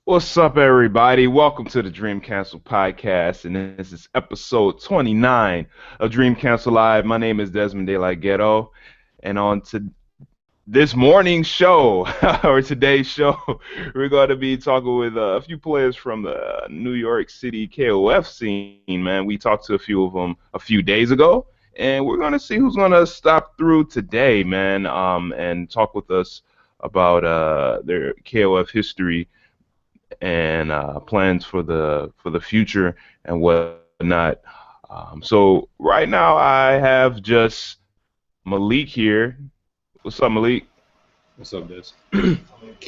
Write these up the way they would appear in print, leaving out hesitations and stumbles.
What's up, everybody? Welcome to the Dream Council podcast, and this is episode 29 of Dream Council Live. My name is Desmond De La Ghetto, and on to this morning's show, or today's show, we're going to be talking with a few players from the New York City KOF scene, man. We talked to a few of them a few days ago, and we're going to see who's going to stop through today, man, and talk with us about their KOF history and plans for the future and whatnot. So right now I have just Malik here. What's up, Malik? What's up, Des?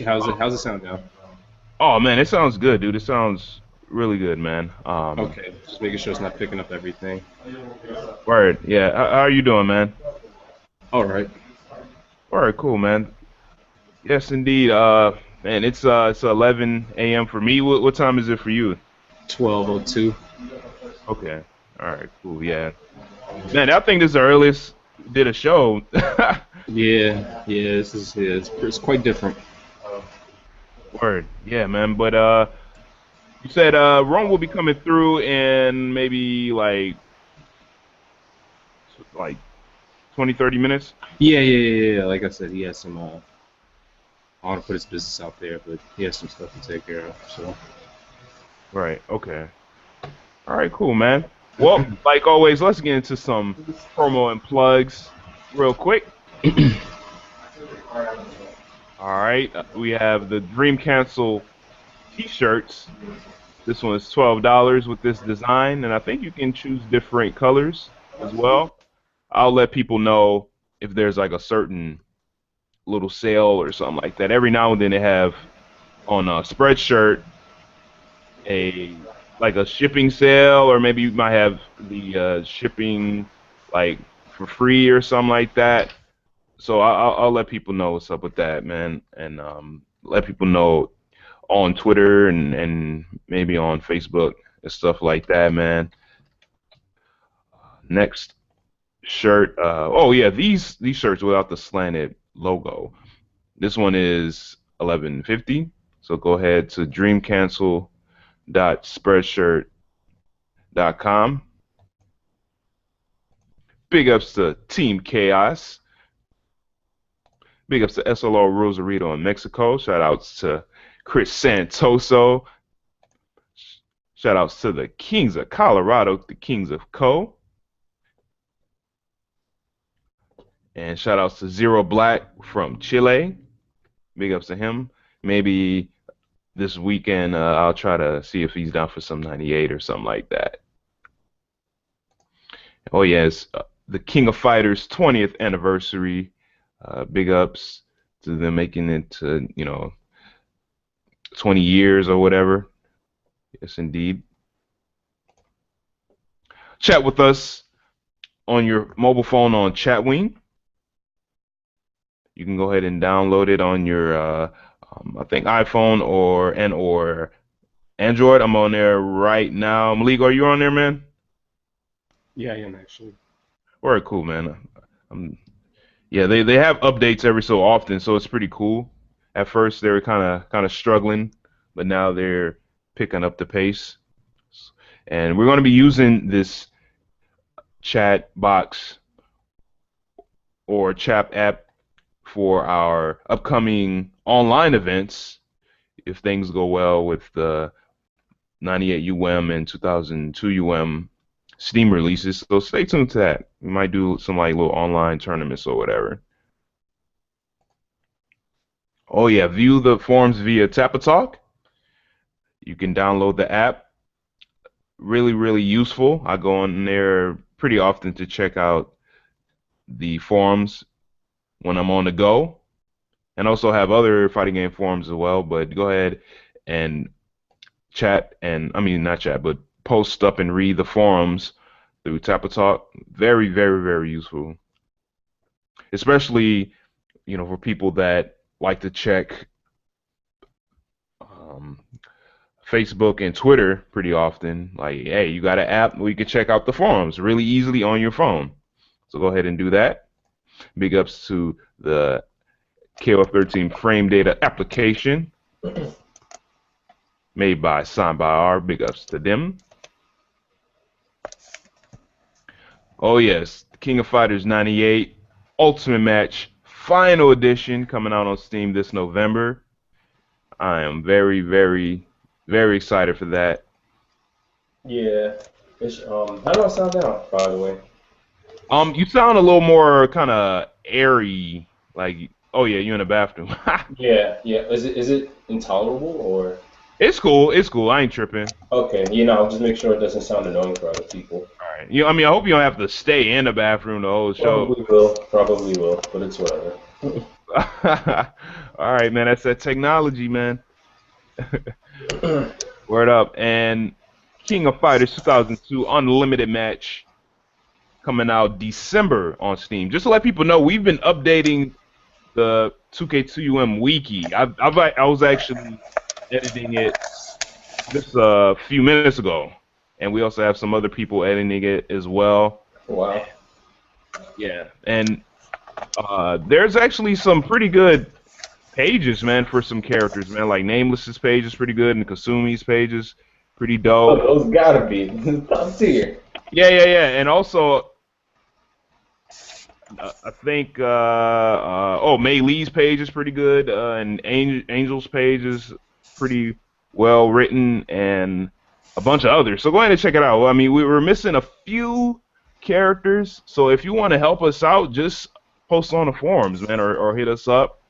How's it sound now? Oh man, it sounds good, dude. It sounds really good, man. Okay, just making sure it's not picking up everything. Word, yeah. How are you doing, man? All right. All right, cool, man. Yes, indeed. Man, it's 11 a.m. for me. What time is it for you? 12:02. Okay. All right, cool. Yeah. Man, I think this is the earliest we did a show. Yeah. It's quite different. Word. Yeah, man. But you said Rome will be coming through in maybe like 20, 30 minutes. Yeah. Like I said, he has some. I want to put his business out there, but he has some stuff to take care of. So. Right. Okay. All right, cool, man. Well, like always, let's get into some promo and plugs real quick. All right. We have the Dream Cancel t-shirts. This one is $12 with this design, and I think you can choose different colors as well. I'll let people know if there's like a certain little sale or something like that. Every now and then they have on a Spreadshirt a like a shipping sale, or maybe you might have the shipping like for free or something like that. So I'll let people know what's up with that, man, and let people know on Twitter and maybe on Facebook and stuff like that, man. Next shirt. Oh yeah, these shirts without the slanted logo. This one is 11.50. So go ahead to dreamcancel.spreadshirt.com. Big ups to Team Chaos. Big ups to SLO Rosarito in Mexico. Shout outs to Chris Santoso. Shout outs to the Kings of Colorado, the Kings of Co. And shout outs to Zero Black from Chile. Big ups to him. Maybe this weekend I'll try to see if he's down for some 98 or something like that. Oh yes, the King of Fighters 20th anniversary. Big ups to them making it to 20 years or whatever. Yes, indeed. Chat with us on your mobile phone on Chatwing. You can go ahead and download it on your, I think iPhone or Android. I'm on there right now. Malik, are you on there, man? Yeah, I am actually. All right, cool, man. Yeah, they have updates every so often, so it's pretty cool. At first, they were kind of struggling, but now they're picking up the pace. And we're going to be using this chat box or chat app for our upcoming online events if things go well with the 98 UM and 2002 UM Steam releases. So stay tuned to that. We might do some like little online tournaments or whatever. Oh yeah, view the forums via Tapatalk. You can download the app. Really, really useful. I go on there pretty often to check out the forums when I'm on the go, and also have other fighting game forums as well. But go ahead and chat, and I mean not chat, but post up and read the forums through Tapatalk. Very, very, very useful, especially for people that like to check Facebook and Twitter pretty often. Like, hey, you got an app where you can check out the forums really easily on your phone. So go ahead and do that. Big ups to the KOF 13 frame data application. Made by Signed by R. Big ups to them. Oh yes, King of Fighters 98 Ultimate Match Final Edition coming out on Steam this November. I am very, very, very excited for that. Yeah. How do I sound now, by the way? You sound a little more kind of airy, like oh yeah, you in the bathroom. Yeah, yeah. Is it intolerable or It's cool. It's cool. I ain't tripping. okay? Just make sure it doesn't sound annoying for other people. All right. I mean, I hope you don't have to stay in the bathroom the whole show. Probably will, but it's whatever. All right, man. That's that technology, man. Word up. And King of Fighters 2002 Unlimited Match coming out December on Steam. Just to let people know, we've been updating the 2K2UM wiki. I was actually editing it just a few minutes ago, and we also have some other people editing it as well. Wow. Yeah, and there's actually some pretty good pages, man, for some characters, man. Like Nameless's page is pretty good, and Kasumi's page is pretty Oh, dope. those gotta be top tier. Yeah, and also I think Mei Lee's page is pretty good, and Angel's page is pretty well written, and a bunch of others. So go ahead and check it out. I mean, we were missing a few characters, so if you want to help us out, just post on the forums, man, or hit us up.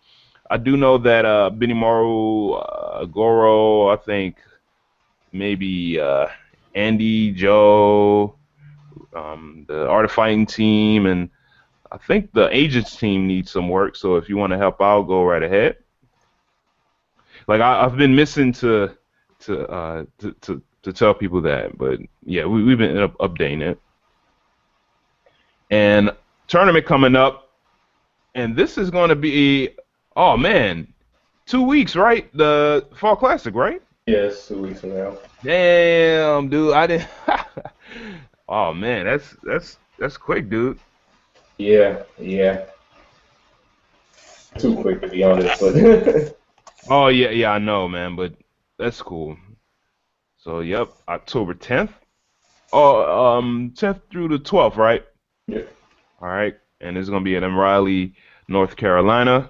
I do know that Benimaru, Goro, I think maybe Andy, Joe, the Art of Fighting team, and I think the agents team needs some work. So if you want to help out, go right ahead. Like I've been missing to tell people that, but yeah, we've been updating it. And tournament coming up, and this is going to be, oh man, 2 weeks, right? The Fall Classic, right? Yes, 2 weeks from now. Damn, dude, I didn't. Oh man, that's quick, dude. Yeah, yeah. Too quick to be honest, but Oh yeah, I know, man, but that's cool. So yep, October 10th. Oh, 10th through the 12th, right? yeah. All right, and it's gonna be in Raleigh, North Carolina.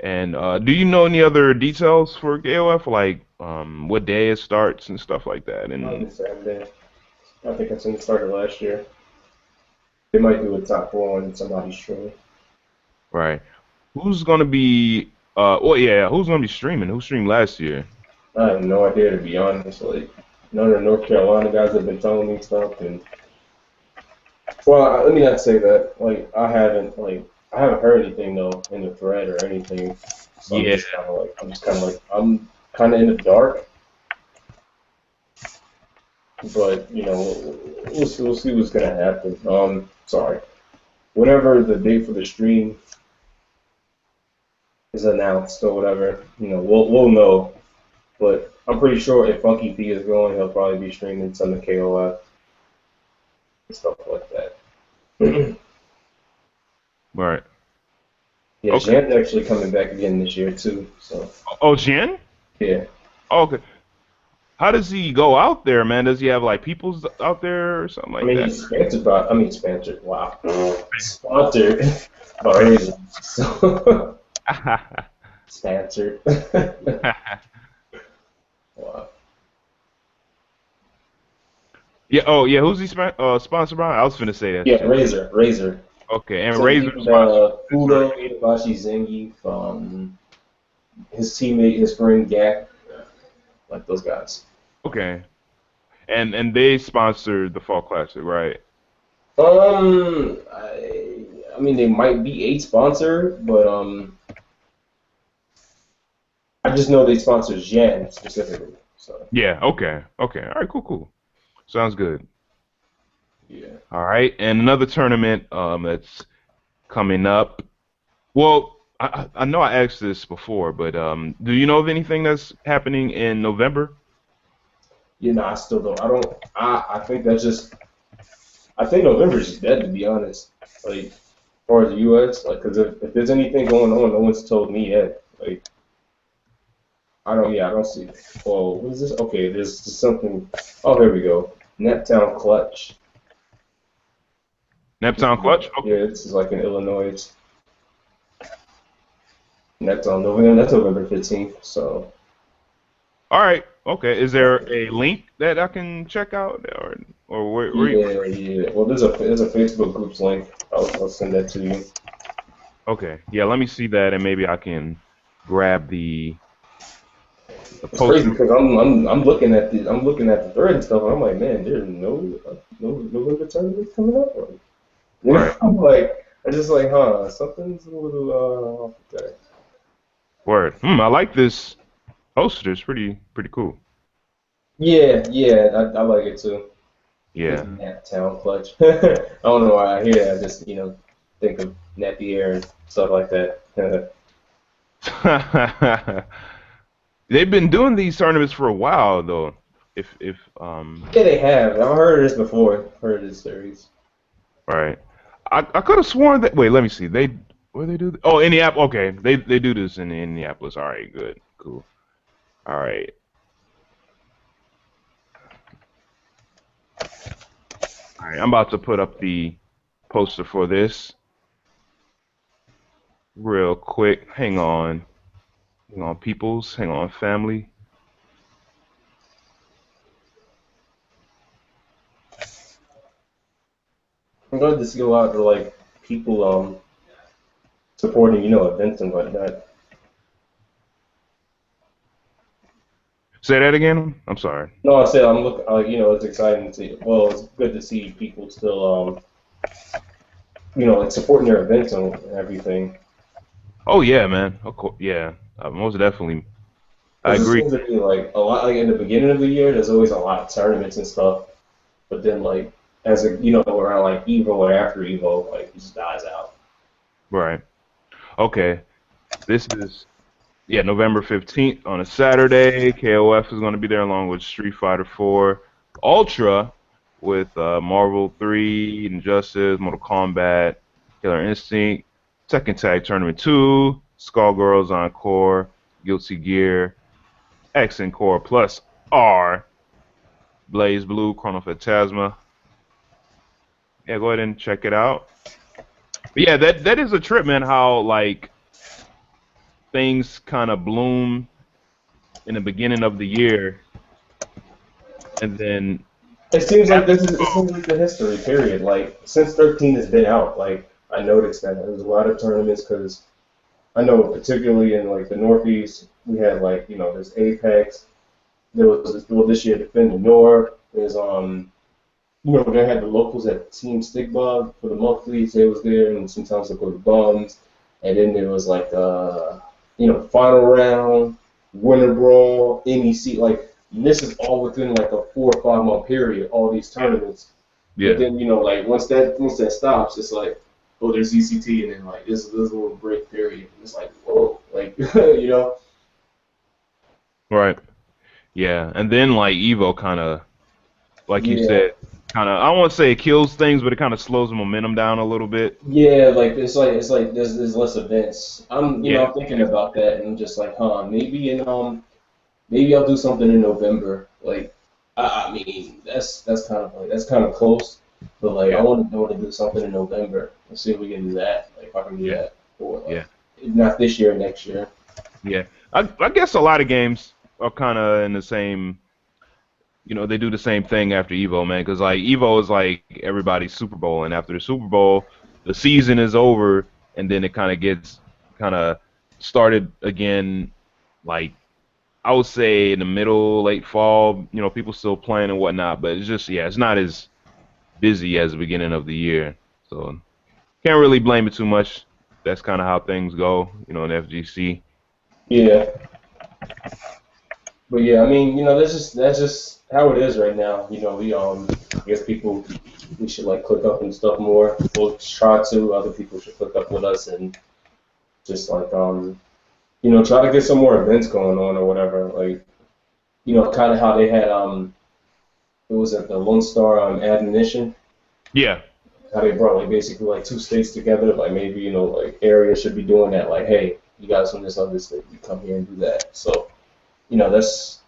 And do you know any other details for KOF, like what day it starts and stuff like that? On And the same day. I think that's when it started last year. They might do a top four on somebody's stream. right, who's gonna be? Well, yeah, who's gonna be streaming? Who streamed last year? I have no idea to be honest. Like none of the North Carolina guys have been telling me stuff, and let me not say that. I haven't heard anything though in the thread or anything. So Yeah, I'm kind of in the dark. But we'll see what's gonna happen. Sorry. Whenever the date for the stream is announced or whatever, we'll know. But I'm pretty sure if Funky P is going, he'll probably be streaming some of KOF and stuff like that. right. Yeah, Okay. Jan's actually coming back again this year too. So Oh, Jin? yeah, Okay. How does he go out there, man? Does he have like peoples out there or something I like mean that? he's sponsored by. I mean sponsored. Wow, sponsored by Raven. So sponsored. Wow. Yeah. Oh, yeah. Who's he sponsored by? I was finna say that Yeah, shit. Razor. Okay, and So Razor he's sponsored. Fudo, Itabashi Zengi, his teammate, his friend Gak, like those guys. Okay, and they sponsored the Fall Classic, right? I mean they might be a sponsor, but I just know they sponsor Jan specifically. So Yeah. Okay. Okay. All right. Cool. Sounds good. yeah. All right, and another tournament that's coming up. Well, I know I asked this before, but do you know of anything that's happening in November? I still don't. I don't. I think that's just. I think November's just dead to be honest. Like, as far as the U.S., like, because if there's anything going on, no one's told me yet. Like, I don't see. Oh, what is this? Okay, there's something. Oh, here we go. Neptown Clutch. Neptune Clutch. Yeah, Okay. this is like in Illinois. Neptune November. That's November 15th. So All right. Okay. Is there a link that I can check out, or where you? yeah, yeah. Well, there's a Facebook groups link. I'll send that to you. Okay. Yeah. Let me see that, and maybe I can grab the It's crazy poster. because I'm looking at the thread and stuff, and I'm like, man, there's no November tournament coming up. Or, you know, Right. I'm like, I just like, huh, something's a little off there. Word. I like this poster. It's pretty cool. Yeah, yeah, I like it too. This Yeah. Nat Town Clutch. I don't know why I hear that. I just think of Napier and stuff like that. They've been doing these tournaments for a while though. If Yeah, they have. I've heard of this before. Heard of this series. right. I could have sworn that. Wait, let me see. Where they do? Oh, Indianapolis. Okay, they do this in Indianapolis. All right, good, cool. All right, all right. I'm about to put up the poster for this real quick. Hang on, peoples. Hang on, family. I'm glad to see a lot of like people supporting events and whatnot. Say that again. I'm sorry. No, I said I'm looking. It's exciting to see. Well, it's good to see people still like supporting their events and everything. Oh yeah, man. Of course, yeah. Most definitely. I Because it agree. seems to be like a lot. Like in the beginning of the year, there's always a lot of tournaments and stuff. But then like around like Evo or after Evo, like it just dies out. Right. Okay. This is Yeah, November 15th on a Saturday. KOF is going to be there along with Street Fighter 4 Ultra with Marvel 3, Injustice, Mortal Kombat, Killer Instinct, Tekken Tag Tournament 2, Skullgirls Encore, Guilty Gear, X Encore Plus R, Blaze Blue, Chrono Phantasma. Yeah, go ahead and check it out. But yeah, that is a trip, man. How like things kind of bloom in the beginning of the year, and then after, It seems like the history period. Like since 13 has been out, like I noticed that there's a lot of tournaments because I know particularly in like the Northeast we had like there's Apex. There was this year Defend the North. There's they had the locals at Team Stickbug for the monthlies. They was there, and sometimes they go to Bums. And then there was like final round, winter brawl, NEC. Like this is all within like a 4 or 5 month period. All these tournaments. But yeah, then like once that stops, it's like oh there's ECT, and then like this little break period. And it's like whoa, like right, yeah, and then like Evo kind of, like you yeah. said, kind of, I won't say it kills things, but it kind of slows the momentum down a little bit. Yeah, like it's like there's less events. Yeah, I'm thinking about that and I'm just like, huh, maybe I'll do something in November. Like I mean that's kind of close, but like yeah, I want to do something in November. Let's see if we can do that. Like if I can do yeah, that or like yeah, if not this year, next year. yeah. I guess a lot of games are kind of in the same. They do the same thing after Evo, man. Because like Evo is like everybody's Super Bowl, and after the Super Bowl, the season is over, and then it kind of gets kind of started again. Like I would say in the middle, late fall. People still playing and whatnot, but it's just yeah, it's not as busy as the beginning of the year. So can't really blame it too much. That's kind of how things go, in FGC. Yeah, but yeah, I mean that's just how it is right now. We I guess people we should like click up and stuff more. We'll try to. Other people should click up with us and just like try to get some more events going on or whatever. Like, kind of how they had it was at the Lone Star Admonition. Yeah, How they brought like basically like two states together. Like maybe like areas should be doing that. Like, hey, you guys from this other state, you come here and do that. So that's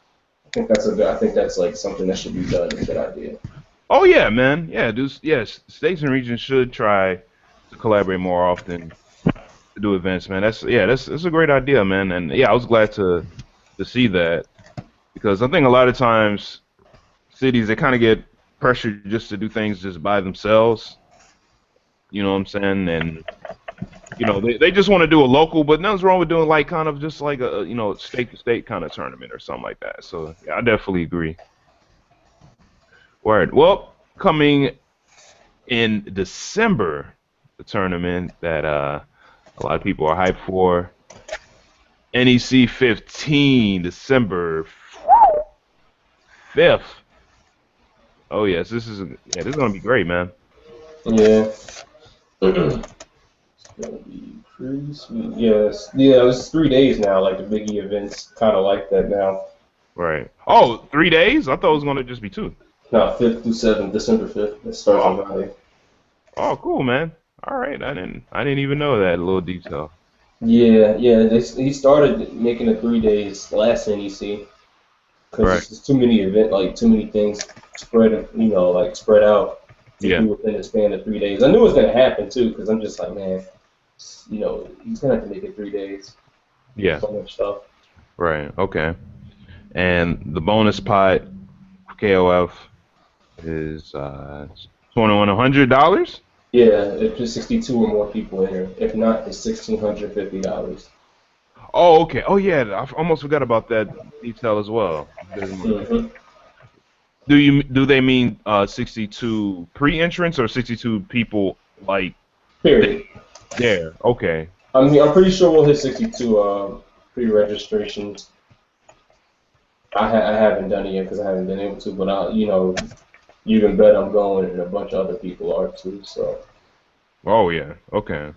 I think that's a good. I think that's like something that should be done. A good idea. Oh yeah, man. Yeah, yes, states and regions should try to collaborate more often to do events, man. That's a great idea, man. And yeah, I was glad to see that because I think a lot of times cities they kind of get pressured just to do things just by themselves. You know what I'm saying? And they just want to do a local, but nothing's wrong with doing like kind of just like a state to state kind of tournament or something like that. So yeah, I definitely agree. Word. Well, coming in December, the tournament that a lot of people are hyped for, NEC 15, December 5th. Oh yes, this is gonna be great, man. Yeah. It's gonna be pretty sweet. Yes. Yeah, it's 3 days now. Like the biggie events, kind of like that now. Right. Oh, 3 days? I thought it was gonna just be two. No, 5th through 7th, December 5th. It starts on Oh, Friday. oh, cool, man. All right, I didn't even know that little detail. Yeah, yeah. He started making it 3 days last NEC because Right. it's just too many too many things spread, like spread out to Yeah. do within the span of 3 days. I knew it was gonna happen too because I'm just like, man, he's gonna have to make it 3 days. Yeah. So much stuff. Right. Okay. And the bonus pot for KOF is $2,100. Yeah, if there's 62 or more people in here. If not, it's $1,650. Oh, okay. Oh, yeah. Almost forgot about that detail as well. Mm-hmm. Do they mean 62 pre-entrance or 62 people like th- Period. there? Okay. I mean, I'm pretty sure we'll hit 62 pre-registrations. I haven't done it yet because I haven't been able to, but you can bet I'm going, and a bunch of other people are too. So Oh, yeah. Okay.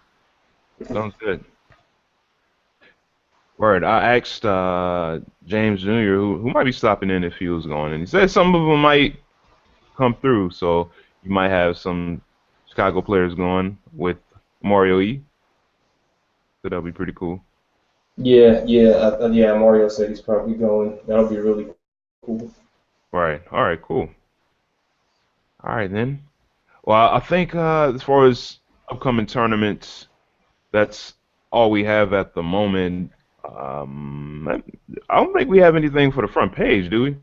Sounds good. Word. I asked James Jr. who might be stopping in if he was going, and he said some of them might come through. So you might have some Chicago players going with Mario E. So that'll be pretty cool. yeah, yeah, yeah. Mario said he's probably going. That'll be really cool. Right. All right. Cool. All right then. Well, I think as far as upcoming tournaments, that's all we have at the moment. I don't think we have anything for the front page, do we?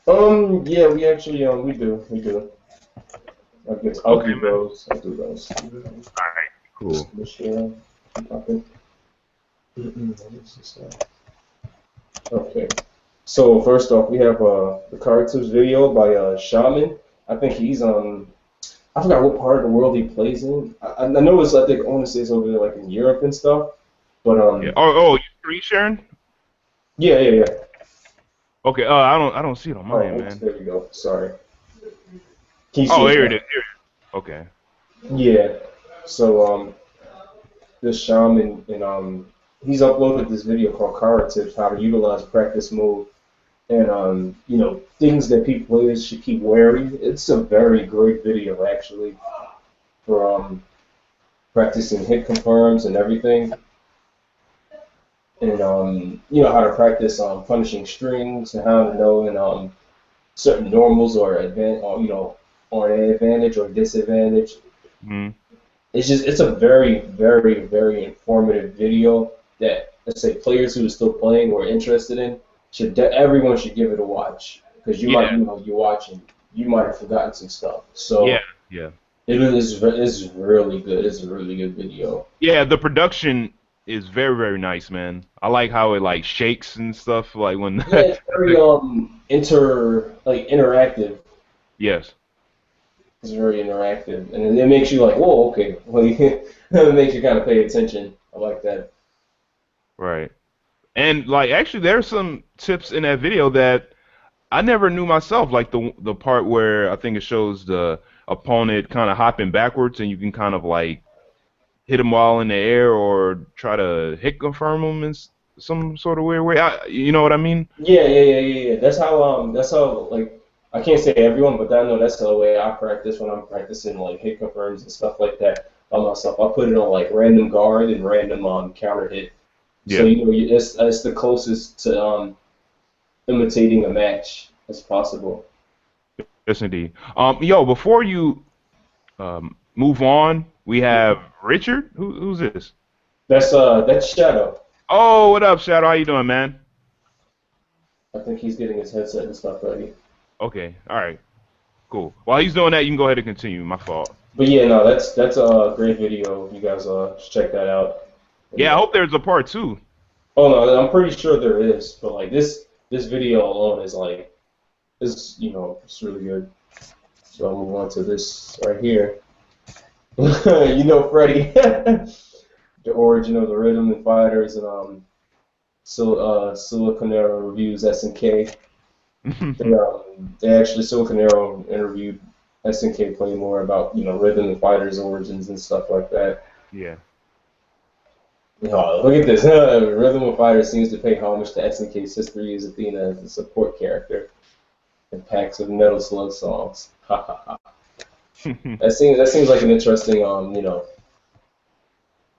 Yeah, we actually we do. I'll Okay, do man. those. I'll do those. All right. Cool. Just Michelle, popping. Okay. So first off, we have the card tips video by Shaman. I think he's I forgot what part of the world he plays in. I know it's I think I want to say it's over there like in Europe and stuff. But Yeah. Oh, you screen sharing? yeah, yeah, yeah. Okay. I don't see it on Oh, mine, oops, man. there we go. Sorry. Can you see Oh, it here it now? is. Here. Okay. Yeah. So this shaman and he's uploaded this video called Card Tips: How to Utilize Practice Mode and things that people players should keep wary. It's a very great video actually for practicing hit confirms and everything, and how to practice punishing strings and how to know and certain normals or or an advantage or disadvantage. Hmm. It's a very, very, very informative video that let's say players who are still playing or interested in everyone should give it a watch because Yeah. you're watching, you might have forgotten some stuff. Yeah. So Yeah. it's really good. It's a really good video. Yeah. The production is very, very nice, man. I like how it like shakes and stuff. Like when. Yeah, it's very interactive. Yes. It's very interactive, and it makes you like, whoa, okay. Well, it makes you kind of pay attention. I like that. Right. And like actually there's some tips in that video that I never knew myself, like the part where I think it shows the opponent kind of hopping backwards and you can kind of like hit them while in the air or try to hit confirm them in some sort of weird way. You know what I mean? Yeah, yeah, yeah, yeah, yeah. That's how like I can't say everyone, but I know that's the way I practice when I'm practicing like hit confirms and stuff like that by myself. I put it on like random guard and random counter hit. So Yeah. it's the closest to imitating a match as possible. Yes, indeed. Yo, before you move on, we have Richard. Who's this? That's Shadow. Oh, what up, Shadow? How you doing, man? I think he's getting his headset and stuff ready. Okay, all right, cool. While he's doing that, you can go ahead and continue. My fault. But yeah, no, that's a great video. You guys should check that out. And, Yeah, I hope there's a part two. oh no, I'm pretty sure there is, but like this video alone is like it's really good. So I'll move on to this right here. Freddie, the origin of the Rhythm and Fighters, and Siliconero reviews SNK. They actually Siliconero interviewed SNK Playmore about Rhythm and Fighters origins and stuff like that. Yeah. Oh, look at this. Rhythm of Fighters seems to pay homage to SNK's history as Athena as a support character in packs of Metal Slug songs. Ha ha ha. That seems like an interesting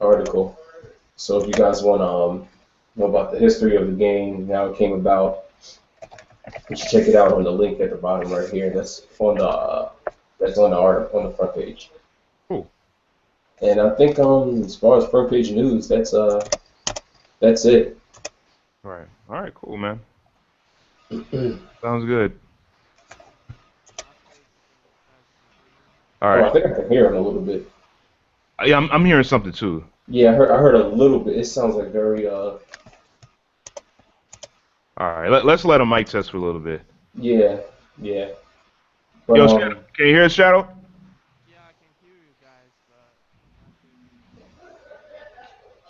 article. So if you guys want to know about the history of the game, how it came about, you should check it out on the link at the bottom right here. That's on the article on the front page. Cool. And I think as far as front page news, that's it. All right, cool, man. Sounds good. All Oh, I right. think I can hear him a little bit. Yeah, I'm hearing something too. Yeah, I heard a little bit. It sounds like very All right, let's let him mic test for a little bit. yeah. But, Yo, Shadow, can you hear us, Shadow? Yeah, I can hear you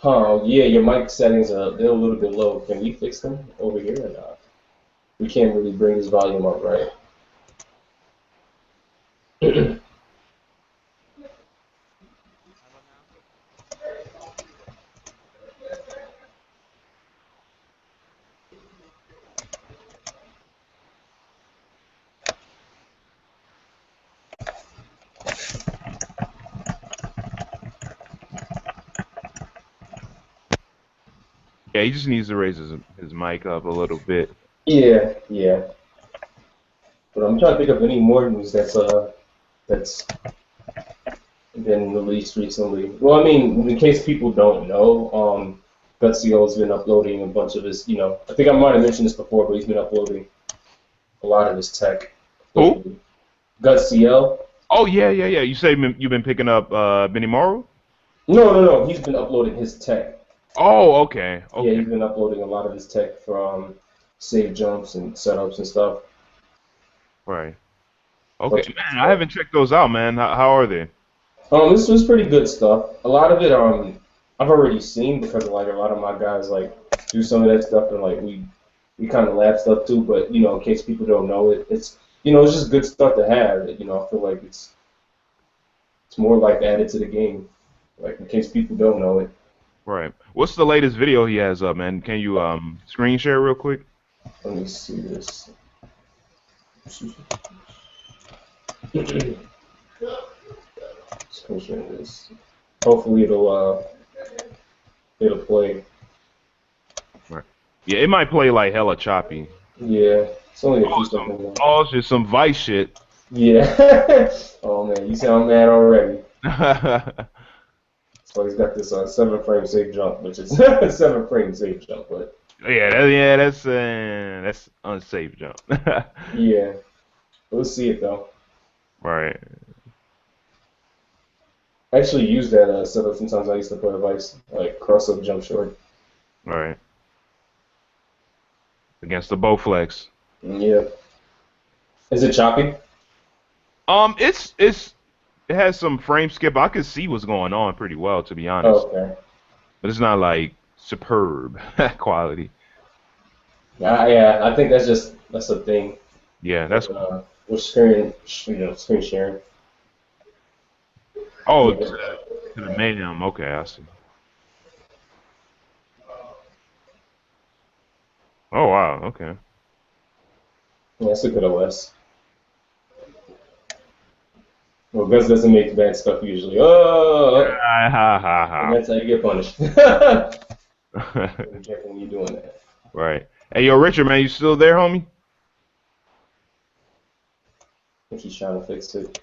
guys, yeah, your mic settings they're a little bit low. Can we fix them over here or not? We can't really bring this volume up, right? Yeah, he just needs to raise his mic up a little bit. Yeah. But I'm trying to think of any more news that's been released recently. Well, I mean, in case people don't know, Gutsio's been uploading a bunch of his, I think I might have mentioned this before, but he's been uploading a lot of his tech. Who? Gutsio. Oh yeah. You say you've been picking up Benimaru? No. He's been uploading his tech. Oh, okay. Yeah, he's been uploading a lot of his tech for save jumps and setups and stuff. Right. Okay, man. I haven't checked those out, man. How are they? This was pretty good stuff. A lot of it, I've already seen because like a lot of my guys like do some of that stuff and like we kind of lab stuff too. But in case people don't know it, it's it's just good stuff to have. I feel like it's more like added to the game, like in case people don't know it. Right. What's the latest video he has up, man? Can you screen share real quick? Let me see this. Screen share this. Hopefully it'll play. Right. Yeah, it might play like hella choppy. Yeah, it's only a few seconds. Oh, it's just some Vice shit. Yeah. Oh man, you sound mad already. So he's got this 7-frame safe jump, which is 7-frame safe jump, but that's unsafe jump. yeah, we'll see it though. Right. I actually use that setup sometimes. I used to play Vice, like cross up jump short. Right. Against the Bowflex. Yeah. Is it choppy? It has some frame skip. I can see what's going on pretty well, to be honest. Oh, okay. But it's not like superb quality. Yeah, I think that's a thing. Yeah, that's. With screen sharing. Oh, to the medium. Okay, I see. Oh wow. Okay. Yeah, it's a good OS. Well, Gus doesn't make bad stuff usually. Oh, Ha ha ha. and that's how you get punished. Be careful when you're doing that. Right. Hey, yo, Richard, man, you still there, homie? think he's trying to fix it.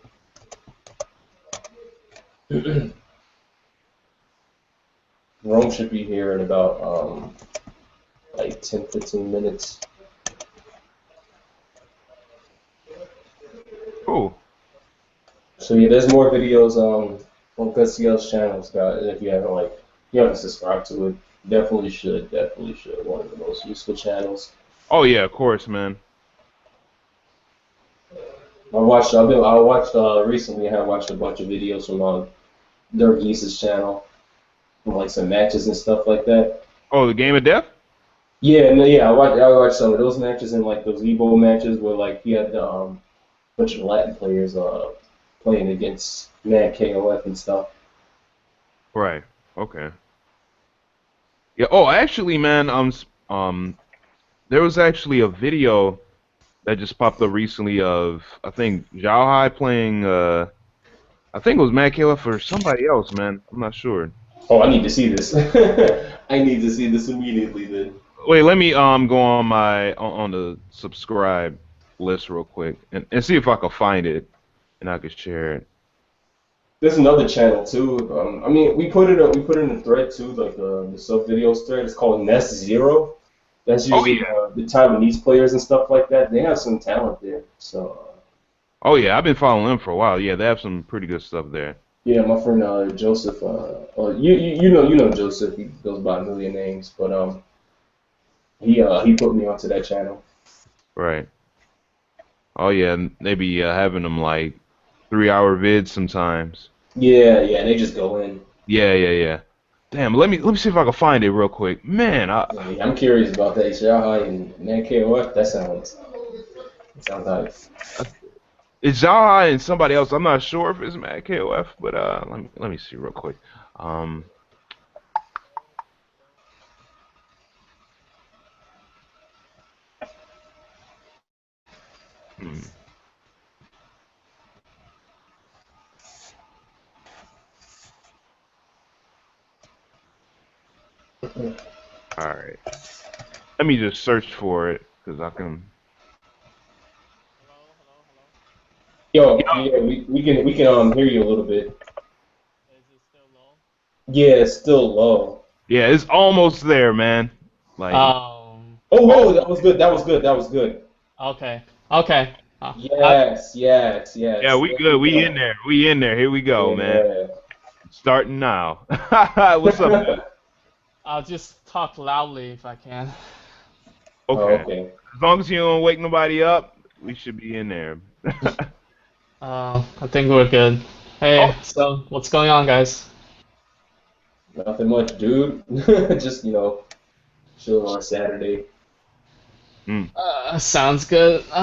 Rome should be here in about like 10, 15 minutes. Cool. So yeah, there's more videos on GutCL's channel, Scott. And if you haven't subscribed to it, definitely should. Definitely should. One of the most useful channels. Oh yeah, of course, man. I watched recently. I watched a bunch of videos from Dirk Geese's channel, from like some matches and stuff like that. Oh, the Game of Death? Yeah, no, yeah, I watched some of those matches and like those Evo matches where like he had bunch of Latin players playing against Mad KOF and stuff. Right. Okay. Yeah. Oh, actually, man, there was actually a video that just popped up recently of I think Zhao Hai playing I think it was Matt KOF or somebody else, man. I'm not sure. Oh, I need to see this. I need to see this immediately then. Wait, let me go on on the subscribe list real quick and see if I can find it and I can share it. There's another channel too. I mean, we put it in a thread too, like the sub videos thread. It's called Nest Zero. That's Oh usually yeah. the Taiwanese players and stuff like that. They have some talent there. So Oh yeah, I've been following them for a while. Yeah, they have some pretty good stuff there. yeah, my friend Joseph. You know Joseph. He goes by a million names, but he put me onto that channel. Right. Oh yeah, and they be having them like 3 hour vids sometimes. Yeah, yeah, they just go in. Yeah, yeah, yeah. Damn, let me see if I can find it real quick. Man, Yeah, I'm curious about that. Shanghai and Mad KOF. That sounds nice. it's Zhao Hai and somebody else. I'm not sure if it's Matt KOF, but let me see real quick. Um, hmm. All right. Let me just search for it because I can. Hello, hello, hello. Yo, yeah, we can hear you a little bit. Is it still low? Yeah, it's still low. Yeah, it's almost there, man. Like, Oh, whoa, that was good. That was good. That was good. Okay. Okay. Yes, yes, yeah, yes. we There good. we We in go. there. We in there. Here we go, man. Yeah. Starting now. What's up, man? I'll just talk loudly if I can. Oh, Okay. okay. As long as you don't wake nobody up, we should be in there. I think we're good. Hey, Oh, so what's going on, guys? Nothing much, dude. Just, chilling on Saturday. mm. Sounds good. Oh,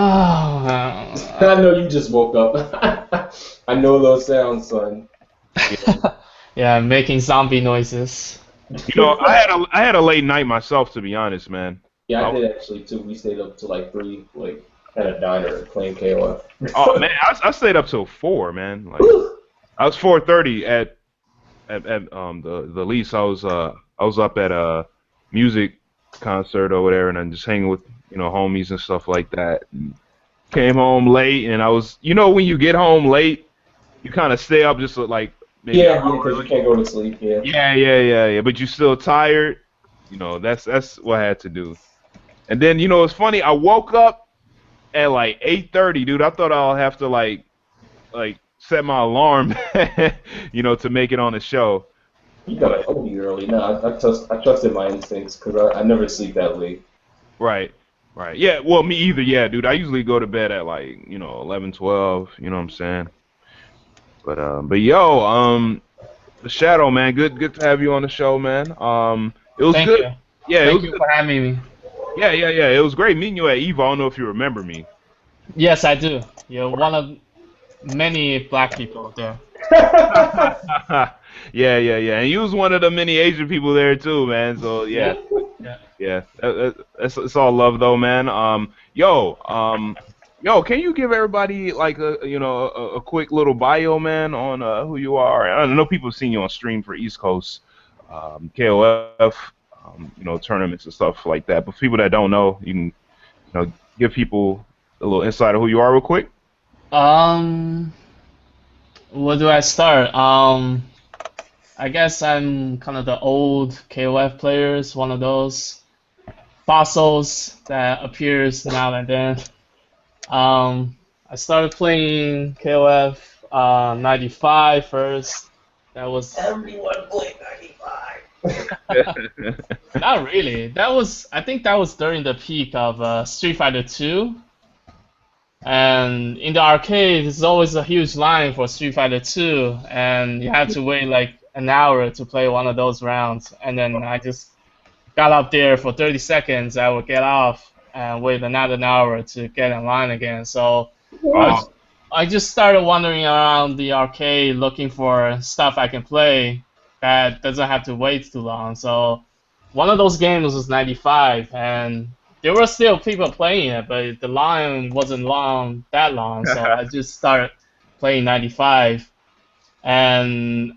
I know you just woke up. I know those sounds, son. Yeah. yeah, I'm making zombie noises. I had a late night myself, to be honest, man. Yeah, I Oh, did actually too. We stayed up till like 3, like at a diner playing KOF. oh man, I stayed up till 4, man. Like I was 4:30 at the lease. I was up at a music concert or whatever, and I'm just hanging with homies and stuff like that. And came home late, and I was when you get home late, you kind of stay up just like maybe an Yeah, hour because you early. can't go to sleep. Yeah. Yeah. But you still tired. That's what I had to do. And then it's funny. I woke up at like 8:30, dude. I thought I'll have to like set my alarm, to make it on the show. You gotta help me early. No, I trusted my instincts because I never sleep that late. Right. Right. Yeah. Well, me either. Yeah, dude. I usually go to bed at like 11, 12. You know what I'm saying? But yo, the Shadow, man. Good to have you on the show, man. It was Thank good. you. Yeah, it Thank was you good. for having me. Yeah. It was great meeting you at Evo. I don't know if you remember me. Yes, I do. You're one of many black people there. Yeah. And you was one of the many Asian people there too, man. So yeah, Yeah. yeah. It's all love though, man. Yo, can you give everybody like a quick little bio, man, on who you are? I know people have seen you on stream for East Coast, KOF. tournaments and stuff like that. But for people that don't know, you can give people a little insight of who you are real quick. Um, where do I start? I guess I'm kind of the old KOF players, one of those fossils that appears now and then. I started playing KOF 95 first. That was Everyone played 95. not really. I think that was during the peak of Street Fighter 2. And in the arcade, there's always a huge line for Street Fighter 2, and you have to wait like an hour to play one of those rounds. And then I just got up there for 30 seconds. I would get off and wait another hour to get in line again. So Wow. I just started wandering around the arcade looking for stuff I can play that doesn't have to wait too long. So one of those games was 95, and there were still people playing it, but the line wasn't that long. So I just started playing 95, and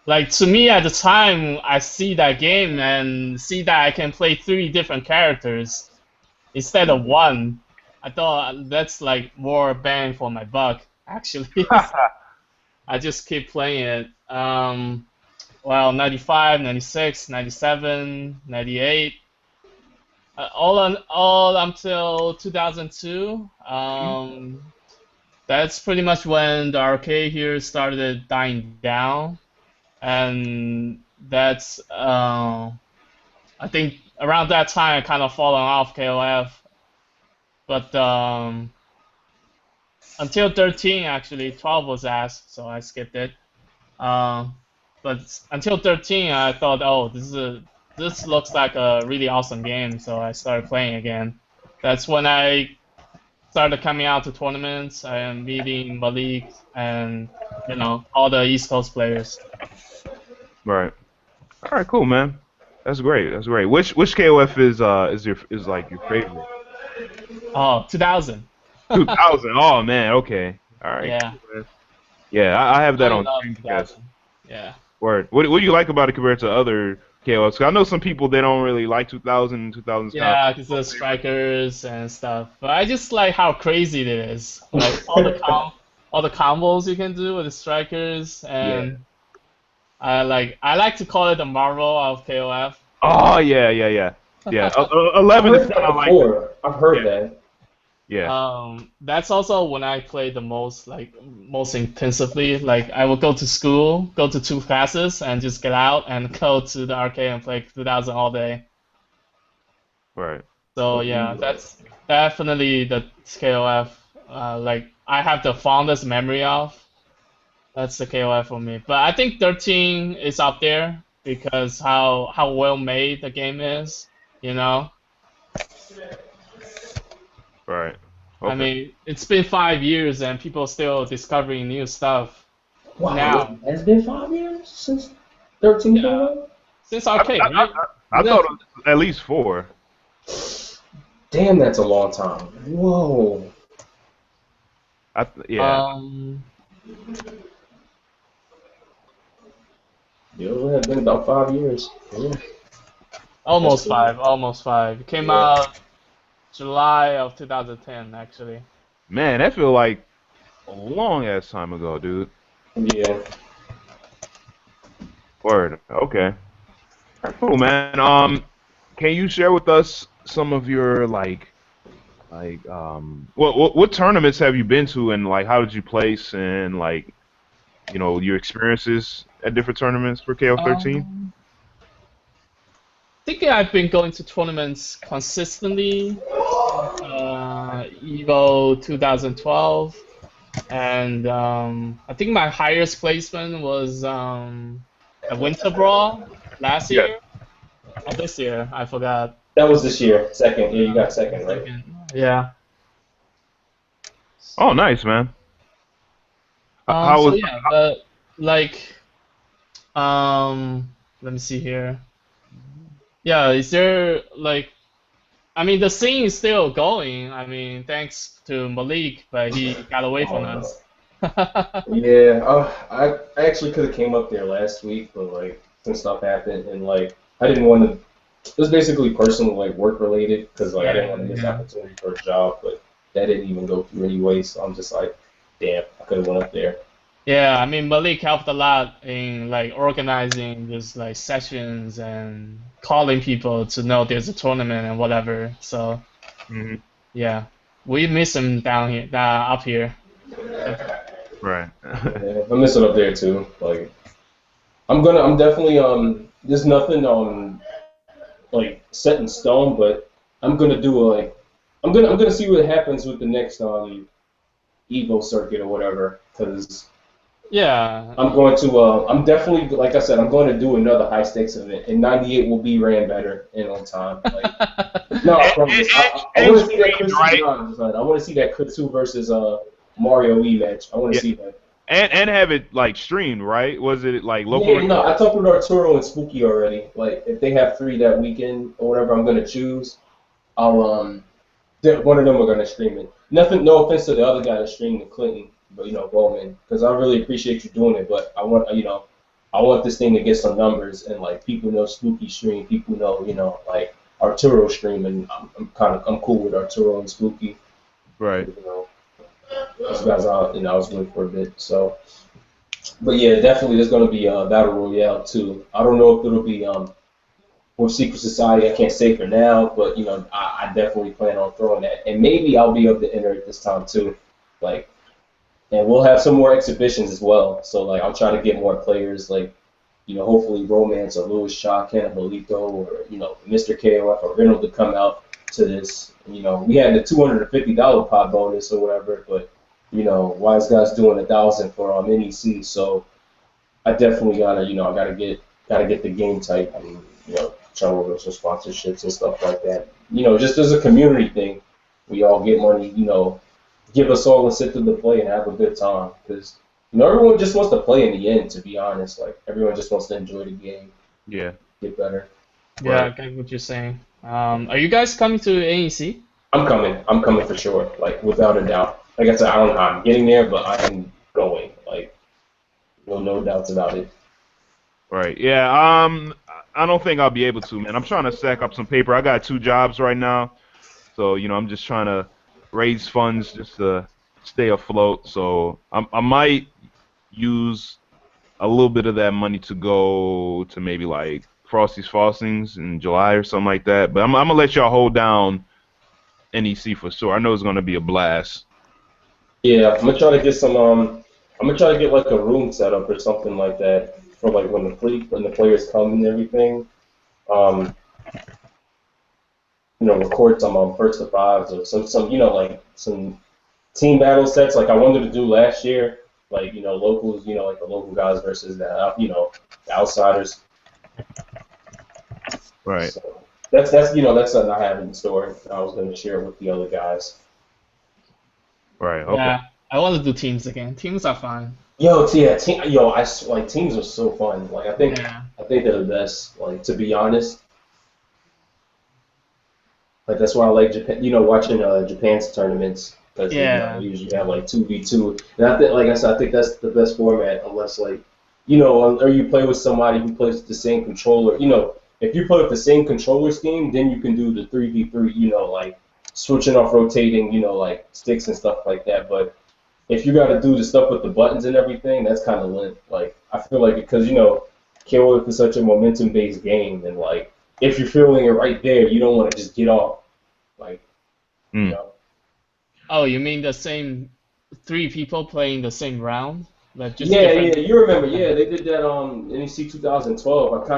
like to me at the time, I see that game and see that I can play 3 different characters instead of one. I thought that's like more bang for my buck, actually. I just keep playing it. Well, 95, 96, 97, 98, all until 2002. That's pretty much when the arcade here started dying down, and that's I think around that time I kind of fallen off KOF, but until 13 actually, 12 was asked, so I skipped it. But until 13, I thought, oh, this looks like a really awesome game, so I started playing again. That's when I started coming out to tournaments and meeting Malik and all the East Coast players. Right. All right. Cool, man. That's great. That's great. Which KOF is like your favorite? Oh, 2000. 2000. Oh man. Okay. All right. Yeah. Cool, man. Yeah, I have that I on love Dreamcast. 2000. Yeah. Word. What do you like about it compared to other KOFs? 'Cause I know some people they don't really like 2000. 2000's kind Yeah, because the strikers and stuff. But I just like how crazy it is. Like all the combos you can do with the strikers, and I like to call it the Marvel of KOF. Oh yeah. 11 I've is heard kind that of like before. I've heard yeah. that. Yeah. That's also when I play the most, like most intensively. Like I would go to school, go to 2 classes, and just get out and go to the arcade and play 2000 all day. Right. So yeah, that's definitely the KOF. Like I have the fondest memory of. That's the KOF for me. But I think 13 is up there because how well made the game is. You know. Right. I Okay. mean, it's been 5 years and people are still discovering new stuff Wow, now. it's been 5 years since 13 came Yeah, out? since arcade, right? I thought it was at least 4. Damn, that's a long time. Whoa. Yeah. Yeah, it had been about 5 years. Yeah. Almost That's five, almost five. It came Yeah. out July of 2010, actually. Man, that feel like a long ass time ago, dude. Yeah. Word. Okay. Cool, man. Can you share with us some of your what tournaments have you been to, and like how did you place, and like your experiences at different tournaments for KO 13? I think I've been going to tournaments consistently, Evo 2012, and I think my highest placement was a Winter Brawl last Yeah. year, or this year, I forgot. That was this year. Second. Yeah, you got second, right? Yeah. Oh, nice, man. How So was? yeah, but like, let me see here. Yeah, is there like, I mean, the scene is still going. I mean, thanks to Malik, but he got away from Oh, no. us. Yeah, I actually could have came up there last week, but like some stuff happened, and like I didn't want to it was basically personal, like work related, because like I didn't want to miss Yeah. opportunity for a job, but that didn't even go through anyway. So I'm just like, damn, I could have went up there. Yeah, I mean Malik helped a lot in like organizing these like sessions and calling people to know there's a tournament and whatever. So Hmm. yeah, we miss him down here, up here. Right. Yeah, I miss it up there too. Like I'm definitely there's nothing like set in stone, but I'm gonna do like I'm gonna see what happens with the next Evo circuit or whatever, because Yeah, I'm going to I'm definitely, like I said, I'm going to do another high stakes event, and 98 will be ran better and on time. Like no, I promise. I want to see that Chris Right. I want to see that Kutsu versus Mario E match. I want to Yeah. see that. And have it like streamed, right? Was it like Yeah, locally? no, I talked with Arturo and Spooky already. Like, if they have 3 that weekend or whatever, I'm gonna choose. I'll one of them are gonna stream it. Nothing, no offense to the other guy that streamed it, Clinton, but Bowman, because I really appreciate you doing it. But I want this thing to get some numbers, and like people know Spooky stream, people know like Arturo stream, and I'm cool with Arturo and Spooky. Right. Those guys I was with for a bit, so. But yeah, definitely there's going to be a battle royale too. I don't know if it'll be with Secret Society. I can't say for now, but I definitely plan on throwing that, and maybe I'll be able to enter it this time too. Like, and we'll have some more exhibitions as well. So like, I'll try to get more players. Like, hopefully Romance or Louis Shaw, Cannibalisco, or Mr. KOF or Reynolds to come out to this. We had the $250 pot bonus or whatever, but Wise Guy's doing 1,000 for NEC, so I definitely gotta get the game type and try to work with some sponsorships and stuff like that. Just as a community thing, we all get money. Give us all a sit to the play and have a good time, because everyone just wants to play in the end. To be honest, like everyone just wants to enjoy the game, Yeah. get better. yeah, I Right. get what you're saying. Are you guys coming to AEC? I'm coming for sure, like without a doubt. Like I said, I don't know how I'm getting there, but I am going. Like no doubts about it. Right. Yeah. I don't think I'll be able to, man. I'm trying to stack up some paper. I got 2 jobs right now, so I'm just trying to raise funds just to stay afloat. So I might use a little bit of that money to go to maybe like Frosty's Frostings in July or something like that. But I'm gonna let y'all hold down NEC for sure. I know it's gonna be a blast. Yeah, I'm gonna try to get some. I'm gonna try to get like a room set up or something like that for like when the players come and everything. Um, record some first to fives or some like some team battle sets like I wanted to do last year. Like locals, like the local guys versus the outsiders. Right. So that's something I have in store. I was gonna share with the other guys. Right. Okay. Yeah, I want to do teams again. Teams are fun. Like teams are so fun. Like Yeah. I think they're the best. Like to be honest, like that's why I like Japan. Watching Japan's tournaments because Yeah. they usually have like 2v2. And I think, like I said, I think that's the best format unless like or you play with somebody who plays with the same controller. If you play with the same controller scheme, then you can do the 3v3. Like switching off, rotating. Like sticks and stuff like that. But if you got to do the stuff with the buttons and everything, that's kind of lit. Like I feel like because KOF is such a momentum-based game, and like if you're feeling it right there, you don't want to just get off. Like Mm. Oh, you mean the same 3 people playing the same round? Like just yeah, different. you remember? Yeah, they did that NEC 2012.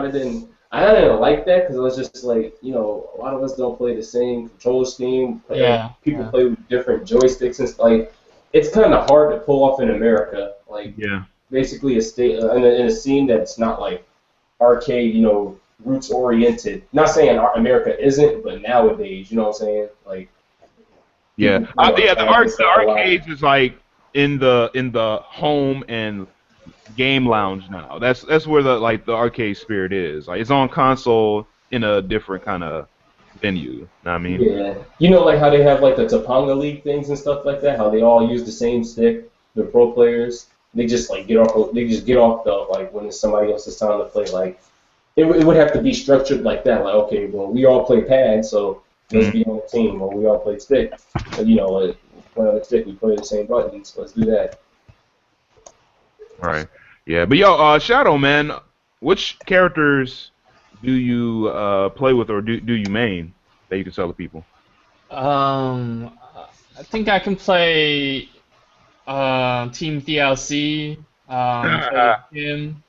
I didn't like that because it was just like a lot of us don't play the same controller scheme. Yeah. People Yeah. play with different joysticks and like it's kind of hard to pull off in America. Like Yeah. basically a state in a scene that's not like arcade, roots oriented. Not saying America isn't, but nowadays, you know what I'm saying? Like Yeah. people play Yeah. The arcades and stuff a lot. arcades is like in the home and game lounge now. That's where the arcade spirit is. Like it's on console in a different kind of venue. You know what I mean? Yeah, like how they have like the Topanga League things and stuff like that. How they all use the same stick. The pro players, they just like get off. They just get off the like when it's somebody else's time to play. Like it would have to be structured like that. Like, okay, well, we all play pad, so let's be on the team, or we all play stick. But, you know, like, play on the stick, we play the same buttons. Let's do that. Right. Yeah, but yo, Shadow man, which characters do you play with or do you main that you can sell to people? I think I can play Team DLC. Play him,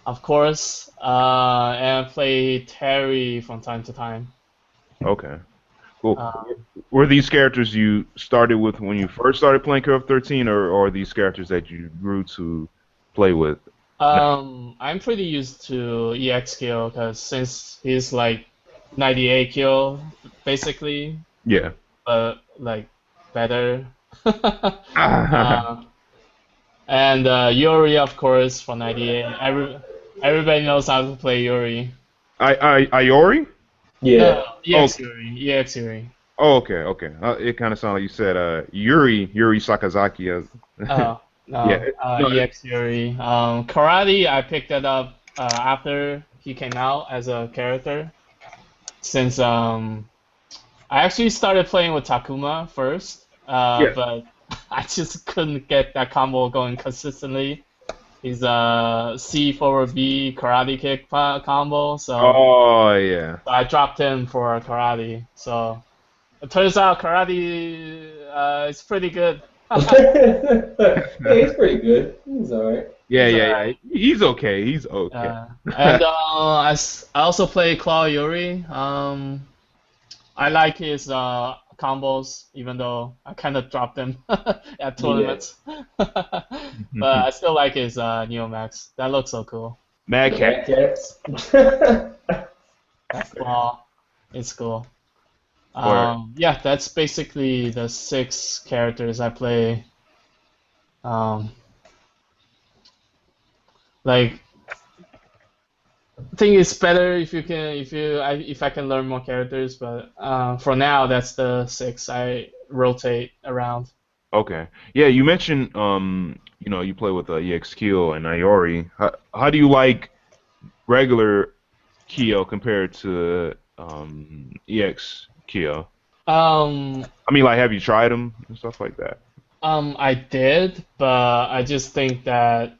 of course, and play Terry from time to time. Okay. Cool. Um, Were these characters you started with when you first started playing KOF 13, or are these characters that you grew to play with? I'm pretty used to EX kill because since he's like 98 kill basically, Yeah. but like better. uh, and Yuri, of course, for 98. Everybody knows how to play Yuri. Iori? Yeah. No, EX Yuri. EX Yuri. Oh, okay. It kind of sounded like you said Yuri Sakazaki. Oh, no. Yeah. No, EX Yuri. Karate, I picked that up after he came out as a character. Since I actually started playing with Takuma first, but I just couldn't get that combo going consistently. He's a C forward B karate kick combo, so Oh yeah. I dropped him for karate. So it turns out karate is pretty good. Yeah, he's pretty good. He's alright. Yeah. He's okay. He's okay. And I also play Claw Yuri. I like his combos, even though I kind of dropped them at tournaments. But I still like his Neomax. That looks so cool. Mad Cat. Cats. That claw, it's cool. Word. Yeah, that's basically the 6 characters I play. Like, I think it's better if I can learn more characters, but for now that's the 6 I rotate around. Okay. Yeah, you mentioned you play with EX-Kyo and Iori. How do you like regular Kyo compared to EX-Kyo? Um, I mean, like, have you tried them and stuff like that? I did, but I just think that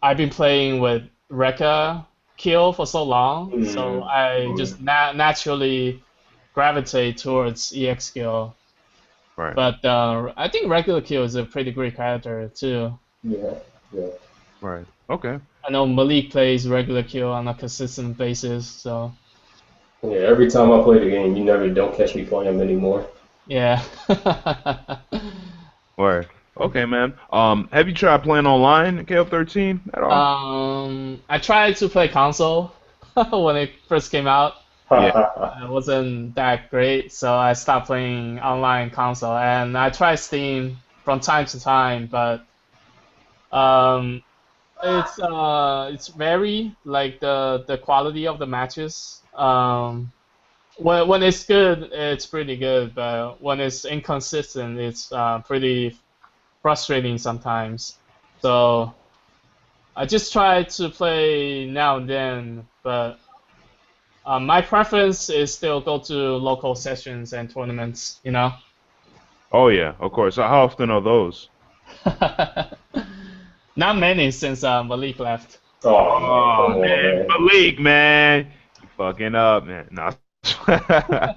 I've been playing with Rekka Kill for so long, so I just naturally gravitate towards EX Kill. Right. But I think regular Kill is a pretty great character too. Yeah. Right. Okay. I know Malik plays regular Kill on a consistent basis, so Yeah, every time I play the game, you never don't catch me playing him anymore. yeah. Right. Okay, man. Have you tried playing online in KOF 13 at all? I tried to play console when it first came out. Yeah. It wasn't that great, so I stopped playing online console. And I tried Steam from time to time, but it's very like the quality of the matches. When it's good, it's pretty good, but when it's inconsistent, it's pretty frustrating sometimes. So I just try to play now and then, but my preference is still go to local sessions and tournaments, you know? Oh yeah, of course. So how often are those? Not many since Malik left. Oh man, Malik, man, you fucking up, man. No.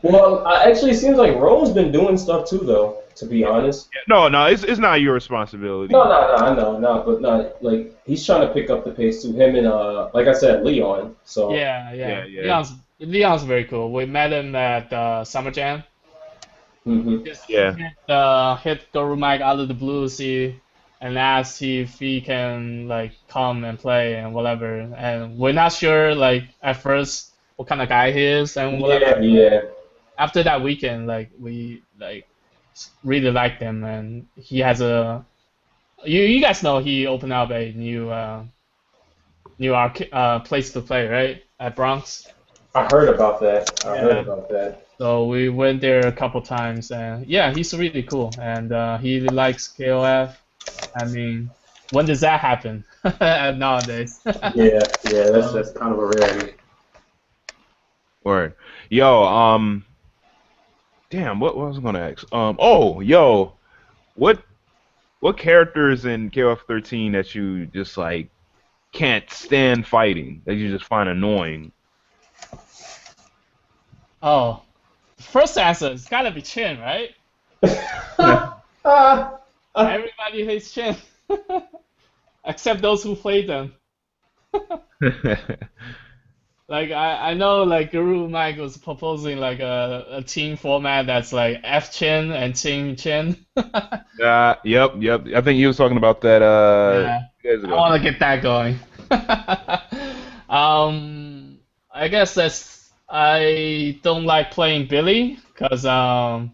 Well, actually, it seems like Rome's been doing stuff too, though. To be honest. No, it's not your responsibility. No, I know, but not like he's trying to pick up the pace too. Him and like I said, Leon. So Yeah. Leon's very cool. We met him at Summer Jam. Just hit Guru Mike out of the blue, and asked if he can like come and play and whatever. And we're not sure like at first what kind of guy he is and whatever. Yeah. After that weekend, like we like really liked him, and he has a. You guys know he opened up a new place to play, right, at Bronx. I heard about that. So we went there a couple times, and yeah, he's really cool, and he likes KOF. I mean, when does that happen nowadays? Yeah, that's kind of a rarity. Word. Yo, damn, what was I gonna ask? Oh, yo, what characters in KOF 13 that you just like can't stand fighting, that you just find annoying? Oh, first answer is gotta be Chin, right? Everybody hates Chin, except those who play them. Like I know like Guru Mike was proposing like a team format that's like F Chin and Team Chin. Yep. I think you was talking about that Yeah, 2 days I ago. want to get that going. I guess that's I don't like playing Billy because I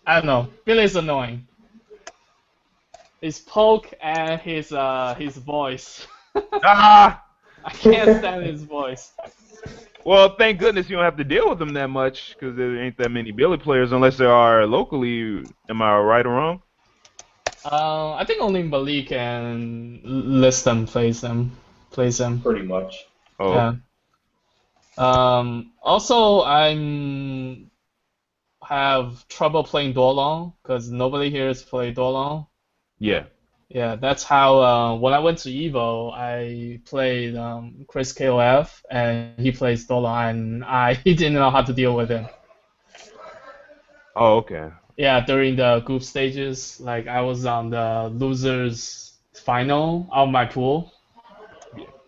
don't know, Billy's annoying. His poke and his voice. Ah! I can't stand his voice. Well, thank goodness you don't have to deal with them that much, because there ain't that many Billy players unless there are locally. Am I right or wrong? I think only Malik and Liston plays them. Pretty much. Oh, Yeah. Also, I'm have trouble playing Dolong because nobody here has played Dolong. yeah. Yeah, that's how when I went to Evo, I played Chris KOF and he plays Dolong and I didn't know how to deal with him. Oh, okay. Yeah, during the group stages, like I was on the losers final of my pool,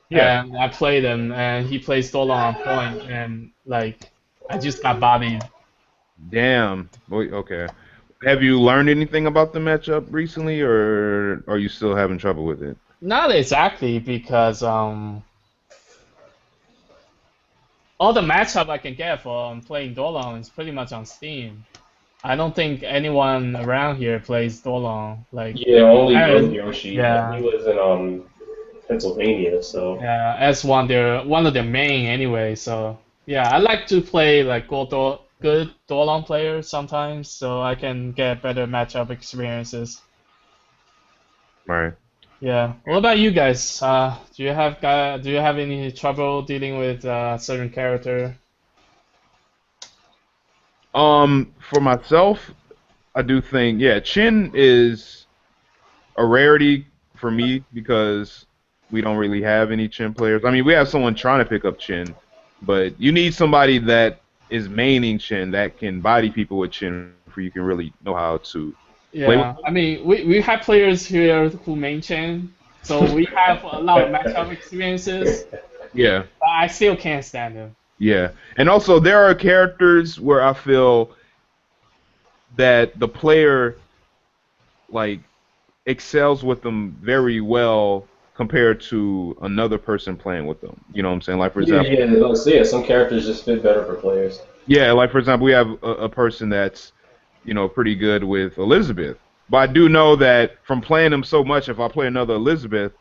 Yeah. and I played him, and he plays Dolong on point, and like I just got bodied. Damn. Boy, okay. Have you learned anything about the matchup recently, or are you still having trouble with it? Not exactly because all the matchup I can get from playing Dolong is pretty much on Steam. I don't think anyone around here plays Dolong. Like, Yeah, only Aaron, Yoshi. yeah, He lives in Pennsylvania, so yeah, as one of their main anyway. So yeah, I like to play like good Dolong players sometimes, so I can get better matchup experiences. Right. Yeah. What about you guys? Do you have any trouble dealing with certain character? For myself, I do think, yeah, Chin is a rarity for me because we don't really have any Chin players. I mean, we have someone trying to pick up Chin, but you need somebody that is maining Chin that can body people with Chin for you can really know how to play with Yeah, I mean, we have players here who main chain, so we have a lot of matchup experiences, Yeah, but I still can't stand them. yeah. And also, there are characters where I feel that the player like excels with them very well compared to another person playing with them. You know what I'm saying? Like for yeah, example, some characters just fit better for players. yeah, like for example, we have a person that's pretty good with Elizabeth. But I do know that from playing him so much, if I play another Elizabeth,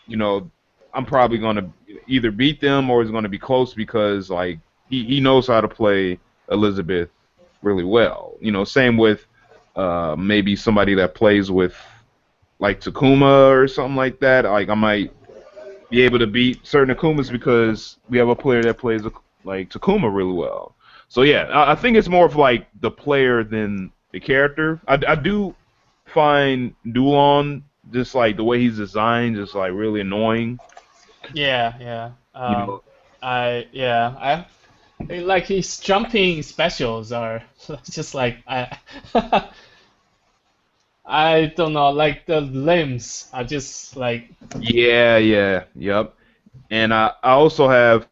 you know, I'm probably gonna either beat them or it's gonna be close because like he knows how to play Elizabeth really well. Same with maybe somebody that plays with like Takuma or something like that. Like I might be able to beat certain Akumas because we have a player that plays like Takuma really well. So yeah, I think it's more of like the player than the character. I do find Dulon just like the way he's designed, just like really annoying. Yeah, yeah. You know, I like his jumping specials are just like I I don't know, like the limbs are just like yep. And I also have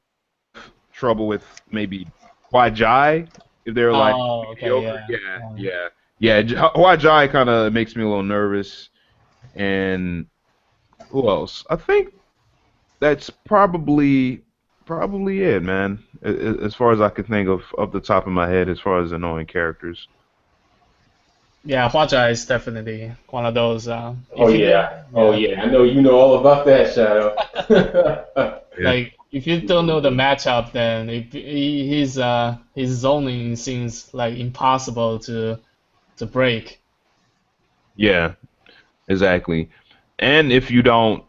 trouble with maybe Huajai if they're like oh okay mediocre. yeah. Huajai kind of makes me a little nervous. And who else? I think that's probably it, man. As far as I can think of the top of my head, as far as annoying characters. Yeah, Huaja is definitely one of those. Oh yeah, I know you know all about that, Shadow. Yeah. Like if you don't know the matchup, then his zoning seems like impossible to break. Yeah, exactly. And if you don't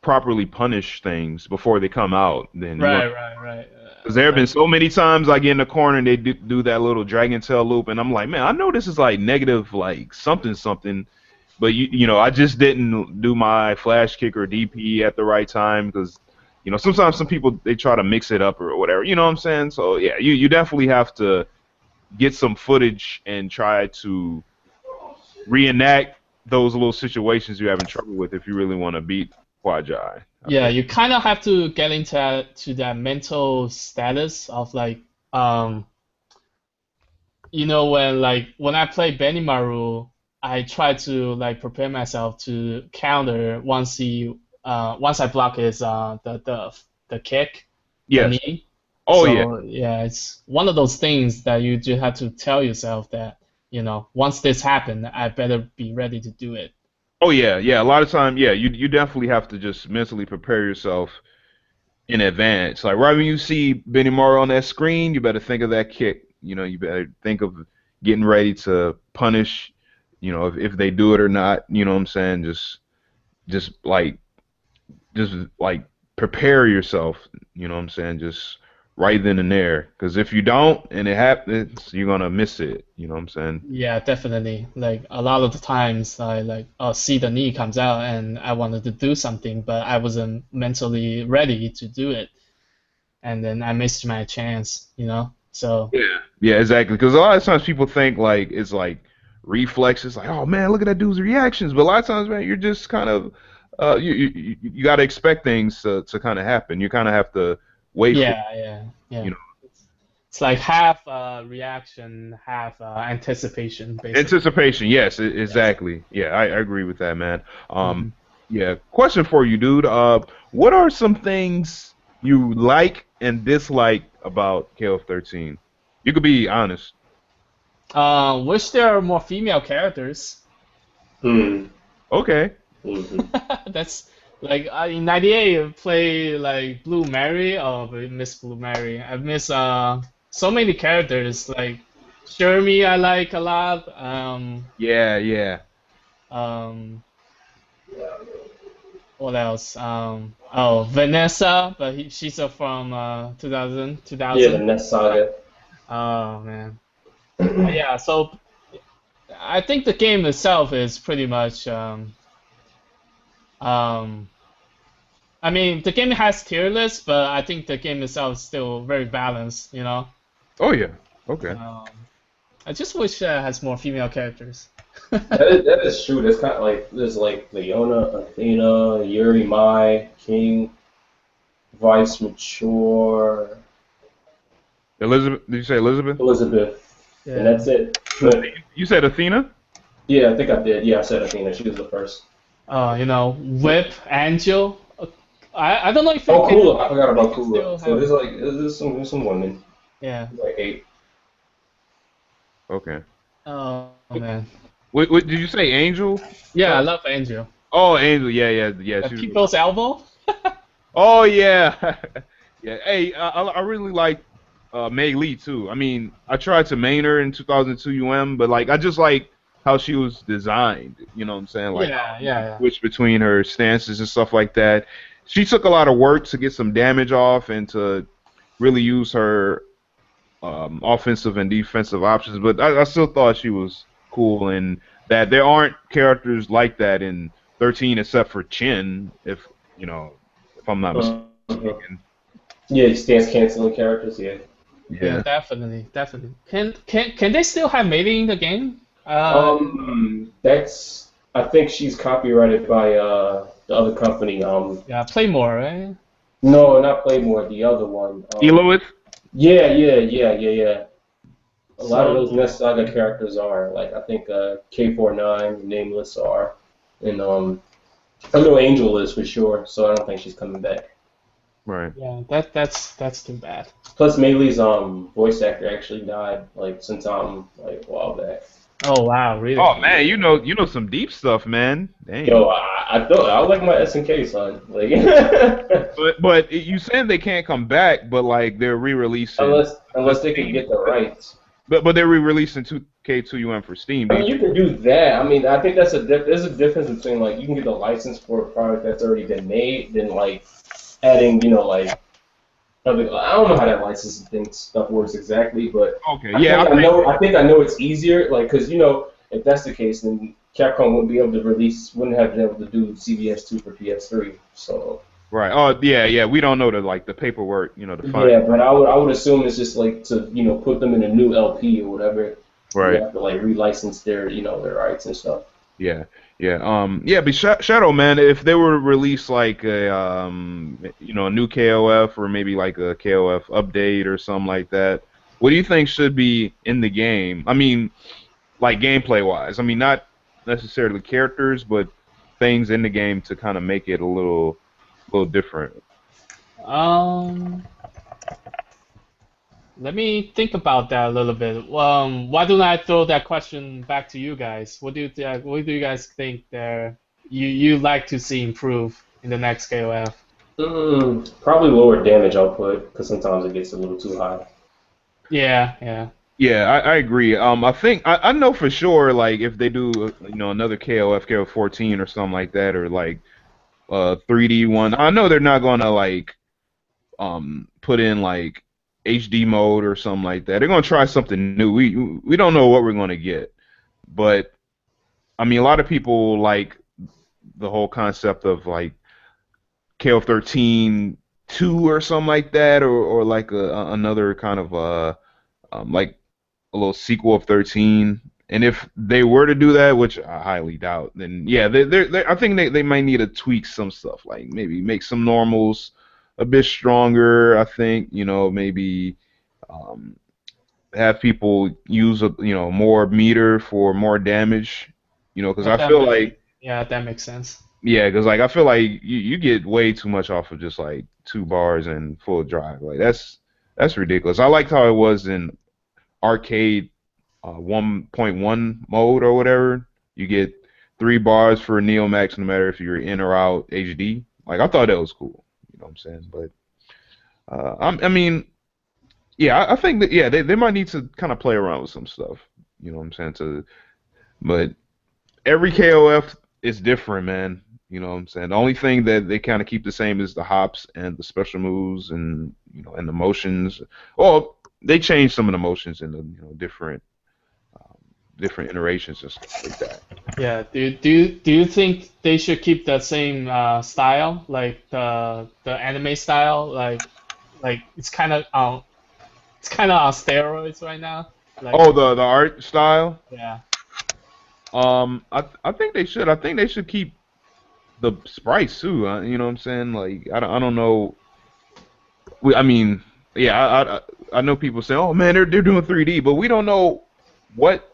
properly punish things before they come out, then you're gonna. Right, right, right. Because there have been Like, so many times I get in the corner and they do that little dragon tail loop, and I'm like, man, I know this is like negative, like something something, but I just didn't do my flash kick or DP at the right time because, sometimes some people they try to mix it up or whatever. You know what I'm saying? So yeah, you definitely have to get some footage and try to reenact those little situations you're having trouble with if you really want to beat Quajai. I yeah, think. you kind of have to get into to that mental status of like, um, when I play Benimaru, I try to like prepare myself to counter once I block his the kick, the Yes. knee. Oh yeah. So yeah, it's one of those things that you just have to tell yourself that, once this happened, I better be ready to do it. Oh yeah. Yeah. A lot of time, yeah, you definitely have to just mentally prepare yourself in advance. Like right when you see Benny Morrow on that screen, you better think of that kick. You better think of getting ready to punish. If they do it or not. You know what I'm saying? Just like just like prepare yourself. You know what I'm saying? Just right then and there. Because if you don't and it happens, you're gonna miss it. You know what I'm saying? Yeah, definitely. Like a lot of the times, I like see the knee comes out and I wanted to do something, but I wasn't mentally ready to do it, and then I missed my chance. So Yeah. Yeah, exactly. Because a lot of times people think like it's like reflexes, like, oh man, look at that dude's reactions. But a lot of times, man, you're just kind of you got to expect things to kind of happen. You kind of have to wait for yeah, yeah, yeah. you know It's like half reaction, half anticipation, basically. anticipation. Yes, Yes. exactly. Yeah, I agree with that, man. Mhm. Yeah. Question for you, dude. What are some things you like and dislike about KOF 13? You could be honest. Wish there are more female characters. Hmm. Okay. Hmm. That's like in '98 I play like Blue Mary. Oh, I miss Blue Mary. I miss so many characters like Shermie. I like a lot. Yeah, yeah. Um, what else? Oh, Vanessa, but she's from 2000, Yeah, the 2000. Nest Saga. Oh man. Yeah. So I think the game itself is pretty much um, I mean, the game has tier lists, but I think the game itself is still very balanced. Oh yeah. Okay. Um, I just wish it has more female characters. That is true. There's kind of like there's like Leona, Athena, Yuri, Mai, King, Vice, Mature, Elizabeth, did you say Elizabeth? Elizabeth, and Yeah. that's it. But You said Athena? yeah, I think I did. Yeah, I said Athena. She was the first. Whip, Angel. I don't know if Oh, Kula. I forgot you about can still Kula. So have. there's some women. Yeah. There's like 8. Okay. Oh man. Wait, did you say Angel? Yeah, I love Angel. Oh, Angel. Yeah, yeah, yeah. She was. People's elbow. Oh yeah. Yeah. Hey, I really like Mei Lee too. I mean, I tried to main her in 2002 but like I just like how she was designed. You know what I'm saying? Like Yeah, you could yeah, switch between her stances and stuff like that. She took a lot of work to get some damage off and to really use her offensive and defensive options, but I still thought she was cool, and that there aren't characters like that in 13 except for Chin, if I'm not Uh-huh. mistaken. Yeah, stance canceling characters. Yeah. yeah. Yeah. Definitely, definitely. Can they still have mating in the game? That's. I think she's copyrighted by the other company. Yeah, Playmore, right? No, not Playmore. The other one. Eloith? Yeah, yeah, yeah, yeah, yeah. A lot of So those Nest Saga characters are like I think K49, Nameless are, and I know Angel is for sure. So I don't think she's coming back. Right. yeah, that's too bad. Plus, Maylee's voice actor actually died like sometime like a while back. Oh wow, really? Oh man, you know some deep stuff, man. Dang. Yo, I thought I like my SNK son. Like But you saying they can't come back, but like they're re-releasing. unless they can get the rights. But they're re-releasing 2K21 for Steam. I mean, you can do that. I mean, I think there's a difference between like you can get the license for a product that's already been made than like adding, like I don't know how that licensing thing stuff works exactly, but Okay, yeah, I think I know it's easier, like because if that's the case, then Capcom wouldn't have been able to do CVS 2 for PS3. So right. Oh, yeah. We don't know the paperwork, the fine. yeah, but I would assume it's just like to put them in a new LP or whatever. Right. You have to like relicense their their rights and stuff. Yeah. Yeah. But Shadow, man, if they were to release like a new KOF or maybe like a KOF update or something like that, what do you think should be in the game? I mean, like gameplay wise. I mean, not necessarily characters, but things in the game to kind of make it a little different. Let me think about that a little bit. Why don't I throw that question back to you guys? What do you guys think there you like to see improve in the next KOF? Probably lower damage output because sometimes it gets a little too high. Yeah. Yeah, I agree. I think I know for sure, like if they do, another KOF 14 or something like that, or like 3D one, I know they're not gonna like put in like HD mode or something like that. They're gonna try something new. We don't know what we're gonna get, but I mean, a lot of people like the whole concept of like KOF 13 2 or something like that, or like another kind of like a little sequel of 13. And if they were to do that, which I highly doubt, then yeah, I think they might need to tweak some stuff, like maybe make some normals a bit stronger. I think maybe have people use more meter for more damage. Because I feel like that makes sense. yeah, because like I feel like you get way too much off of just like 2 bars and full drive. Like that's ridiculous. I liked how it was in arcade 1.1 mode or whatever. You get 3 bars for Neo Max no matter if you're in or out HD. Like I thought that was cool. You know what I'm saying? But I mean, yeah, I think that they might need to kind of play around with some stuff. You know what I'm saying? But every KOF is different, man. You know what I'm saying? The only thing that they kind of keep the same is the hops and the special moves and and the motions. Well, they changed some of the motions in the different iterations and stuff like that. Yeah. Do you think they should keep the same style, like the anime style, like it's kind of on steroids right now? Like, Oh, the art style. yeah. I think they should. I think they should keep the sprites too. You know what I'm saying? Like I don't know. I mean, yeah, I know people say, oh man, they're doing 3D, but we don't know what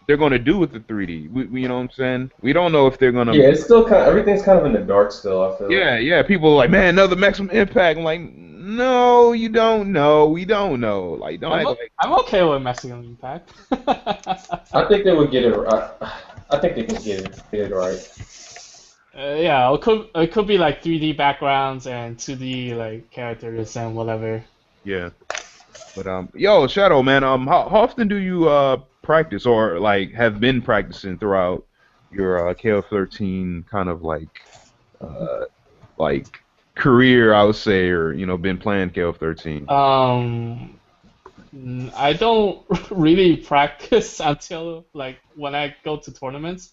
they're gonna do with the 3D. We you know what I'm saying? We don't know if they're gonna. Yeah, it's still everything's kind of in the dark still. I feel. Yeah. People are like, man, another Maximum Impact. I'm like, no, you don't know. We don't know. Like, don't act like. I'm okay with Mexican Impact. I think they would get it right. I think they can get it right. Yeah, it could be like 3D backgrounds and 2D like characters and whatever. Yeah. But yo, Shadow, man, how often do you practice or like have been practicing throughout your KOF 13 kind of like career, I would say, or been playing KOF 13? I don't really practice until like when I go to tournaments.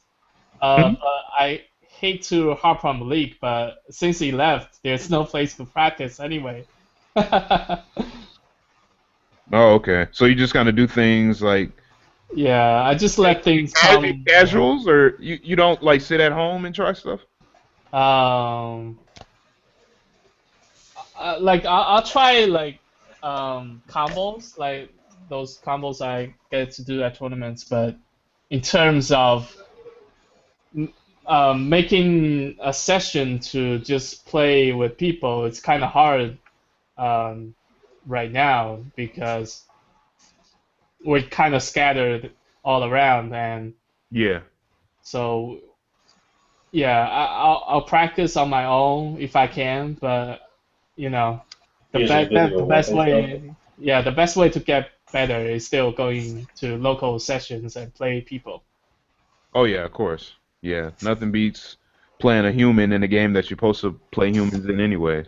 But I hate to harp on Malik, but since he left, there's no place to practice anyway. Oh, okay. So you just kind of do things like. Yeah, I just let things come. Casuals, or you don't like sit at home and try stuff? Like I'll try like combos, like those combos I get to do at tournaments, but in terms of making a session to just play with people, it's kind of hard right now because we're kind of scattered all around, and Yeah. so yeah, I'll practice on my own if I can, but the best way to get better is still going to local sessions and play people. Oh yeah, of course. Yeah, nothing beats playing a human in a game that you're supposed to play humans in anyway.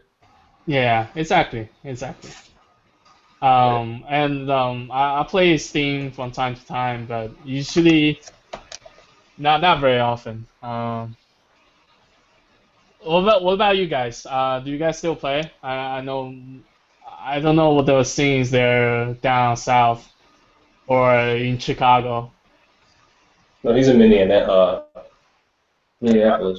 Yeah, exactly. Yeah. I play Steam from time to time, but usually not very often. What about you guys? Do you guys still play? I know I don't know what the scenes there down south or in Chicago. No, he's in Minneapolis,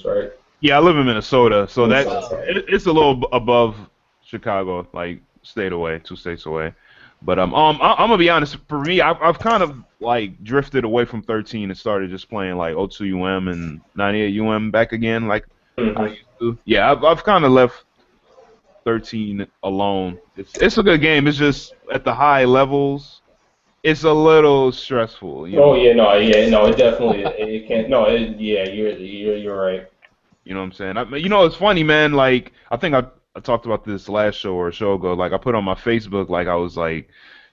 right? Yeah, I live in Minnesota, so that Oh, it's a little above Chicago, like state away, 2 states away. But I'm gonna be honest. For me, I've kind of like drifted away from 13 and started just playing like 02 UM and 98 UM back again, like I Mm-hmm. used to. Yeah, I've kind of left 13 alone. It's a good game. It's just at the high levels, it's a little stressful, you Oh know. yeah, no, it definitely it can't. No, yeah, you're right. You know what I'm saying? You know, it's funny, man. Like, I think I talked about this last show or a show ago. Like, I put on my Facebook, like, I was like,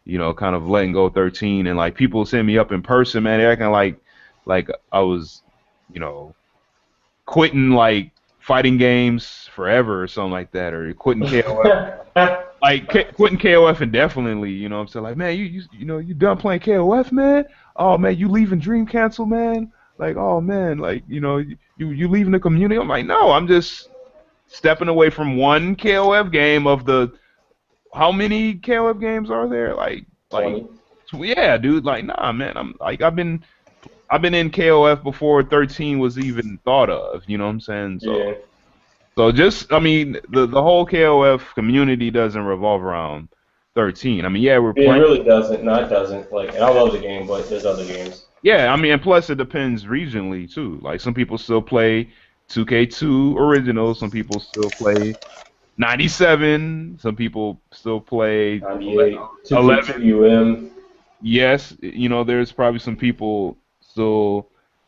kind of letting go 13, and like people send me up in person, man. They're acting like I was, you know, quitting like fighting games forever or something like that, or quitting KOF, like quitting KOF indefinitely. You know what I'm saying? Like, man, you done playing KOF, man? Oh man, you leaving Dream Cancel, man? Like, oh man, like you leaving the community? I'm like, no, I'm just stepping away from one KOF game of the how many KOF games are there? Like 20. yeah, dude. Like, nah, man. I'm like I've been in KOF before 13 was even thought of. You know what I'm saying? Yeah. So just I mean the whole KOF community doesn't revolve around 13. I mean, yeah, we're Yeah, it playing. really doesn't. No, it doesn't. Like, and I love the game, but there's other games. Yeah, I mean, and plus it depends regionally too. Like some people still play 2K2 original, some people still play 97, some people still play 98, 11. 2K2 UM. Yes, there's probably some people still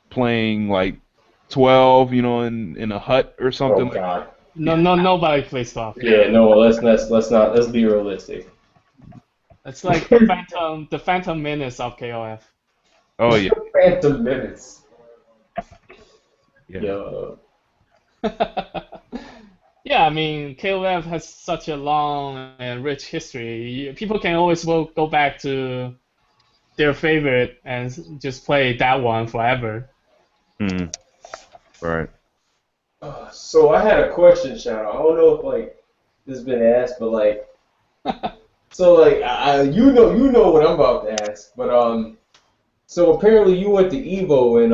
playing like 12, in a hut or Oh something like God. no, nobody plays stuff. Yeah, no. Let's not. Let's be realistic. It's like the Phantom Menace of KOF. Oh yeah, Phantom Menace. yeah. Yo. Yeah, I mean, KOF has such a long and rich history. People can always go back to their favorite and just play that one forever. Mm, right. So I had a question, Shadow. I don't know if like this has been asked, but like, so like, you know what I'm about to ask, but so apparently you went to Evo and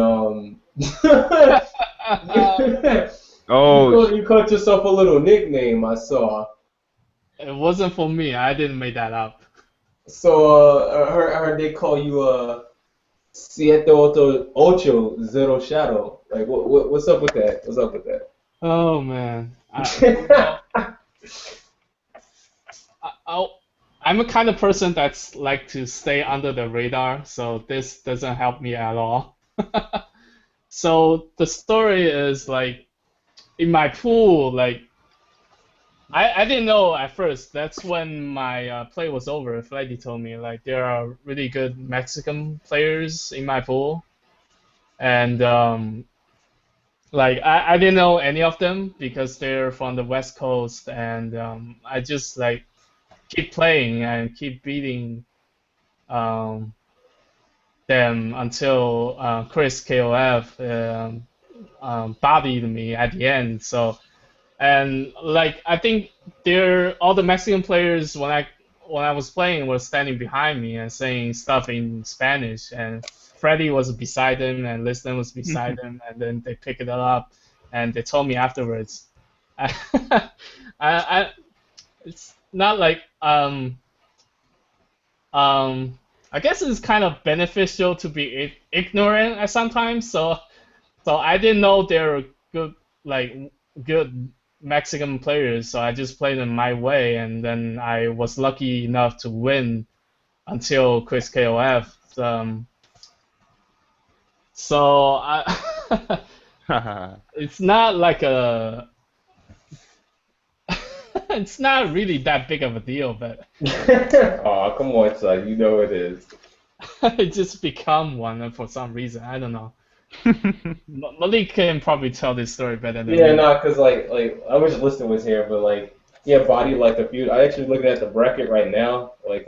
Oh, you caught yourself a little nickname I saw. It wasn't for me. I didn't make that up. So I heard they call you Siete Ocho Zero Shadow. Like what's up with that? What's up with that? Oh man, I'm a kind of person that's like to stay under the radar, so this doesn't help me at all. So the story is like in my pool, like I didn't know at first. That's when my play was over. Freddy told me like there are really good Mexican players in my pool, and like I didn't know any of them because they're from the West Coast, and I just like keep playing and keep beating um, them until Chris KOF bodied me at the end. So and like I think they're all the Mexican players when I was playing were standing behind me and saying stuff in Spanish, and Freddy was beside him and Liston was beside him, and then they picked it up and they told me afterwards. I it's not like I guess it's kind of beneficial to be ignorant at sometimes. So I didn't know they were good Mexican players. So I just played them my way, and then I was lucky enough to win until Chris KOF. So it's not like a It's not really that big of a deal, but Oh, come on, son. You know it is. it just become one for some reason. I don't know. Malik can probably tell this story better than Yeah, me. nah, cause like I wish Liston was here, but like yeah, body like a few. I actually looking at the bracket right now. Like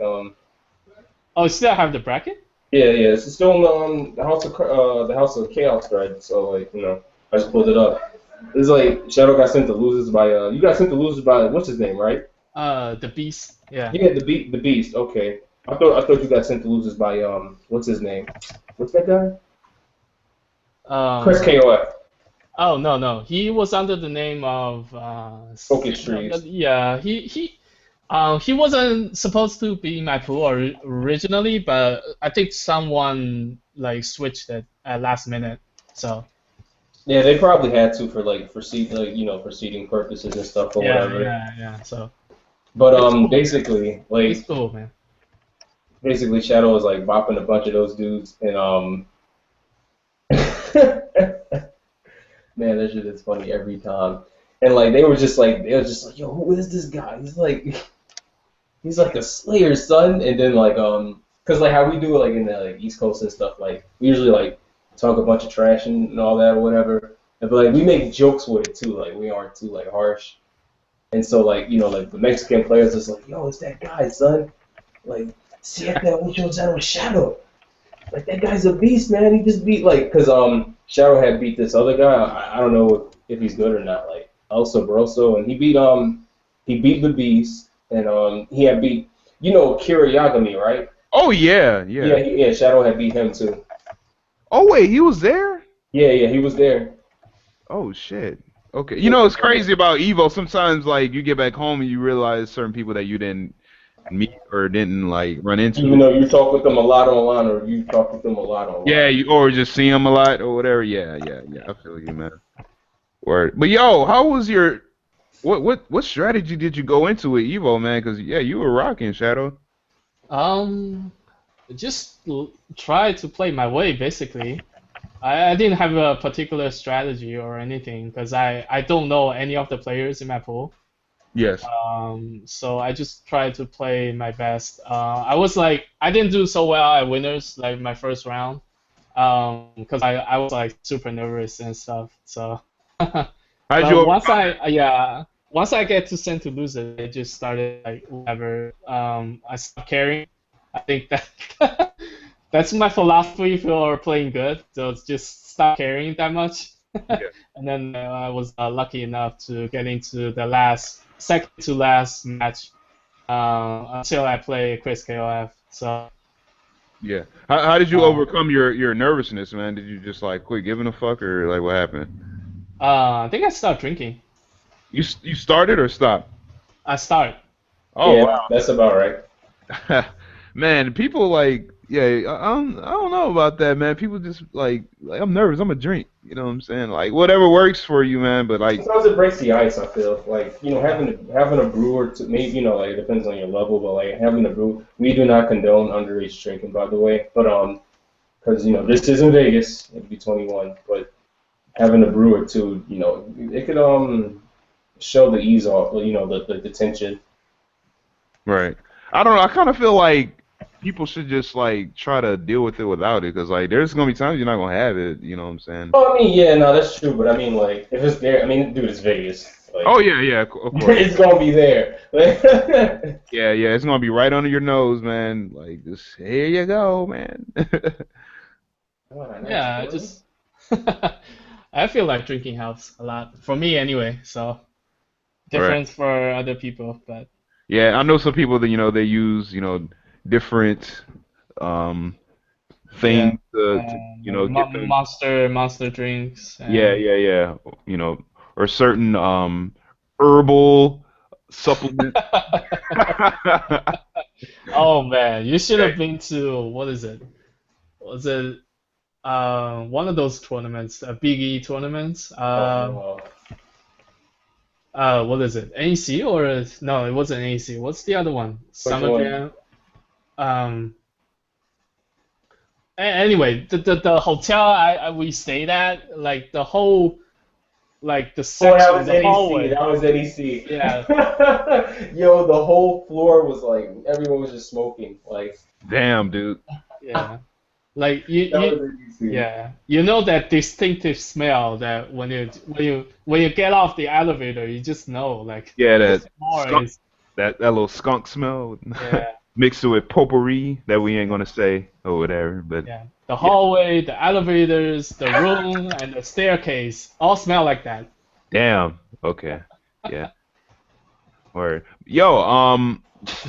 Oh, you still have the bracket? yeah, it's still in the House of Chaos thread. So like I just pulled it up. It's like Shadow got sent to losers by you got sent to losers by what's his name, right? The Beast. Yeah. Yeah, the Beast. Okay, I thought you got sent to losers by what's his name? What's that guy? Chris Um. KOF. Oh no. He was under the name of Focus Trees. yeah. He wasn't supposed to be in my pool originally, but I think someone like switched it at last minute. So Yeah, they probably had to for for seating purposes and stuff or whatever. yeah. So But it's cool. basically, It's cool, man. basically Shadow was like bopping a bunch of those dudes and man, that shit is funny every time. And like they were just like yo, who is this guy? He's like a Slayer son. And then like cause like how we do it like in the like East Coast and stuff, like we usually like talk a bunch of trash and all that or whatever. But like we make jokes with it too, like we aren't too like harsh. And so like like the Mexican players just like, yo, it's that guy, son. Like, siete ocho zero Shadow. Like that guy's a beast, man. He just beat like, cause Shadow had beat this other guy. I don't know if he's good or not. Like El Sabroso, and he beat the beast, and he had beat Kira Yagami, right? Oh yeah, Yeah, yeah. yeah. Shadow had beat him too. Oh wait, he was there? Yeah, he was there. Oh shit. Okay. You know it's crazy about Evo. Sometimes like you get back home and you realize certain people that you didn't meet or didn't like run into. Even though you talk with them a lot online, or you talk with them a lot online. Yeah, you or just see them a lot or whatever. Yeah. I feel you, man. Word. But yo, how was your what strategy did you go into with Evo, man? Because yeah, you were rocking Shadow. Um, just try to play my way, basically. I didn't have a particular strategy or anything because I don't know any of the players in my pool. Yes. So I just tried to play my best. I didn't do so well at winners like my first round, because I was like super nervous and stuff. So, How'd you but overcome it? once I get to send to loser, it just started like whatever. I stopped caring. I think that that's my philosophy for playing good. So it's just stop caring that much. Yeah. And then I was lucky enough to get into the second to last match until I play Chris KOF. So Yeah. How did you uh, overcome your nervousness, man? Did you just like quit giving a fuck or like what happened? I think I started drinking. You started or stopped? I start. Oh Yeah, wow. that's about right. Man, people like yeah, I don't know about that, man. People just like I'm nervous. I'm a drink. You know what I'm saying? Like whatever works for you, man. But like Sometimes it breaks the ice. I feel like having a brew or two, maybe like it depends on your level, but like having a brew, we do not condone underage drinking, by the way. But because this isn't Vegas, it'd be 21, but having a brew or two, it could show the ease off, the tension. right. I don't know. I kind of feel like people should just like try to deal with it without it, because like there's gonna be times you're not gonna have it. You know what I'm saying? Oh, I mean, yeah, no, that's true, but I mean, like if it's there, I mean, dude, it's Vegas. Like, Oh yeah, of course. it's gonna be there. Yeah, it's gonna be right under your nose, man. Like just here you go, man. Yeah, I just I feel like drinking helps a lot for me anyway. So Right. different for other people, but Yeah, I know some people that they use different um yeah, things to like get them. monster drinks Yeah, and or certain herbal supplements. oh man, you should Yeah. have been to what is it? Was it one of those tournaments, Big E tournaments? Oh, What is it? NEC or no? It wasn't NEC. What's the other one? which Summer one? Jam. Um. Anyway, the hotel we stayed at, like the whole like the Oh, that section, was the NEC. hallway. That was NEC. Yeah, Yo, the whole floor was like everyone was just smoking. Like Damn, dude. yeah. Like you, that you was NEC. yeah, you know that distinctive smell that when you get off the elevator, you just know like Yeah, this that floor skunk, is that little skunk smell, yeah mixed with potpourri that we ain't gonna say or whatever. But yeah the yeah, hallway, the elevators, the room, and the staircase all smell like that. damn. Okay, yeah. Or yo,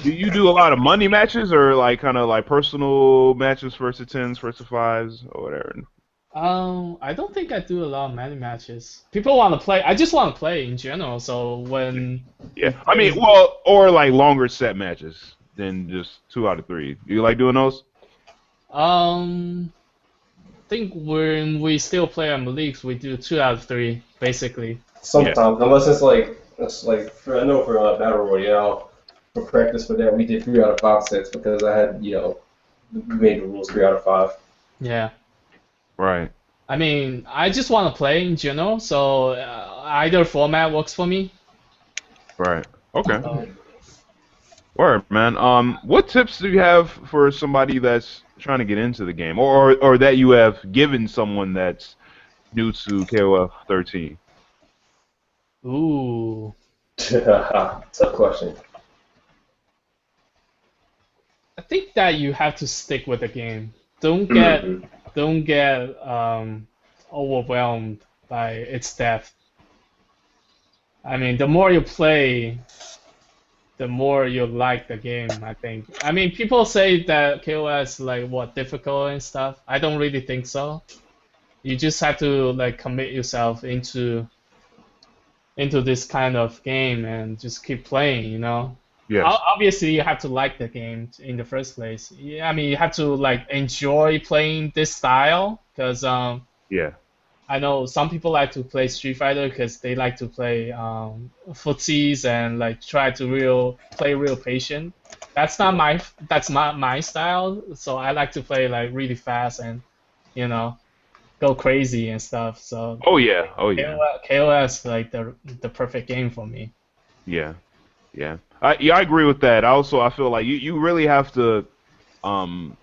do you do a lot of money matches or like kind of like personal matches, first to tens, first to fives, or whatever? I don't think I do a lot of many matches. People want to play. I just want to play in general. So Yeah, when I mean, there's well, or like longer set matches than just 2 out of 3. You like doing those? um, I think when we still play on the leagues, we do 2 out of 3 basically. Yeah, Sometimes, unless it's like for, I know for Battle Royale for practice for that we did 3 out of 5 sets because I had we made the rules 3 out of 5. Yeah. right, I mean, I just want to play in general. So either format works for me. right. Okay. So, Word, man. What tips do you have for somebody that's trying to get into the game, or that you have given someone that's new to KOF 13? ooh, Tough question. I think that you have to stick with the game. Don't get Mhm. don't get overwhelmed by its depth. I mean, the more you play, the more you like the game, I think. I mean, people say that KOS like what difficult and stuff. I don't really think so. You just have to like commit yourself into this kind of game and just keep playing, you know. Yes. Obviously, you have to like the game in the first place. Yeah, I mean, you have to like enjoy playing this style because Yeah. I know some people like to play Street Fighter because they like to play footsies and like try to play real patient. That's not my style. So I like to play like really fast and you know go crazy and stuff. So Oh yeah. Oh yeah. KOS like the perfect game for me. Yeah. Yeah. I agree with that. Also, I feel like you really have to um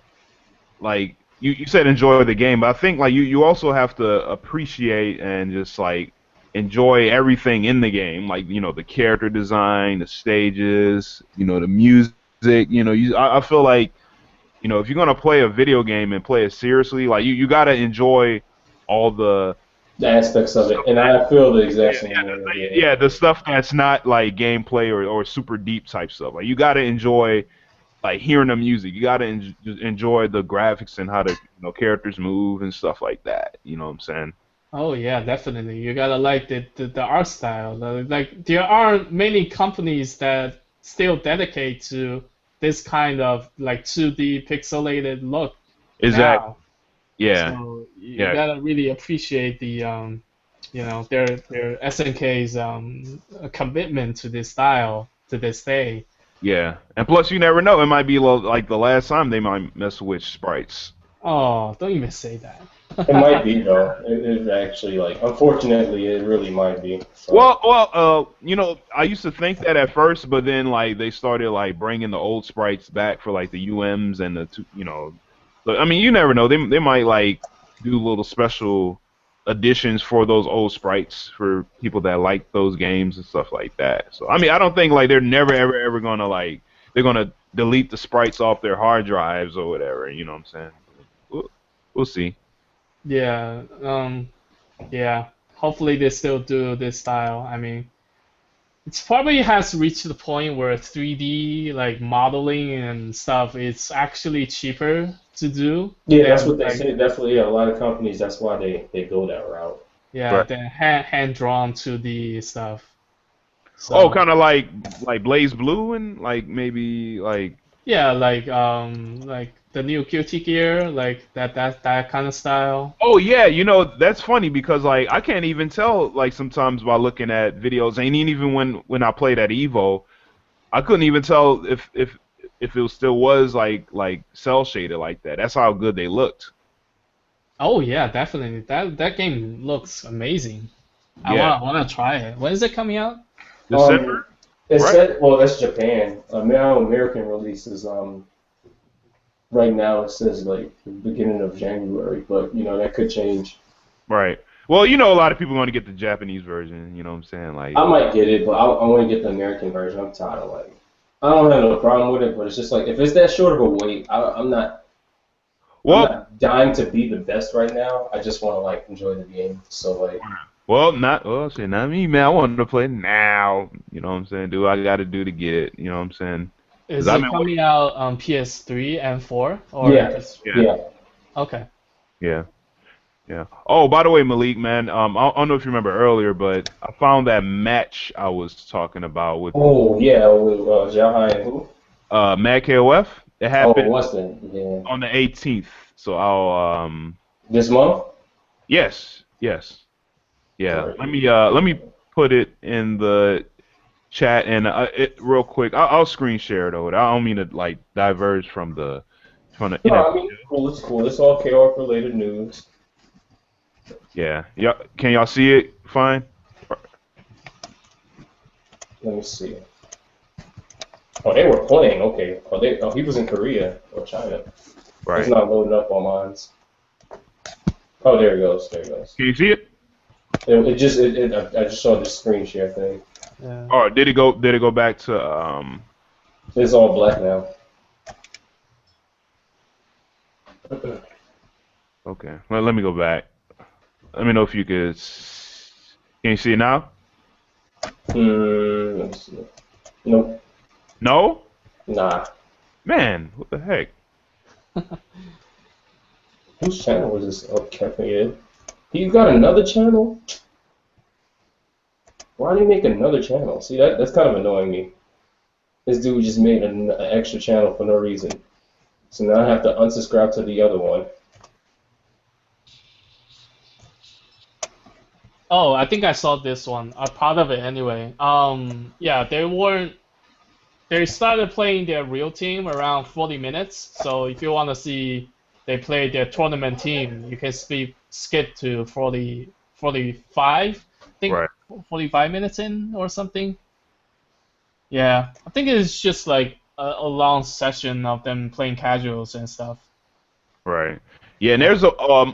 like you said enjoy the game, but I think like you also have to appreciate and just like enjoy everything in the game, like the character design, the stages, the music. I feel like if you're gonna play a video game and play it seriously, like you gotta enjoy all The aspects of stuff it, and that I feel the exact yeah, same yeah, way. Yeah. yeah, the stuff that's not like gameplay or super deep type stuff. Like you gotta enjoy like hearing the music. You gotta enjoy the graphics and how the characters move and stuff like that. You know what I'm saying? Oh yeah, definitely. You gotta like the art style. Like there aren't many companies that still dedicate to this kind of like 2D pixelated look Exactly. now. Yeah. So you Yeah. gotta really appreciate the their SNK's commitment to this style to this day. Yeah. And plus, you never know. It might be like the last time they might mess with sprites. Oh, don't even say that. It might be though. It actually like unfortunately it really might be. So I used to think that at first, but then like they started like bringing the old sprites back for like the UMs and So I mean, you never know. They might like do little special additions for those old sprites for people that like those games and stuff like that. So I mean, I don't think like they're never ever gonna like they're gonna delete the sprites off their hard drives or whatever. You know what I'm saying? We'll see. Yeah, yeah. Hopefully they still do this style. I mean, it's probably has reached the point where 3D like modeling and stuff is actually cheaper to do yeah, that's than what they like say. Definitely, yeah, a lot of companies. That's why they go that route. yeah, Right. than hand drawn 2D stuff. Oh, So kind of like Blaze Blue and like maybe like yeah, like the new QT gear, like that kind of style. oh yeah, that's funny because like I can't even tell like sometimes by looking at videos, and even when I played at Evo, I couldn't even tell if it still was like cell shaded like that. That's how good they looked. Oh yeah, definitely. That game looks amazing. Yeah, I wanna try it. When is it coming out? Um, December, it right? said, well, that's Japan. Now American releases, right now it says like the beginning of January, but you know that could change. Right. Well, you know, a lot of people want to get the Japanese version. You know what I'm saying? Like, I might get it, but I want to get the American version. I'm tired of like, I don't have no problem with it, but it's just like if it's that short of a wait, I'm well, not dying to be the best right now. I just want to like enjoy the game. So like, shit, not me, man. I want to play now. You know what I'm saying? Do I got to do to get it? You know what I'm saying? Because Is I've it been coming out on PS3 and 4 or yeah, just waiting. yeah. okay? Yeah, yeah, yeah. Oh, by the way, Malik, man, I don't know if you remember earlier, but I found that match I was talking about with Oh yeah, with Xiaohai and who? Mad KOF. It Oh, happened what's that? Yeah, on the 18th. So I'll this month. yes, yes. Yeah, Or, let me put it in the chat and real quick. I'll screen share it over. I don't mean to like diverge from the no, I NFL. mean, cool. It's cool. It's all KOF related news. Yeah, yeah. Can y'all see it? Fine. Let me see. Oh, they were playing. Okay. Oh, he was in Korea or China. It's Right. not loading up on mine. Oh, there it goes. There it goes. Can you see it? I just saw the screen share thing. Yeah. Or did it go? Did it go back to It's all black now. Okay. Well, let me go back. Let me know if you could. Can you see it now? Let me see. Nope. No. Nah. Man, what the heck? Whose channel was this? Oh, Kevin. He got another channel? Why did he make another channel? See, that's kind of annoying me. This dude just made an extra channel for no reason. So now I have to unsubscribe to the other one. Oh, I think I saw this one. A part of it anyway. Yeah, they weren't. They started playing their real team around 40 minutes. So if you want to see they play their tournament team, you can skip to 40, 45. I think Right. 45 minutes in or something. Yeah, I think it's just like a long session of them playing casuals and stuff. Right. Yeah, and there's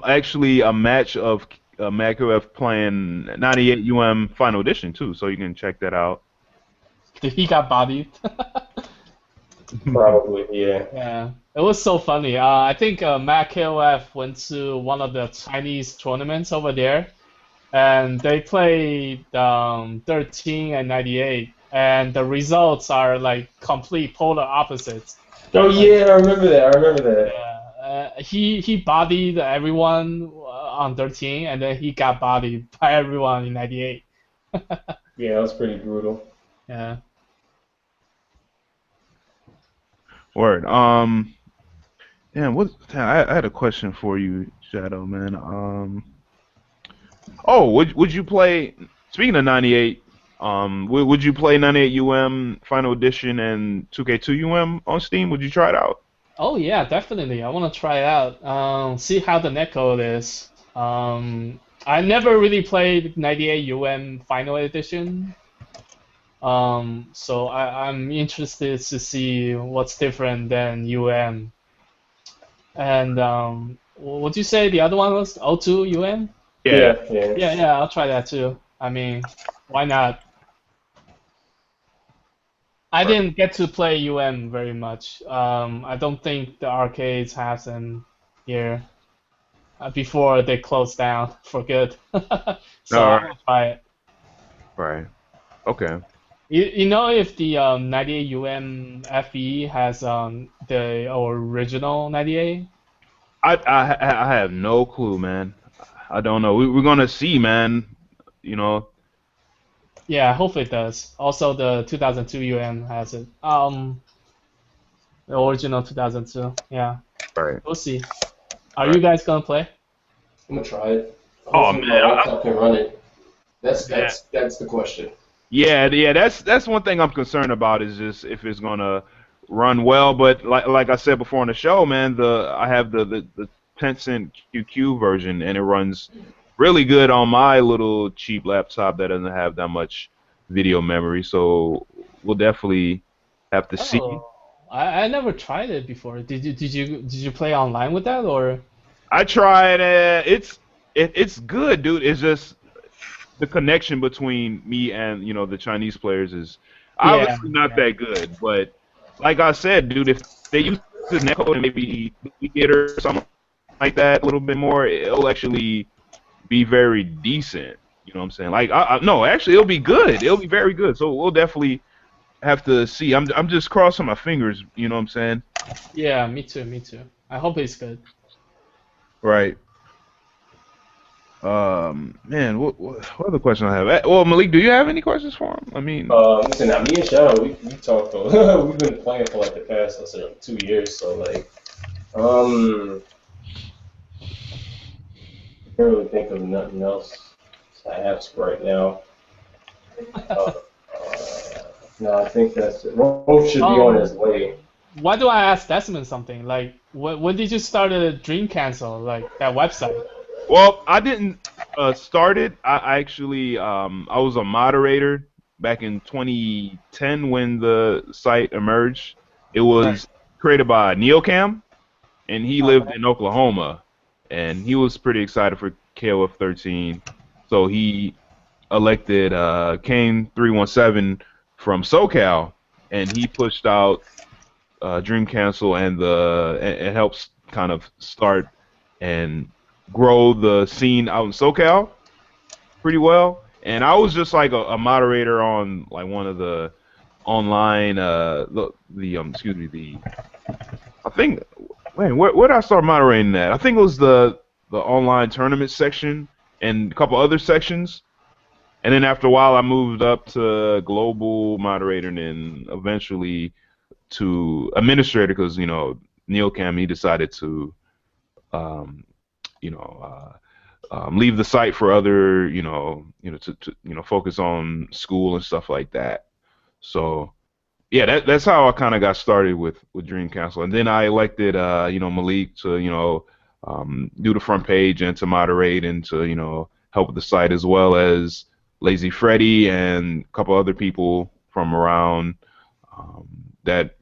actually a match of MacOF playing 98 UM Final Edition too, so you can check that out. He got bodied. Probably, yeah. Yeah, it was so funny. I think Matt KOF went to one of the Chinese tournaments over there, and they played 13 and 98, and the results are like complete polar opposites. Oh Like, yeah, I remember that. I remember that. he bodied everyone on 13, and then he got bodied by everyone in 98. Yeah, that was pretty brutal. Yeah. Word. Damn, I had a question for you, Shadow, man. Oh, would you play? Speaking of 98, would you play 98 UM Final Edition and 2K2 UM on Steam? Would you try it out? Oh yeah, definitely. I want to try it out. See how the netcode is. I never really played 98 UM Final Edition. So I'm interested to see what's different than UM. And would you say the other one was O2 UM? Yeah. Yeah, yeah. Yeah, yeah, I'll try that too. I mean, why not? I Right. didn't get to play UM very much. I don't think the arcades have them here before they closed down for good. So All I right. will try it. Right. Okay. You know if the 98 UM FE has the original 98? I have no clue, man. I don't know. We're gonna see, man. You know. Yeah, I hope it does. Also, the 2002 UM has it. The original 2002. Yeah, Right. we'll see. Are you Right. guys gonna play? I'm gonna try it. Oh Hopefully man. my laptop can run it. That's Yeah. that's that's the question. Yeah. Yeah. That's one thing I'm concerned about is just if it's gonna run well. But like I said before on the show, man, I have the Tencent QQ version and it runs really good on my little cheap laptop that doesn't have that much video memory. So we'll definitely have to see. Oh, I never tried it before. Did you play online with that or? I tried it. It's good, dude. It's just the connection between me and the Chinese players is Yeah, obviously not yeah, that good. But like I said, dude, if they use the netcode and maybe tweak it or something like that a little bit more, it'll actually be very decent. You know what I'm saying? Like, no, actually, it'll be good. It'll be very good. So we'll definitely have to see. I'm just crossing my fingers. You know what I'm saying? yeah. Me too, me too. I hope it's good. Right. Man, what other question I have? Well, Malik, do you have any questions for him? I mean, Listen, now me and Shadow, we talked though. We've been playing for like the past, let's say, like 2 years. So like, I can't really think of nothing else to ask right now. Uh, no, I think that's it. Rolf should be on his Um, way. why do I ask Desmond something? Like, when did you start a Dream Cancel, like that website? well, I didn't start it. I actually I was a moderator back in 2010 when the site emerged. It Right. was created by Neocam, and he lived Okay. in Oklahoma, and he was pretty excited for KOF 13. So he elected Kane 317 from SoCal, and he pushed out Dream Cancel and it helps kind of start and grow the scene out in SoCal pretty well. And I was just like a moderator on like one of the online the excuse me the I think wait where did I start moderating that? I think it was the online tournament section and a couple other sections. And then after a while, I moved up to global moderator and then eventually to administrator because Neil Cam he decided to um, you know leave the site for other to focus on school and stuff like that. So yeah, that's how I kind of got started with Dream Council, and then I elected Malik to do the front page and to moderate and to help with the site as well as Lazy Freddy and a couple other people from around um, that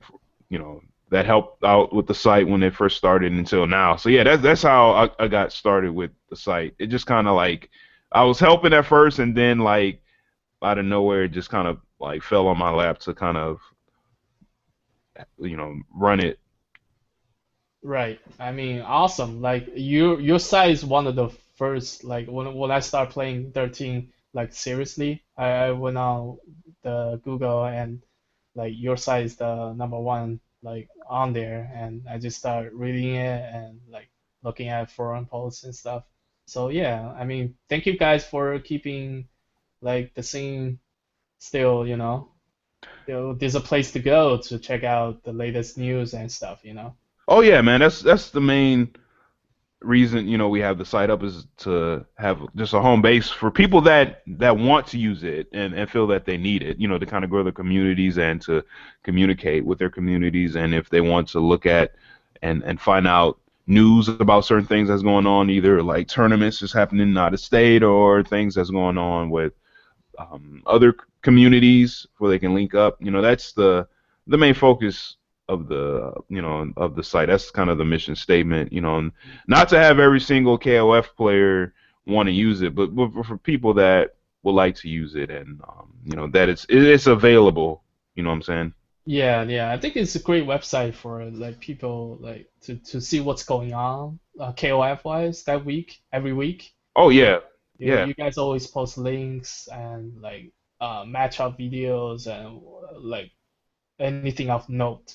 that helped out with the site when it first started until now. So yeah, that's how I got started with the site. It just kind of like I was helping at first, and then like out of nowhere, it just kind of like fell on my lap to kind of run it. Right. I mean, awesome. Like your site is one of the first. Like when I start playing 13, like seriously, I went on the Google and like your site is the number one like on there, and I just start reading it and like looking at forum posts and stuff. So yeah, I mean, thank you guys for keeping like the scene still. There's a place to go to check out the latest news and stuff. Oh yeah, man, that's the main reason we have the site up is to have just a home base for people that want to use it and feel that they need it, to kind of grow their communities and to communicate with their communities, and if they want to look at and find out news about certain things that's going on, either like tournaments that's happening out of state or things that's going on with other communities where they can link up. That's the main focus of the site. That's kind of the mission statement. And not to have every single KOF player want to use it, but for people that would like to use it and that it's available. You know what I'm saying? Yeah, yeah. I think it's a great website for like people like to see what's going on KOF wise that week, every week. Oh Like yeah, yeah. you guys always post links and like matchup videos and like anything of note,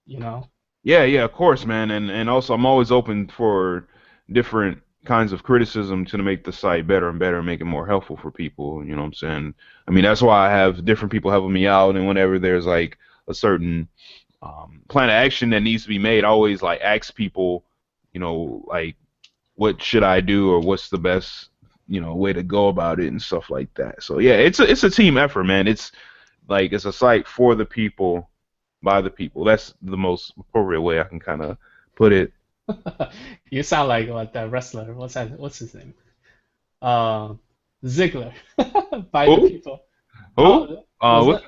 you know? Yeah, yeah, of course, man, and also I'm always open for different kinds of criticism to make the site better and better and make it more helpful for people. You know what I'm saying? I mean, that's why I have different people helping me out, and whenever there's like a certain plan of action that needs to be made, I always like ask people, like what should I do or what's the best way to go about it and stuff like that. So yeah, it's a team effort, man. It's like it's a site for the people by the people. That's the most appropriate way I can kind of put it. You sound like what that wrestler. What's his name? uh, Ziggler by the Who? people. Who? Oh, was What? that?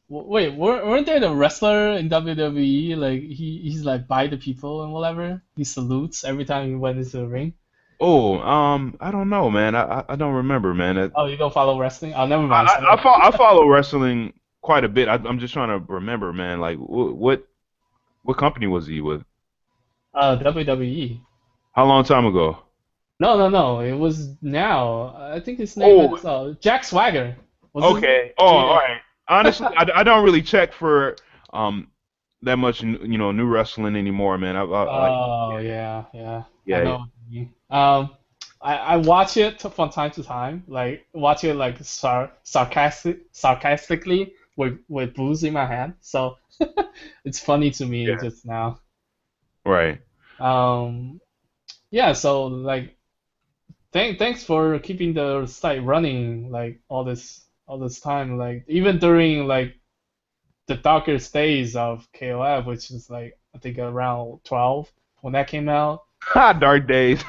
Wait, weren't there the wrestler in WWE? Like he's like by the people and whatever. He salutes every time he went into the ring. Oh, I don't know, man. I don't remember, man. Oh, you don't follow wrestling? Oh, never mind. Sorry. I follow wrestling quite a bit. I'm just trying to remember, man. Like, what company was he with? WWE. How long time ago? No, no, no. It was now. I think his name Oh, is Jack Swagger. Was his name? okay. Oh, all Yeah. right. Honestly, I don't really check for um that much, new wrestling anymore, man. I like, Oh yeah, yeah. I yeah, know what you mean. I watch it from time to time. Like watch it like sarcastically with booze in my hand. So it's funny to me yeah, just now. right. Um, yeah. So like thanks for keeping the site running like all this time. Like even during like the darkest days of KOF, which is like I think around 12 when that came out. Ha, dark days.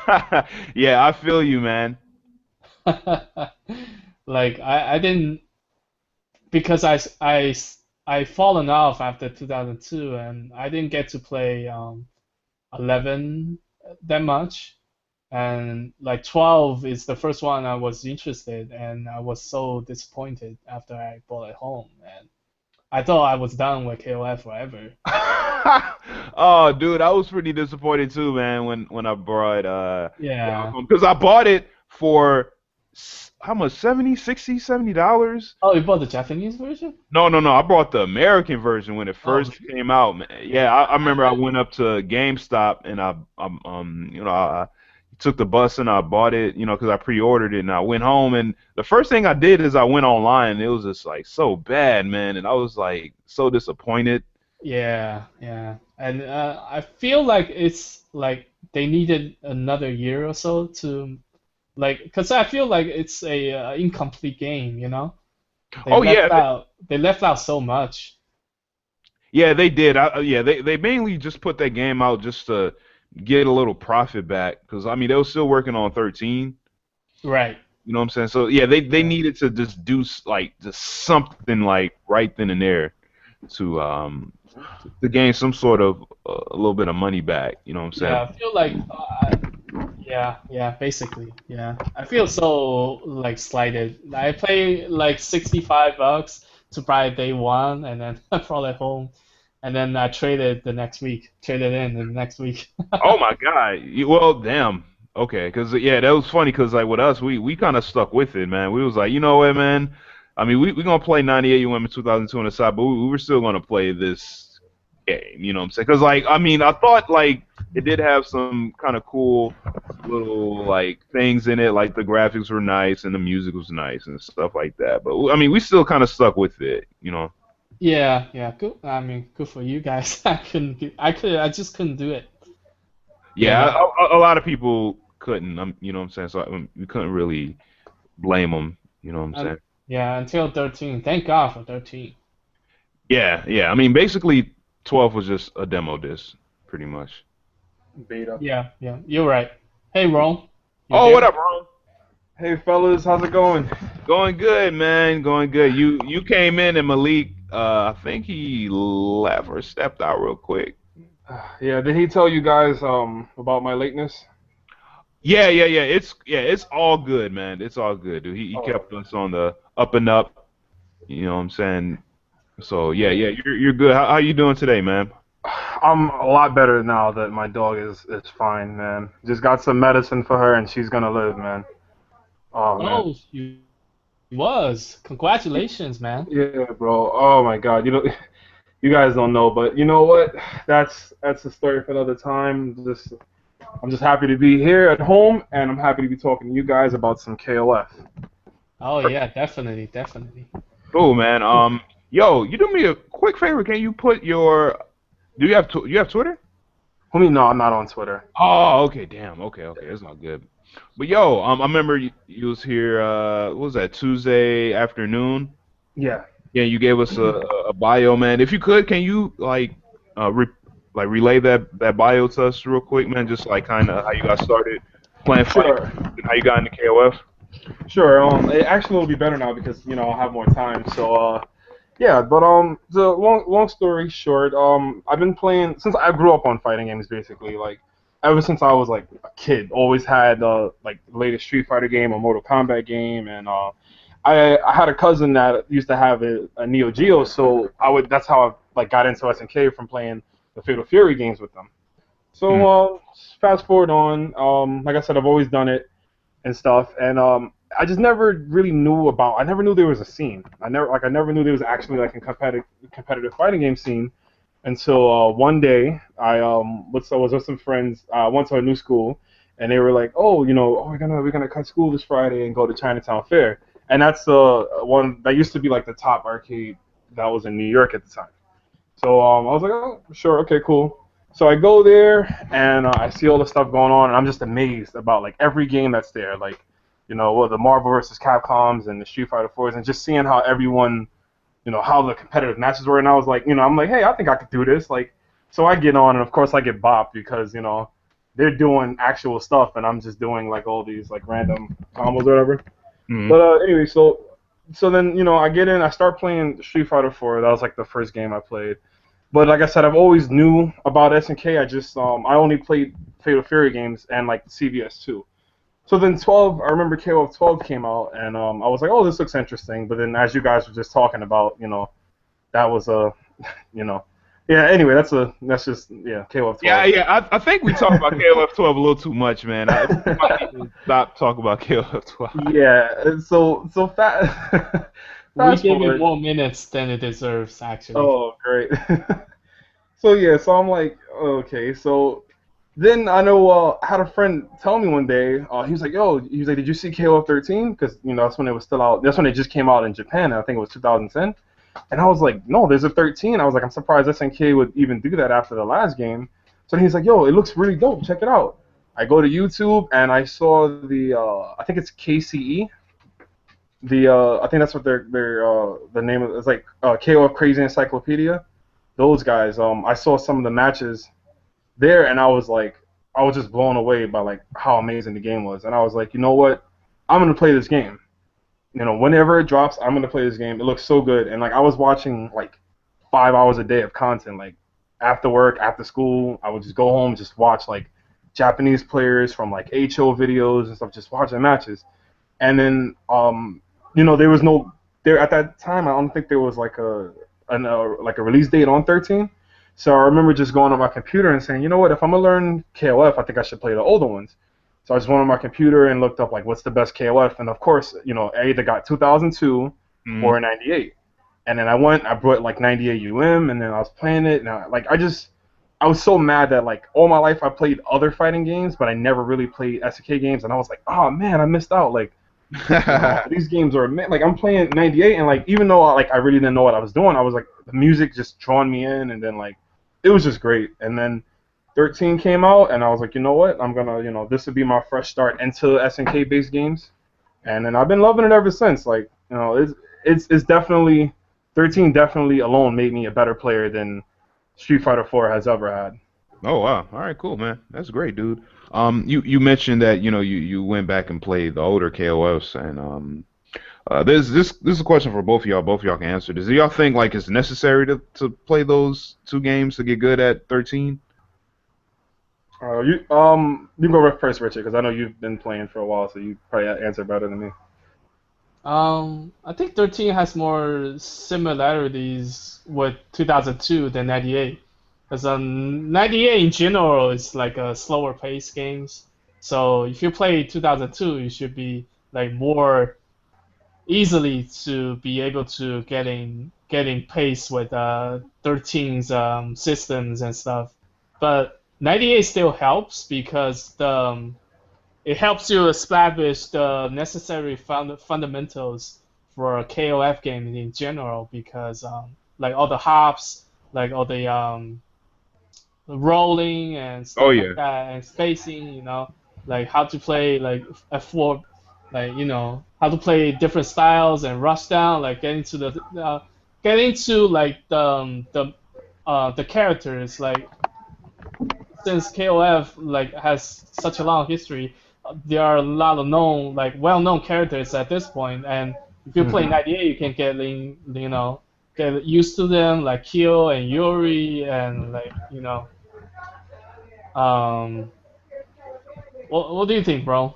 Yeah, I feel you, man. Like I didn't because I fallen off after 2002 and I didn't get to play 11 that much and like 12 is the first one I was interested and I was so disappointed after I bought it home and I thought I was done with KOF forever. Oh, dude, I was pretty disappointed too, man, when I brought it Yeah. home because I bought it for how much? 70, 60, $70? Oh, you bought the Japanese version? No, no, no. I bought the American version when it Oh, first came out, man. Yeah, I remember I went up to GameStop and I took the bus and I bought it, because I pre-ordered it and I went home and the first thing I did is I went online and it was just like so bad, man, and I was like so disappointed. yeah, yeah. And I feel like it's like they needed another year or so to like, because I feel like it's a incomplete game, you know? They Oh yeah, left out they left out so much. yeah, they did. Yeah, they mainly just put that game out just to get a little profit back because I mean they were still working on 13. Right. You know what I'm saying? So yeah, they Yeah. needed to just do like just something like right then and there to to gain some sort of a little bit of money back. You know what I'm saying? Yeah, I feel like yeah, yeah, basically. Yeah. I feel so like slighted. I pay like $65 to buy day one and then I brought it home and then I traded the next week. Traded in the next week. Oh my God. Well, damn. Okay, because yeah, that was funny because like with us, we kind of stuck with it, man. We was like, you know what, man? I mean, we gonna play 98 UM in 2002 on the side, but we were still gonna play this game. You know what I'm saying? Because like, I mean, I thought like it did have some kind of cool little like things in it, like the graphics were nice and the music was nice and stuff like that. But I mean, we still kind of stuck with it. Yeah, yeah, good. I mean, good for you guys. I just couldn't do it. And Yeah, a lot of people couldn't. You know what I'm saying? So we couldn't really blame them. You know what I'm and saying? yeah, until 13. Thank God for 13. Yeah, yeah. I mean, basically, 12 was just a demo disc, pretty much. Beta. Yeah, yeah, you're right. Hey, Ron, you Oh, what there? up, Ron? Hey fellas, how's it going? Going good, man. Going good. You came in and Malik, I think he left or stepped out real quick. Yeah, did he tell you guys about my lateness? Yeah, yeah, yeah. It's all good, man. It's all good, dude. He Oh, kept us on the up and up. You know what I'm saying? So yeah, yeah. yeah. You're good. How you doing today, man? I'm a lot better now that my dog is fine, man. Just got some medicine for her and she's gonna live, man. Oh man. Oh, you was. Congratulations, man. Yeah, bro. Oh my God. You guys don't know, but you know what? That's a story for another time. I'm just happy to be here at home, and I'm happy to be talking to you guys about some KOF. Oh yeah, definitely, definitely. Cool, man. Yo, you do me a quick favor. Can you put your do you have Twitter? Homie, no, I'm not on Twitter. Oh, okay, damn. Okay, okay, that's not good. But yo, I remember you was here. What was that Tuesday afternoon? Yeah. Yeah, you gave us a bio, man. If you could, can you relay that bio to us real quick, man? Just like kind of how you got started. playing fighting Sure. games and how you got into KOF? Sure. It actually will be better now because I'll have more time. So yeah. But the long story short, I've been playing since I grew up on fighting games basically. Like ever since I was like a kid, always had like the latest Street Fighter game, a Mortal Kombat game, and I had a cousin that used to have a Neo Geo, so that's how I like got into SNK from playing the Fatal Fury games with them. So fast forward on, like I said, I've always done it and stuff, and I just never really knew about. I never knew there was a scene. I never knew there was actually like a competitive fighting game scene until one day I was with some friends, went to a new school, and they were like, oh, we're gonna cut school this Friday and go to Chinatown Fair, and that's one that used to be like the top arcade that was in New York at the time. So I was like, oh, sure, okay, cool. So I go there and I see all the stuff going on, and I'm just amazed about like every game that's there, like the Marvel versus Capcoms and the Street Fighter 4s, and just seeing how everyone, how the competitive matches were. And I was like, I'm like, hey, I think I could do this. Like, so I get on, and of course I get bopped because they're doing actual stuff, and I'm just doing like all these like random combos or whatever. Mm-hmm. But anyway, so then I get in, I start playing Street Fighter 4. That was like the first game I played. But like I said, I've always knew about SNK. I just I only played Fatal Fury games and like CVS 2. So then 12, I remember KOF 12 came out, and I was like, oh, this looks interesting. But then as you guys were just talking about, that was yeah. Anyway, that's just KOF 12. Yeah. I think we talked about KOF 12 a little too much, man. I might need to stop talking about KOF 12. Yeah. So fast. We gave it more minutes than it deserves, actually. Oh, great. So yeah, so I'm like, okay. So then I know I had a friend tell me one day, he was like, did you see KOF 13? Because that's when it was still out. That's when it just came out in Japan. I think it was 2010. And I was like, no, there's a 13. I was like, I'm surprised SNK would even do that after the last game. So he's like, it looks really dope. Check it out. I go to YouTube and I saw I think it's KCE. I think that's what the name of it's like KOF Crazy Encyclopedia. Those guys. I saw some of the matches there, and I was just blown away by like how amazing the game was. And I was like, you know what? I'm gonna play this game. Whenever it drops, I'm gonna play this game. It looks so good. And like I was watching like 5 hours a day of content. Like after work, after school, I would just go home, just watch like Japanese players from like HO videos and stuff, just watching matches. And then there was there at that time. I don't think there was like a release date on 13. So I remember just going on my computer and saying, you know what, if I'm gonna learn KOF, I think I should play the older ones. So I just went on my computer and looked up like what's the best KOF, and of course, I either got 2002 or 98. And then I brought like 98 UM, and then I was playing it, and I was so mad that like all my life I played other fighting games, but I never really played SNK games, and I was like, oh man, I missed out. Like these games are like I'm playing 98, and like even though I really didn't know what I was doing, I was like the music just drawing me in, and then like it was just great. And then 13 came out, and I was like, you know what, I'm gonna this would be my fresh start into SNK based games, and then I've been loving it ever since. Like it's definitely 13 definitely alone made me a better player than Street Fighter 4 has ever had. Oh wow! All right, cool, man. That's great, dude. You mentioned that you went back and played the older KOFs, and this is a question for both of y'all. Both of y'all can answer this. Do y'all think like it's necessary to play those two games to get good at 13? You can go first, Richard, because I know you've been playing for a while, so you probably answer better than me. I think 13 has more similarities with 2002 than 98. Because 98 in general is like a slower pace games. So if you play 2002, you should be like more easily to be able to getting pace with 13's systems and stuff. But 98 still helps because it helps you establish the necessary fundamentals for a KOF game in general, because like all the hops, like all the rolling and stuff like that, and spacing, like how to play like F4, like how to play different styles and rush down, like getting to like the characters. Like since KOF like has such a long history, there are a lot of well-known characters at this point, and if you play 98, you can get used to them, like Kyo and Yuri, and um, what do you think, bro?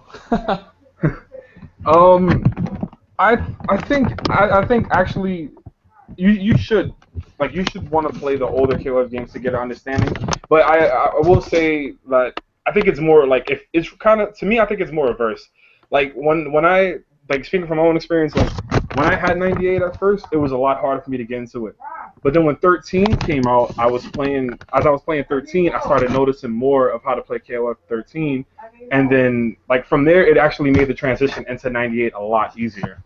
Um, I think actually you should want to play the older KOF games to get an understanding. But I will say that I think it's more like if it's kind of to me I think it's more reverse. Like when I like speaking from my own experience, like when I had 98 at first, it was a lot harder for me to get into it. But then when 13 came out, as I was playing 13, I started noticing more of how to play KOF 13, and then like from there, it actually made the transition into 98 a lot easier.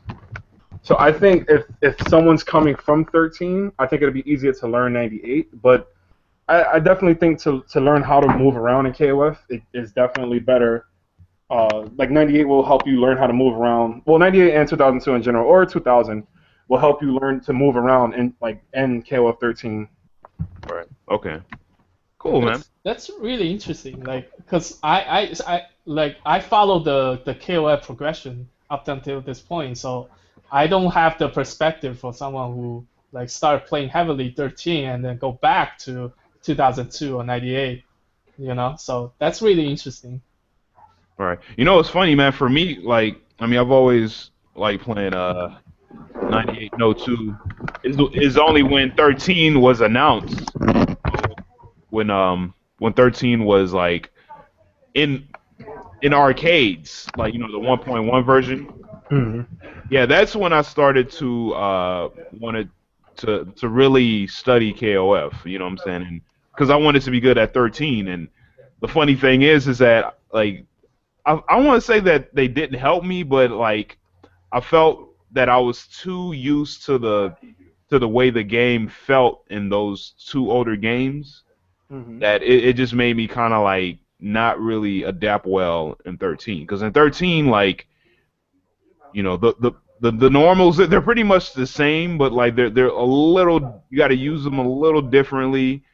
So I think if someone's coming from 13, I think it'll be easier to learn 98. But I definitely think to learn how to move around in KOF, it is definitely better. Like 98 will help you learn how to move around. Well, 98 and 2002 in general, or 2000, will help you learn to move around in KOF 13. Right. Okay. Cool, man. That's really interesting. Like, cause I follow the KOF progression up until this point, so I don't have the perspective for someone who like start playing heavily 13 and then go back to 2002 or 98. So that's really interesting. Right. You know, it's funny, man. For me, like, I mean, I've always like playing 98 No 02 is only when 13 was announced. When 13 was like in arcades, like the 1.1 version. Mm-hmm. Yeah, that's when I started to wanted to really study KOF. You know what I'm saying? And because I wanted to be good at 13. And the funny thing is that like I want to say that they didn't help me, but like I felt that I was too used to the way the game felt in those two older games Mm-hmm. that it just made me kind of like not really adapt well in 13. Because in 13, like the normals they're pretty much the same, but like they're a little you got to use them a little differently.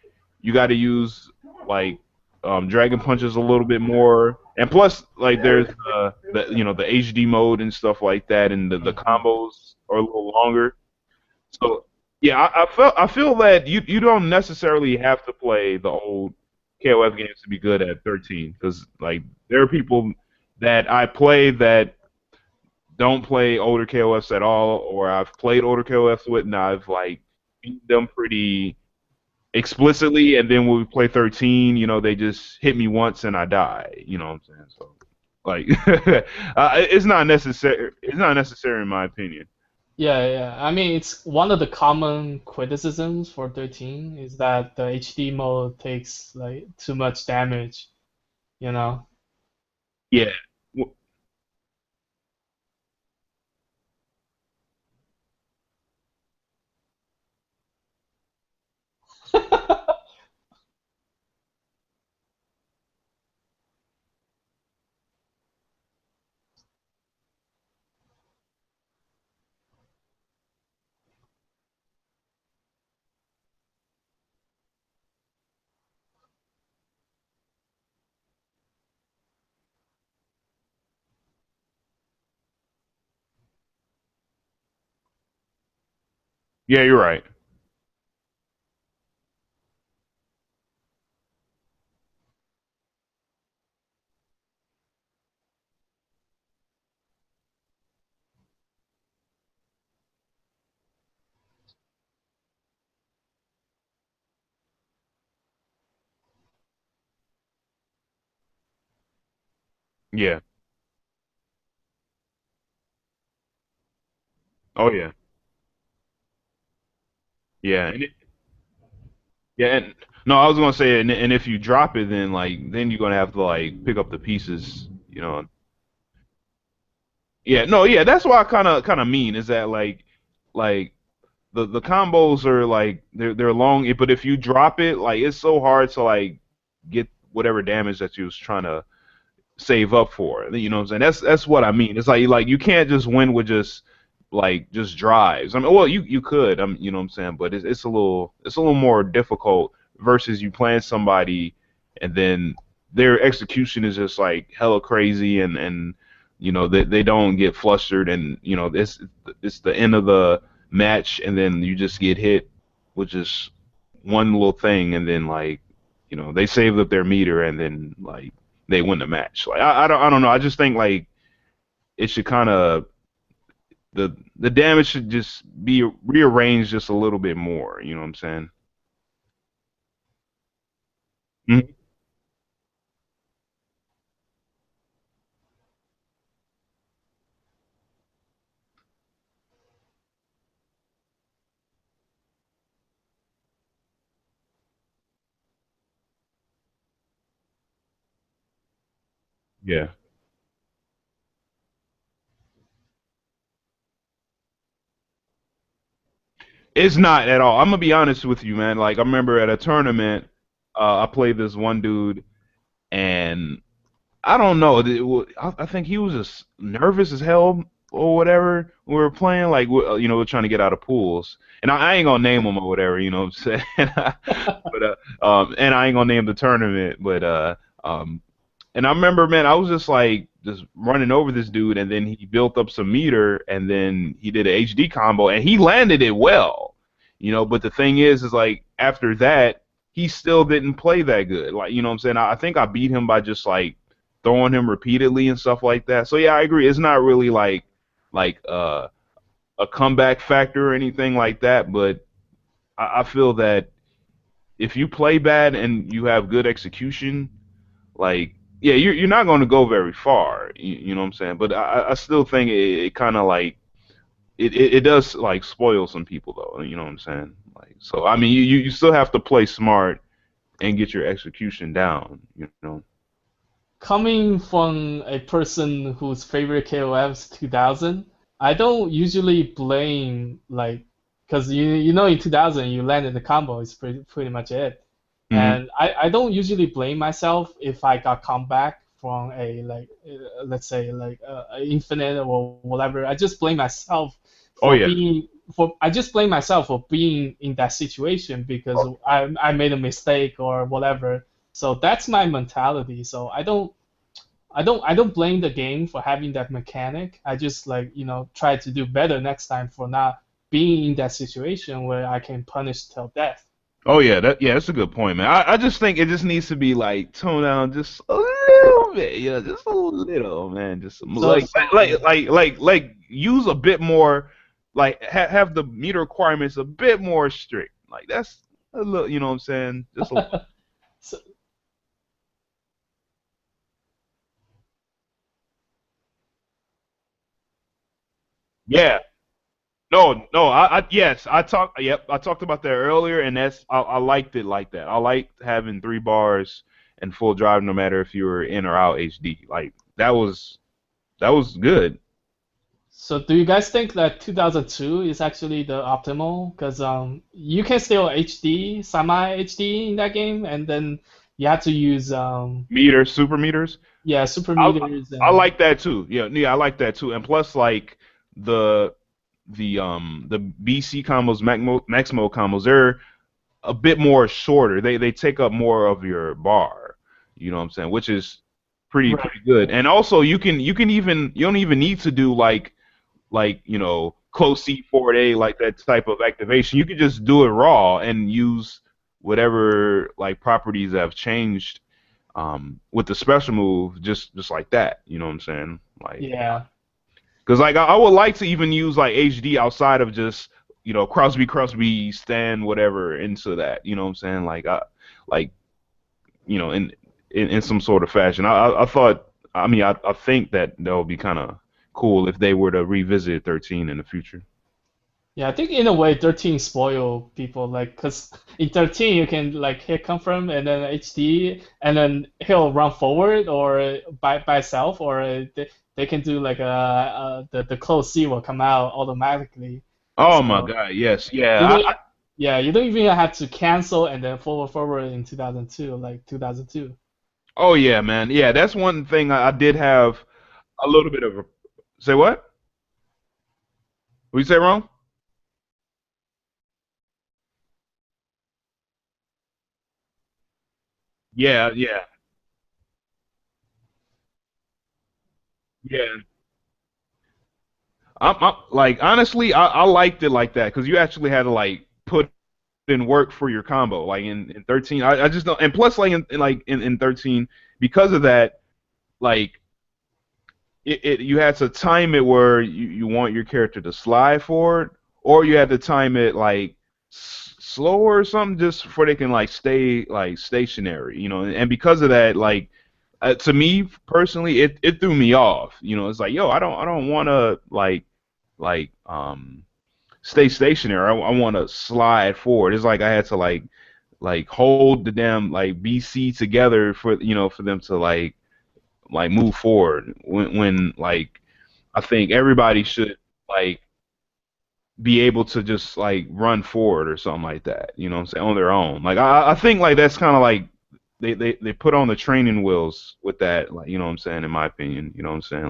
You got to use like dragon punches a little bit more, and plus like there's the HD mode and stuff like that, and the combos are a little longer. So yeah, I feel that you don't necessarily have to play the old KOF games to be good at 13, because like there are people that I play that don't play older KOFs at all, or I've played older KOFs with, and I've like beat them pretty explicitly, and then when we play 13, they just hit me once and I die. You know what I'm saying? So like, it's not necessary. It's not necessary in my opinion. Yeah, yeah. I mean, it's one of the common criticisms for 13 is that the HD mode takes like too much damage, you know. Yeah. Yeah, you're right. Yeah. Oh yeah. Yeah. Yeah. And no, I was gonna say, and if you drop it, then you're gonna have to like pick up the pieces. Yeah. No. Yeah. That's why I kind of mean is that like the combos are like they're long, but if you drop it, like it's so hard to like get whatever damage that you was trying to save up for. You know what I'm saying? That's what I mean. It's like you can't just win with just drives. I mean, well, you could, you know what I'm saying, but it's a little more difficult versus you playing somebody and then their execution is just like hella crazy, and they don't get flustered, and it's the end of the match, and then you just get hit with just one little thing, and then like they saved up their meter, and then like they win the match. Like I don't know. I just think like it should kind of the damage should just be rearranged just a little bit more. You know what I'm saying? Mhm. Yeah. It's not at all. I'm gonna be honest with you, man. Like I remember at a tournament, I played this one dude, and I don't know. I think he was just nervous as hell or whatever. We were playing like we're trying to get out of pools, and I ain't gonna name him or whatever. You know what I'm saying? But and I ain't gonna name the tournament, but um, and I remember, man, I was just like just running over this dude, and then he built up some meter, and then he did an HD combo, and he landed it well, But the thing is like after that, he still didn't play that good. Like, you know what I'm saying? I think I beat him by just like throwing him repeatedly and stuff like that. So yeah, I agree. It's not really like a comeback factor or anything like that, but I feel that if you play bad and you have good execution, like yeah, you're not going to go very far. You know what I'm saying? But I still think it kind of like it does like spoil some people though. You know what I'm saying? Like so, I mean, you still have to play smart and get your execution down. Coming from a person whose favorite KOF is 2000, I don't usually blame like because in 2000 you landed the combo is pretty much it, Hmm. and I don't usually blame myself if I got comeback from a like let's say like infinite or whatever. I just blame myself Oh for yeah. being I just blame myself for being in that situation because Oh, I made a mistake or whatever. So that's my mentality. So I don't blame the game for having that mechanic. I just like, try to do better next time for not being in that situation where I can punish till death. oh yeah. That's a good point, man. I just think it just needs to be like toned down just a little bit. Yeah, just a little, man. Just So like use a bit more, like have the meter requirements a bit more strict. Like that's a little, you know what I'm saying? Just a little. so Yeah. No, no. Yes, Yep, I talked about that earlier, and I liked it like that. I liked having 3 bars and full drive, no matter if you were in or out HD. Like that was good. so do you guys think that 2002 is actually the optimal? Because you can still HD, semi HD in that game, and then you have to use Meters, super meters. yeah, super I meters I and like that too. Yeah, yeah, I like that too. And plus, like the the BC combos, Maximo combos, they're a bit more shorter. They take up more of your bar. You know what I'm saying? Which is right. pretty good. And also, you don't even need to do like close C forward A like that type of activation. You can just do it raw and use whatever like properties have changed with the special move, just like that. You know what I'm saying? Like, Yeah. because like I would like to even use like HD outside of just Crosby stand whatever into that. You know what I'm saying? Like in some sort of fashion. I thought. I mean, I think that would be kind of cool if they were to revisit 13 in the future. Yeah, I think in a way 13 spoil people like because in 13 you can like hit confirm and then HD and then he'll run forward or by itself or they can do like the close C will come out automatically. Oh my So God, yes, you yeah. don't yeah you don't even have to cancel and then forward in 2002 like 2002. Oh yeah, man. Yeah, that's one thing I did have a little bit of a. Say what? What you say wrong? Yeah, yeah. Yeah, I'm like honestly, I liked it like that because you actually had to like put in work for your combo. Like in 13, I just don't. And plus, like in 13, because of that, like you had to time it where you want your character to slide forward, or you had to time it like slower or something, just for they can like stay like stationary, and because of that, like to me personally, it threw me off. It's like, yo, I don't want to like stay stationary. I want to slide forward. It's like I had to like hold the damn like BC together for them to like move forward when like I think everybody should like be able to just like run forward or something like that. You know what I'm saying? On their own. Like I think like that's kind of like they put on the training wheels with that. Like, you know what I'm saying? In my opinion, you know what I'm saying?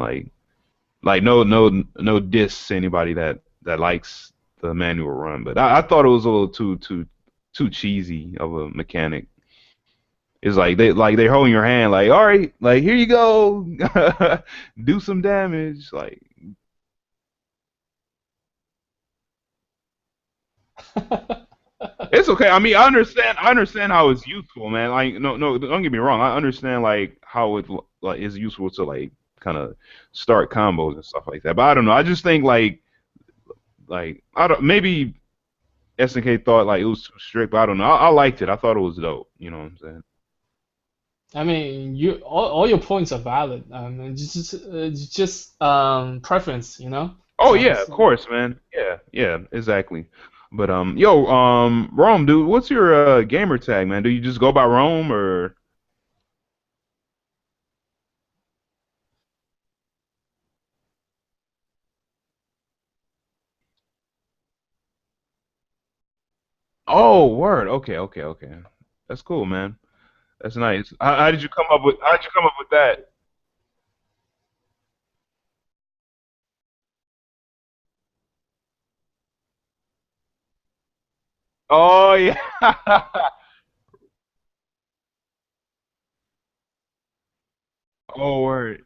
Like no diss to anybody that likes the manual run, but I thought it was a little too cheesy of a mechanic. It's like they're holding your hand, like, all right, like here you go, do some damage. Like it's okay. I mean, I understand how it's useful, man. Like no, don't get me wrong. I understand like how it like is useful to like kind of start combos and stuff like that. But I don't know. I just think like I don't maybe SNK thought like it was too strict, but I don't know. I liked it. I thought it was dope. You know what I'm saying? I mean, all your points are valid. It's just preference, you know. Oh So yeah, it's of course, man. Yeah, yeah, exactly. But yo, Rome, dude, what's your gamer tag, man? Do you just go by Rome or? Oh, word. Okay, okay, okay. That's cool, man. That's nice. How did you come up with? How did you come up with that? Oh yeah. Oh word.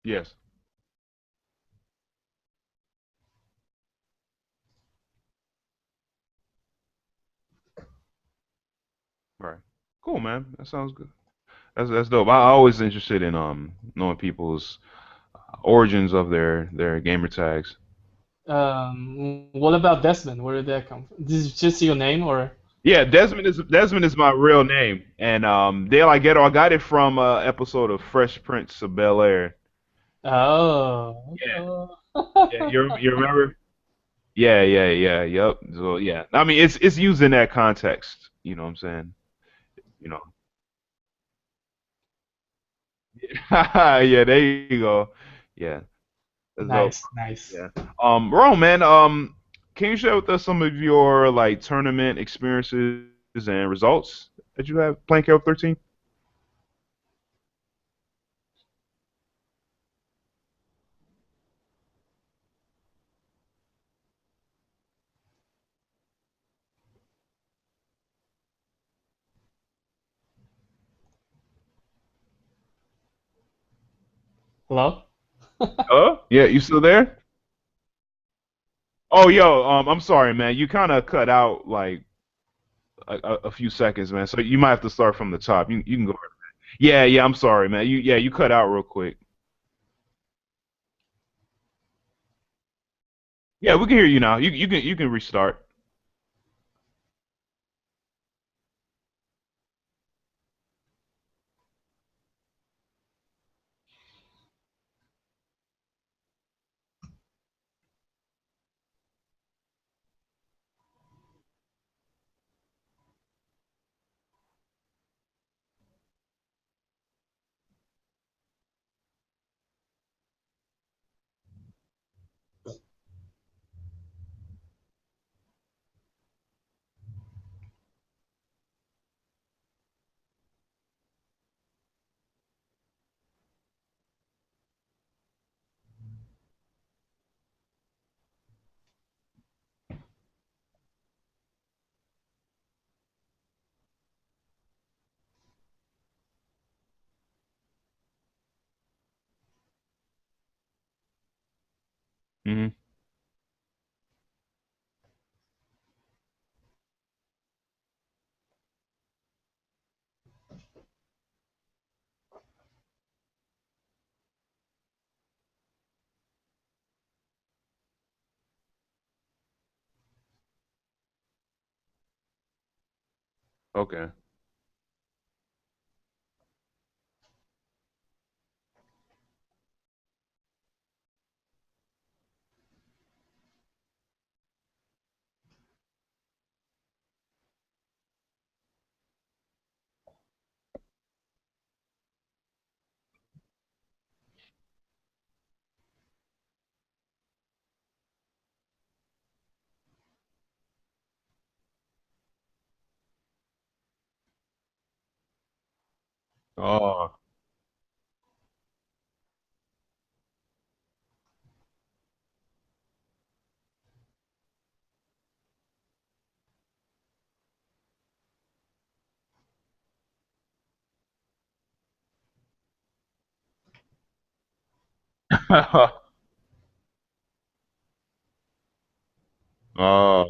Yes. Right. Cool, man. That sounds good. That's dope. I always interested in knowing people's origins of their gamer tags. what about Desmond? Where did that come from? This is just your name, or? Yeah, Desmond is my real name, and Dale I Ghetto, I got it from episode of Fresh Prince of Bel Air. Oh. Yeah, yeah, Okay. you remember? Yeah, yeah, yeah, yep. So yeah, I mean it's used in that context. You know what I'm saying? You know. Yeah, there you go. Yeah, that's dope. Nice, nice. Yeah. Rome, man, can you share with us some of your like tournament experiences and results that you have playing KOF 13? Hello? Yeah, you still there? Oh, yo, I'm sorry, man. You kind of cut out like a few seconds, man. So you might have to start from the top. You can go. Yeah, yeah. I'm sorry, man. You cut out real quick. Yeah, we can hear you now. You can restart. Hmm. Okay. Oh, oh,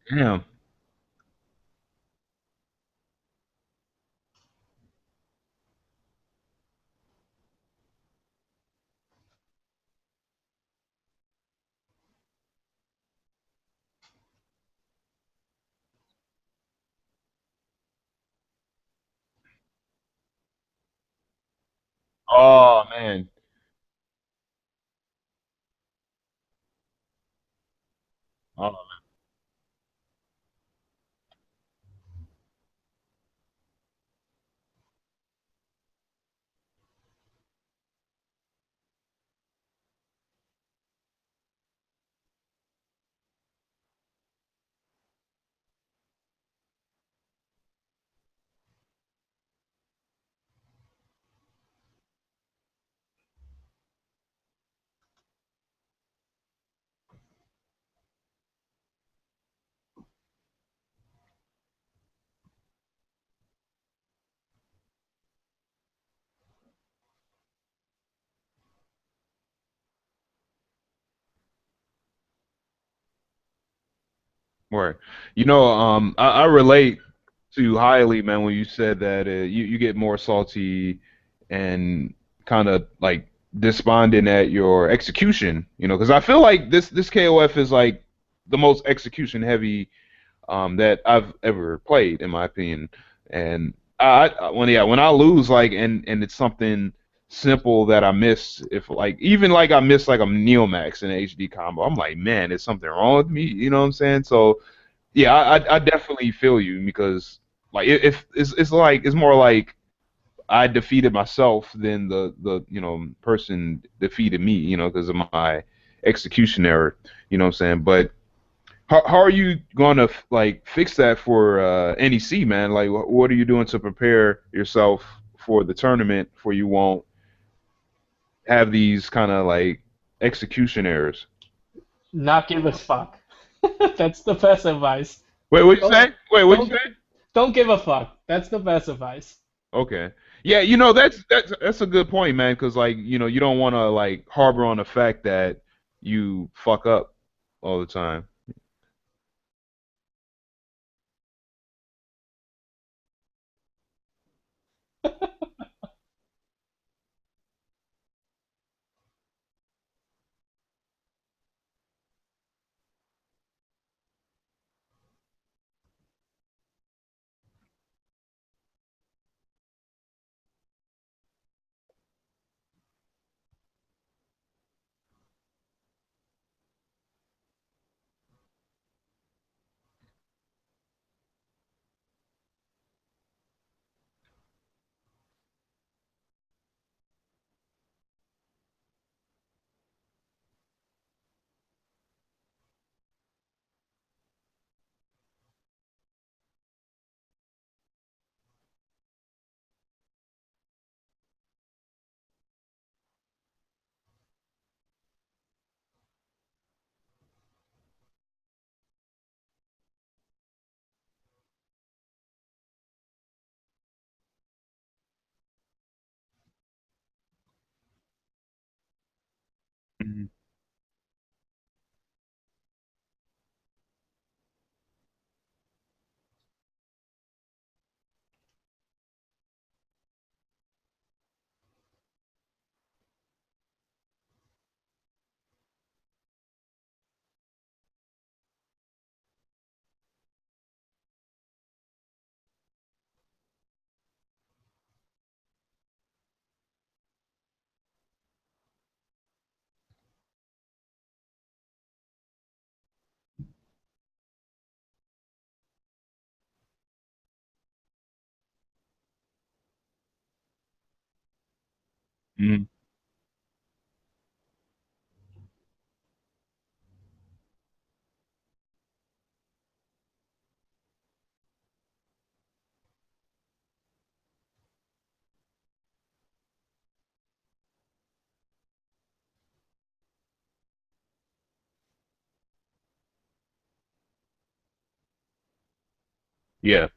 damn. Oh man. Oh, word. I relate to you highly, man, when you said that you get more salty and kind of like despondent at your execution, because I feel like this KOF is like the most execution heavy that I've ever played, in my opinion. And when I lose, like, and it's something simple that I miss, if like even like I miss like a Neomax in an HD combo, I'm like, man, is something wrong with me? You know what I'm saying? So yeah, I definitely feel you because like if it's like it's more like I defeated myself than the person defeated me, because of my execution error. You know what I'm saying? But how are you gonna like fix that for NEC, man? Like, what are you doing to prepare yourself for the tournament, for you won't have these kind of like execution errors? Not give a fuck. That's the best advice. Wait, what you Don't say? Wait, what you don't say? don't give a fuck. That's the best advice. Okay. Yeah, that's a good point, man, because like you don't want to like harbor on the fact that you fuck up all the time. Mhm. Yeah.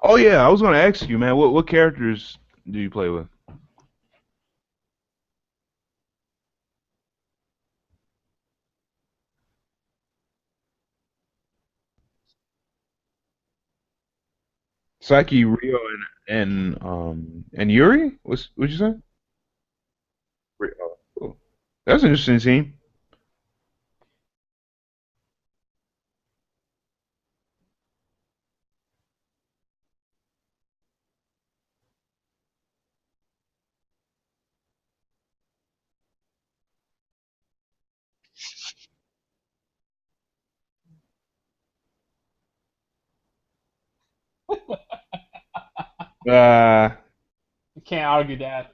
Oh yeah, I was gonna ask you, man. What characters do you play with? Saki, Rio, and Yuri. What'd you say? Oh, cool. That's an interesting team. Uh, You can't argue that.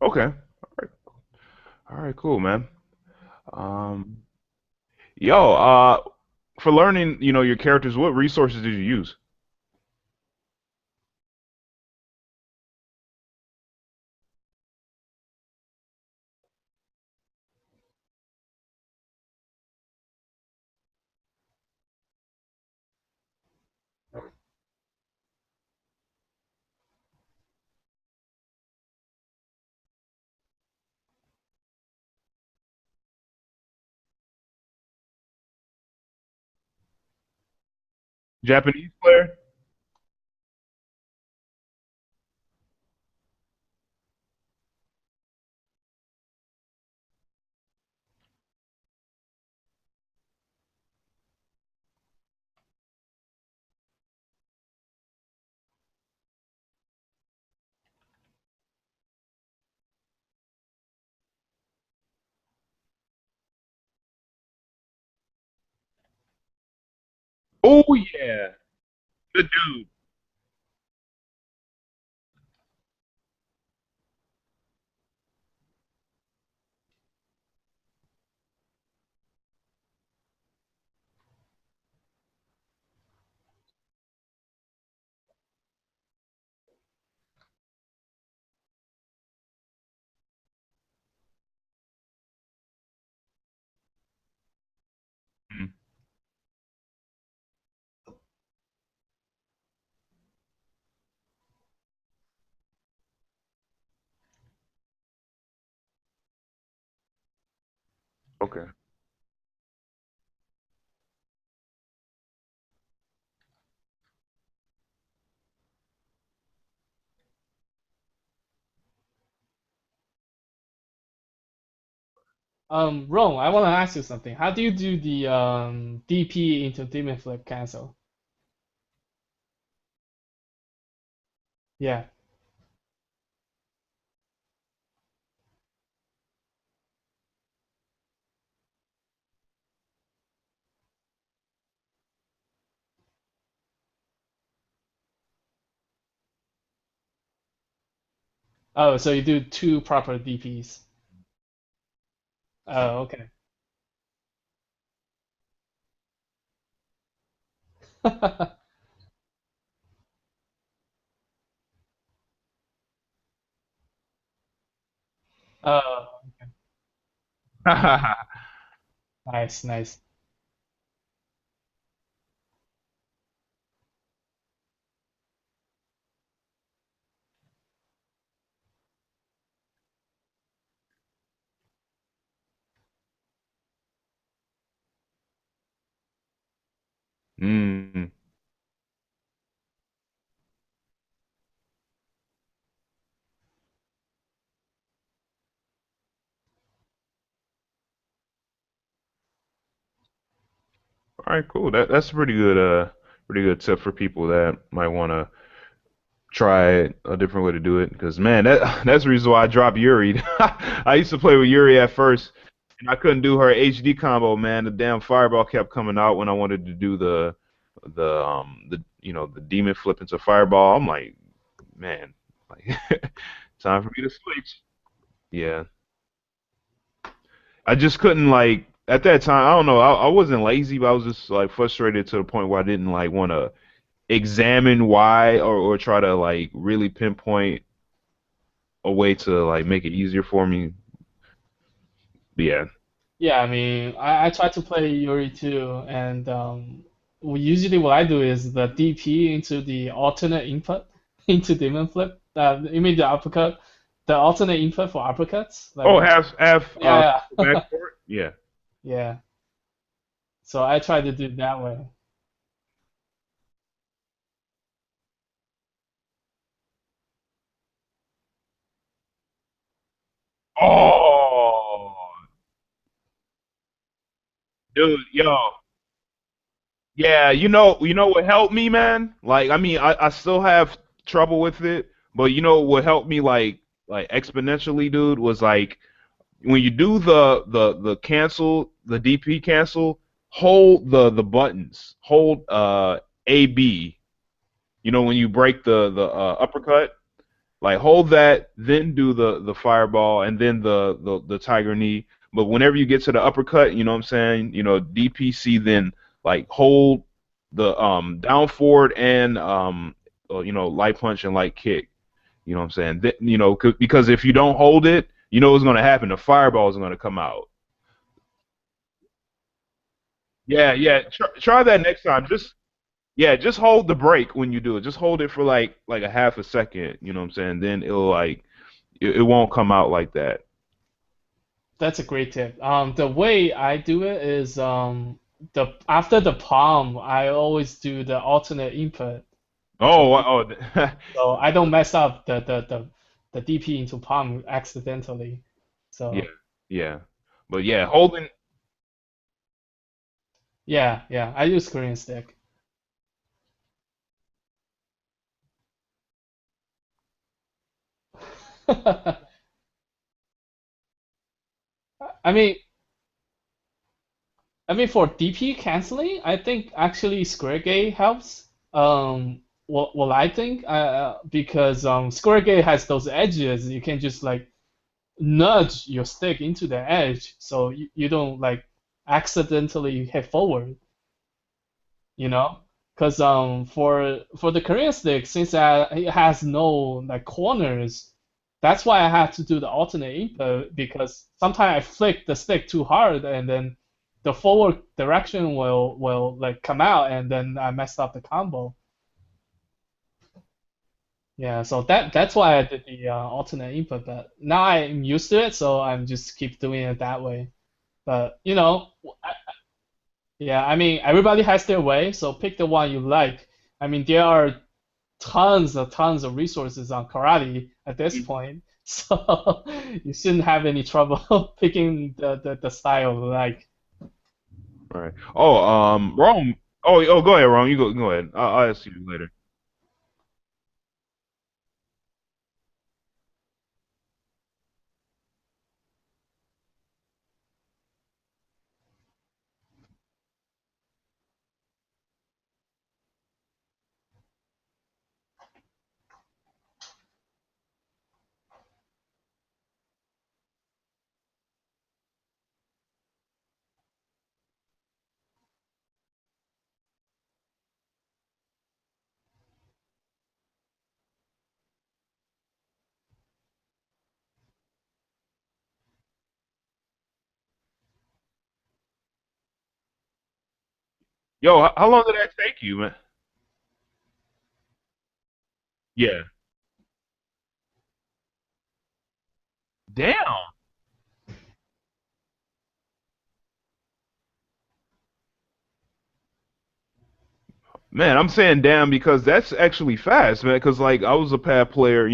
okay. All right, cool, man. Um, yo, for learning, your characters, what resources did you use? Japanese player? Oh yeah, the dude. Mhm. Okay. Rome, I want to ask you something. How do you do the DP into demon flip cancel? Yeah. Oh, so you do two proper DPs. Oh, okay. Oh, nice, nice. Mm. All right, cool. That's a pretty good tip for people that might want to try a different way to do it. Because man, that's the reason why I dropped Yuri. I used to play with Yuri at first, and I couldn't do her HD combo. Man, the damn fireball kept coming out when I wanted to do the the demon flip into fireball. I'm like, man, like time for me to switch. Yeah, I just couldn't like at that time. I don't know. I wasn't lazy, but I was just like frustrated to the point where I didn't like want to examine why or try to like really pinpoint a way to like make it easier for me. But yeah. Yeah, I mean, I try to play Yuri too, and usually what I do is the DP into the alternate input into Demon Flip. You mean the uppercut, the alternate input for uppercuts? Oh, Like, have yeah, back yeah, for it. Yeah. yeah. So I try to do it that way. Oh, dude, yo, yeah. You know what helped me, man. Like, I mean, I still have trouble with it, but you know what helped me like exponentially, dude, was like when you do the cancel the DP cancel, hold the buttons, hold A B. You know when you break the uppercut, like hold that, then do the fireball, and then the tiger knee. But whenever you get to the uppercut, you know what I'm saying, DPC, then like hold the down forward and light punch and light kick. You know what I'm saying? Because if you don't hold it, you know what's going to happen. The fireball is going to come out. Yeah, yeah. Try that next time. Just hold the break when you do it. Just hold it for like a half a second. You know what I'm saying? Then it'll like it won't come out like that. That's a great tip. The way I do it is the after the palm, I always do the alternate input. Oh, oh, So I don't mess up the DP into palm accidentally. yeah, So yeah. But yeah, holding. yeah, yeah, I use Korean stick. I mean, for DP canceling, I think actually Square Gate helps. What I think, because Square Gate has those edges, you can just like nudge your stick into the edge, so you don't like accidentally hit forward. You know, because for the Korean stick, since it has no like corners, that's why I have to do the alternate input because sometimes I flick the stick too hard and then the forward direction will like come out and then I messed up the combo. Yeah, so that's why I did the alternate input, but now I'm used to it, so I'm just keep doing it that way. But yeah, I mean everybody has their way, so pick the one you like. I mean there are tons of resources on karate at this point, so you shouldn't have any trouble picking the style you like. Right. Oh, Rome. Oh, go ahead, Rome. You go ahead. I'll ask you later. Yo, how long did that take you, man? Yeah. Damn. Man, I'm saying damn because that's actually fast, man. Because like I was a pad player,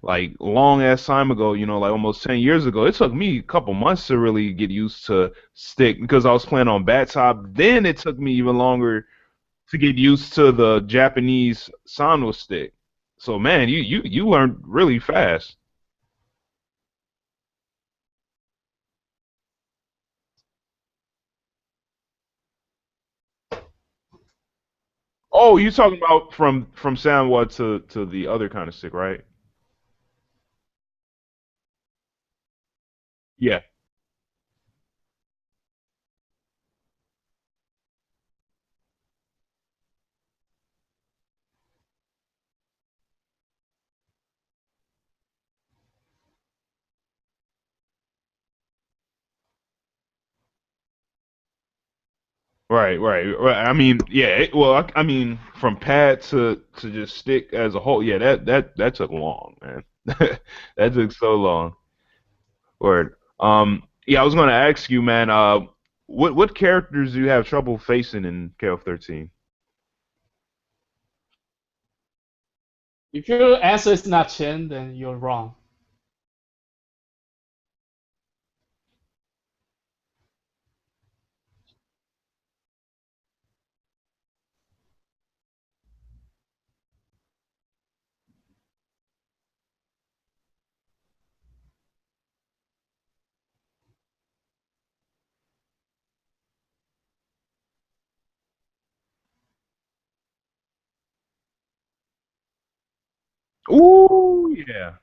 like long ass time ago, like almost 10 years ago. It took me a couple months to really get used to stick because I was playing on bat top. Then it took me even longer to get used to the Japanese Sano stick. So man, you learned really fast. Oh, you talking about from Sanwa to the other kind of stick, right? Yeah. Right. I mean, yeah. Well, I mean, from pad to just stick as a whole, yeah. That took long, man. That took so long. Word. Yeah. I was gonna ask you, man. What characters do you have trouble facing in KOF 13? If your answer is not Chen, then you're wrong. Ooh, yeah.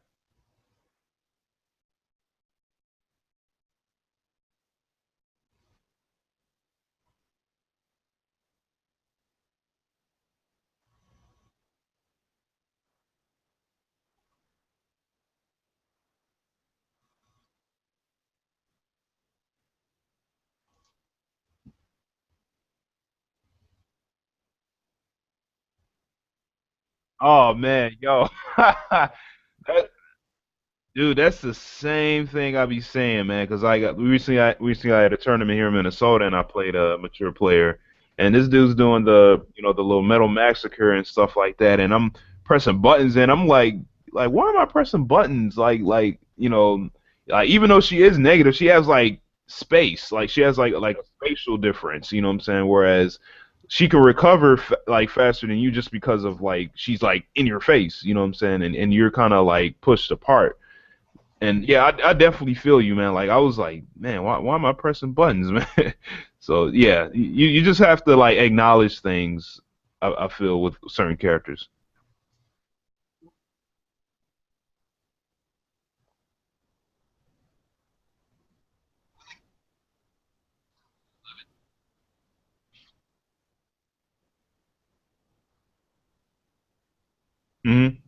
Oh man, yo. That, Dude, that's the same thing I be saying, man. Because I recently I had a tournament here in Minnesota, and I played a mature player, and this dude's doing the little metal massacre and stuff like that, and I'm pressing buttons, and I'm like, why am I pressing buttons? Like even though she is negative, she has like space, like she has like a spatial difference. You know what I'm saying? Whereas she can recover like faster than you just because of like she's like in your face. You know what I'm saying? And you're kind of like pushed apart. And yeah, I definitely feel you, man. Like I was like, man, why am I pressing buttons, man? So yeah, you just have to like acknowledge things. I feel with certain characters. Hmm.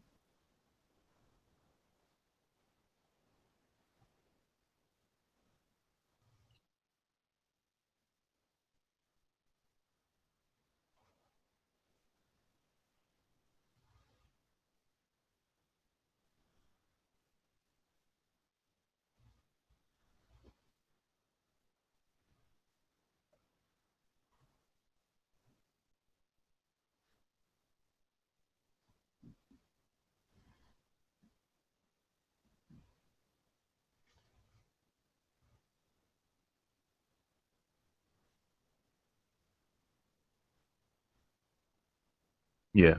Yeah,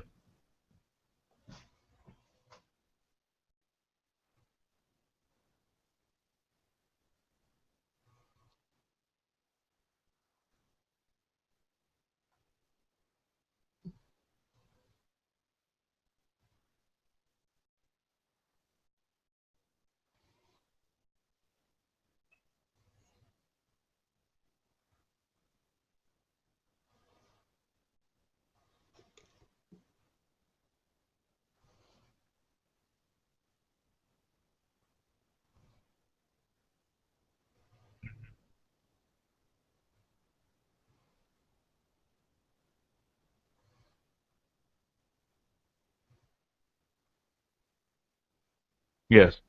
Yes.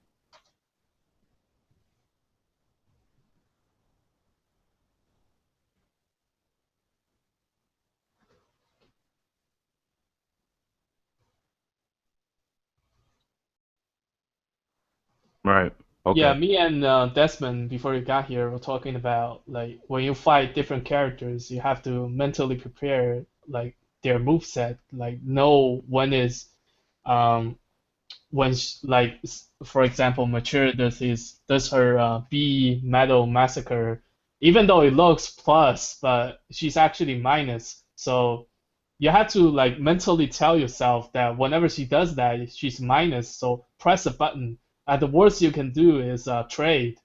Right. Yeah, Okay. me and Desmond, before you got here, were talking about like when you fight different characters, you have to mentally prepare like their move set, like know when is um when like for example, Mature does her B Metal Massacre, even though it looks plus, but she's actually minus. So you have to like mentally tell yourself that whenever she does that, she's minus. So press a button. The worst you can do is trade,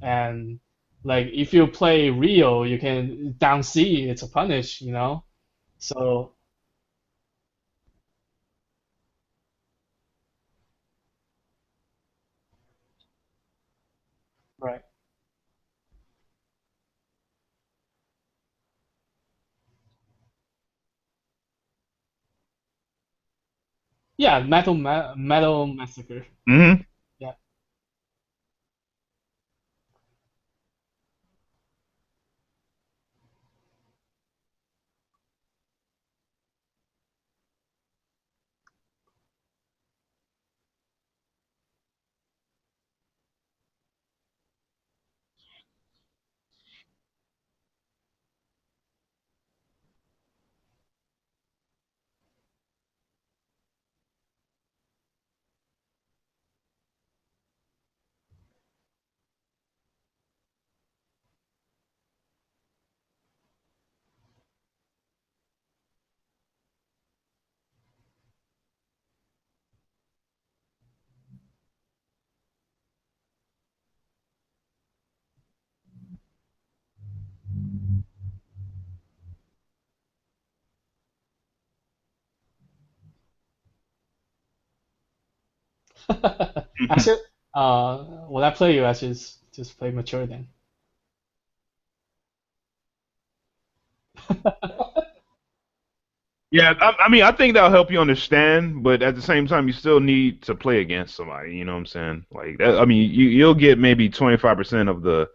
and like if you play Rio, you can down C. It's a punish, you know. So right. Yeah, Metal Massacre. Hmm. Yeah. Actually, when I play you, I just play mature then. Yeah, I mean, I think that'll help you understand, but at the same time, you still need to play against somebody. You know what I'm saying? Like, that, I mean, you'll get maybe 25% of the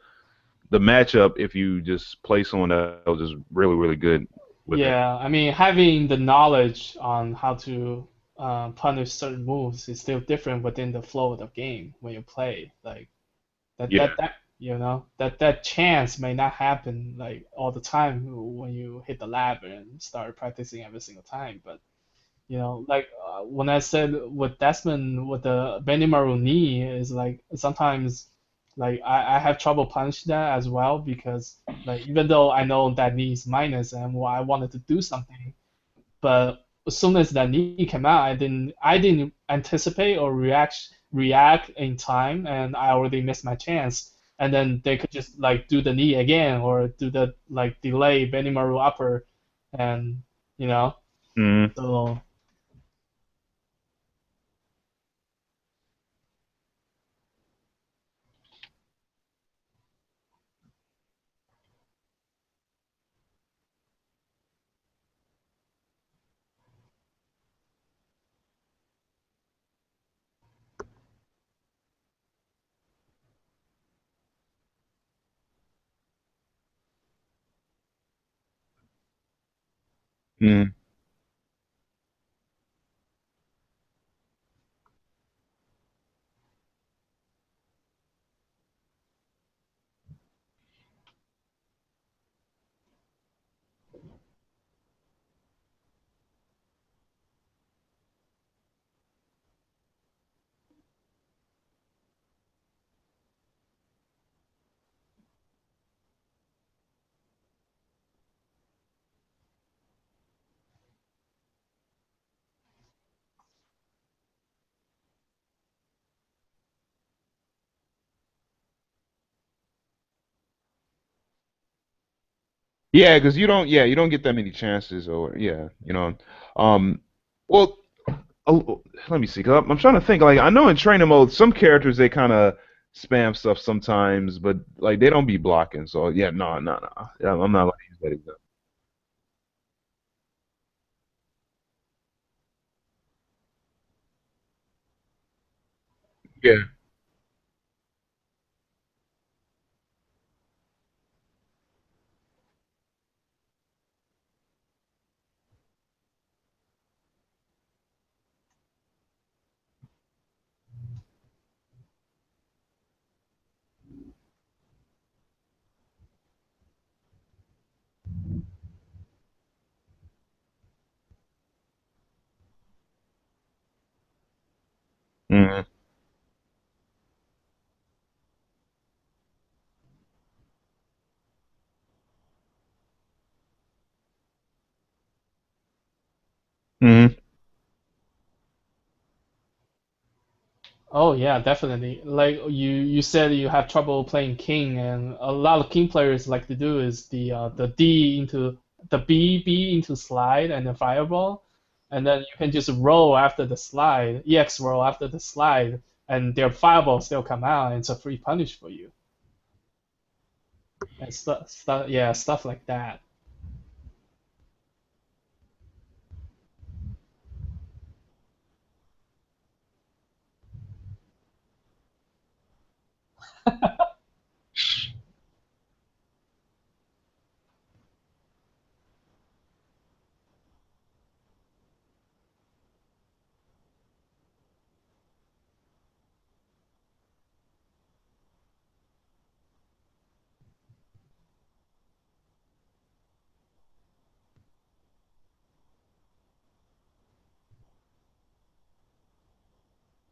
matchup if you just play someone that was just really, really good with it. Yeah, I mean, having the knowledge on how to punish certain moves is still different within the flow of the game when you play. Like Yeah. that chance may not happen like all the time when you hit the lab and start practicing every single time. But like when I said with Desmond with the Benimaru knee is like sometimes like I have trouble punching that as well because like even though I know that knee is minus and I wanted to do something, but as soon as that knee came out, I didn't anticipate or react in time, and I already missed my chance. And then they could just like do the knee again or do the like delay Benimaru upper, and you know Mm. so. Mm. Yeah, because you don't get that many chances, or yeah, um, well, let me see. 'Cause I'm trying to think. Like, I know in training mode, some characters they kind of spam stuff sometimes, but like they don't be blocking. So yeah, no, no, no. Yeah, I'm not like use that example. Yeah. Hmm. Hmm. Oh yeah, definitely. Like you said you have trouble playing king, and a lot of king players like to do is the D into the B into slide and the fireball, and then you can just roll after the slide, EX roll after the slide, and their fireball still come out, and it's a free punish for you, and stuff like that.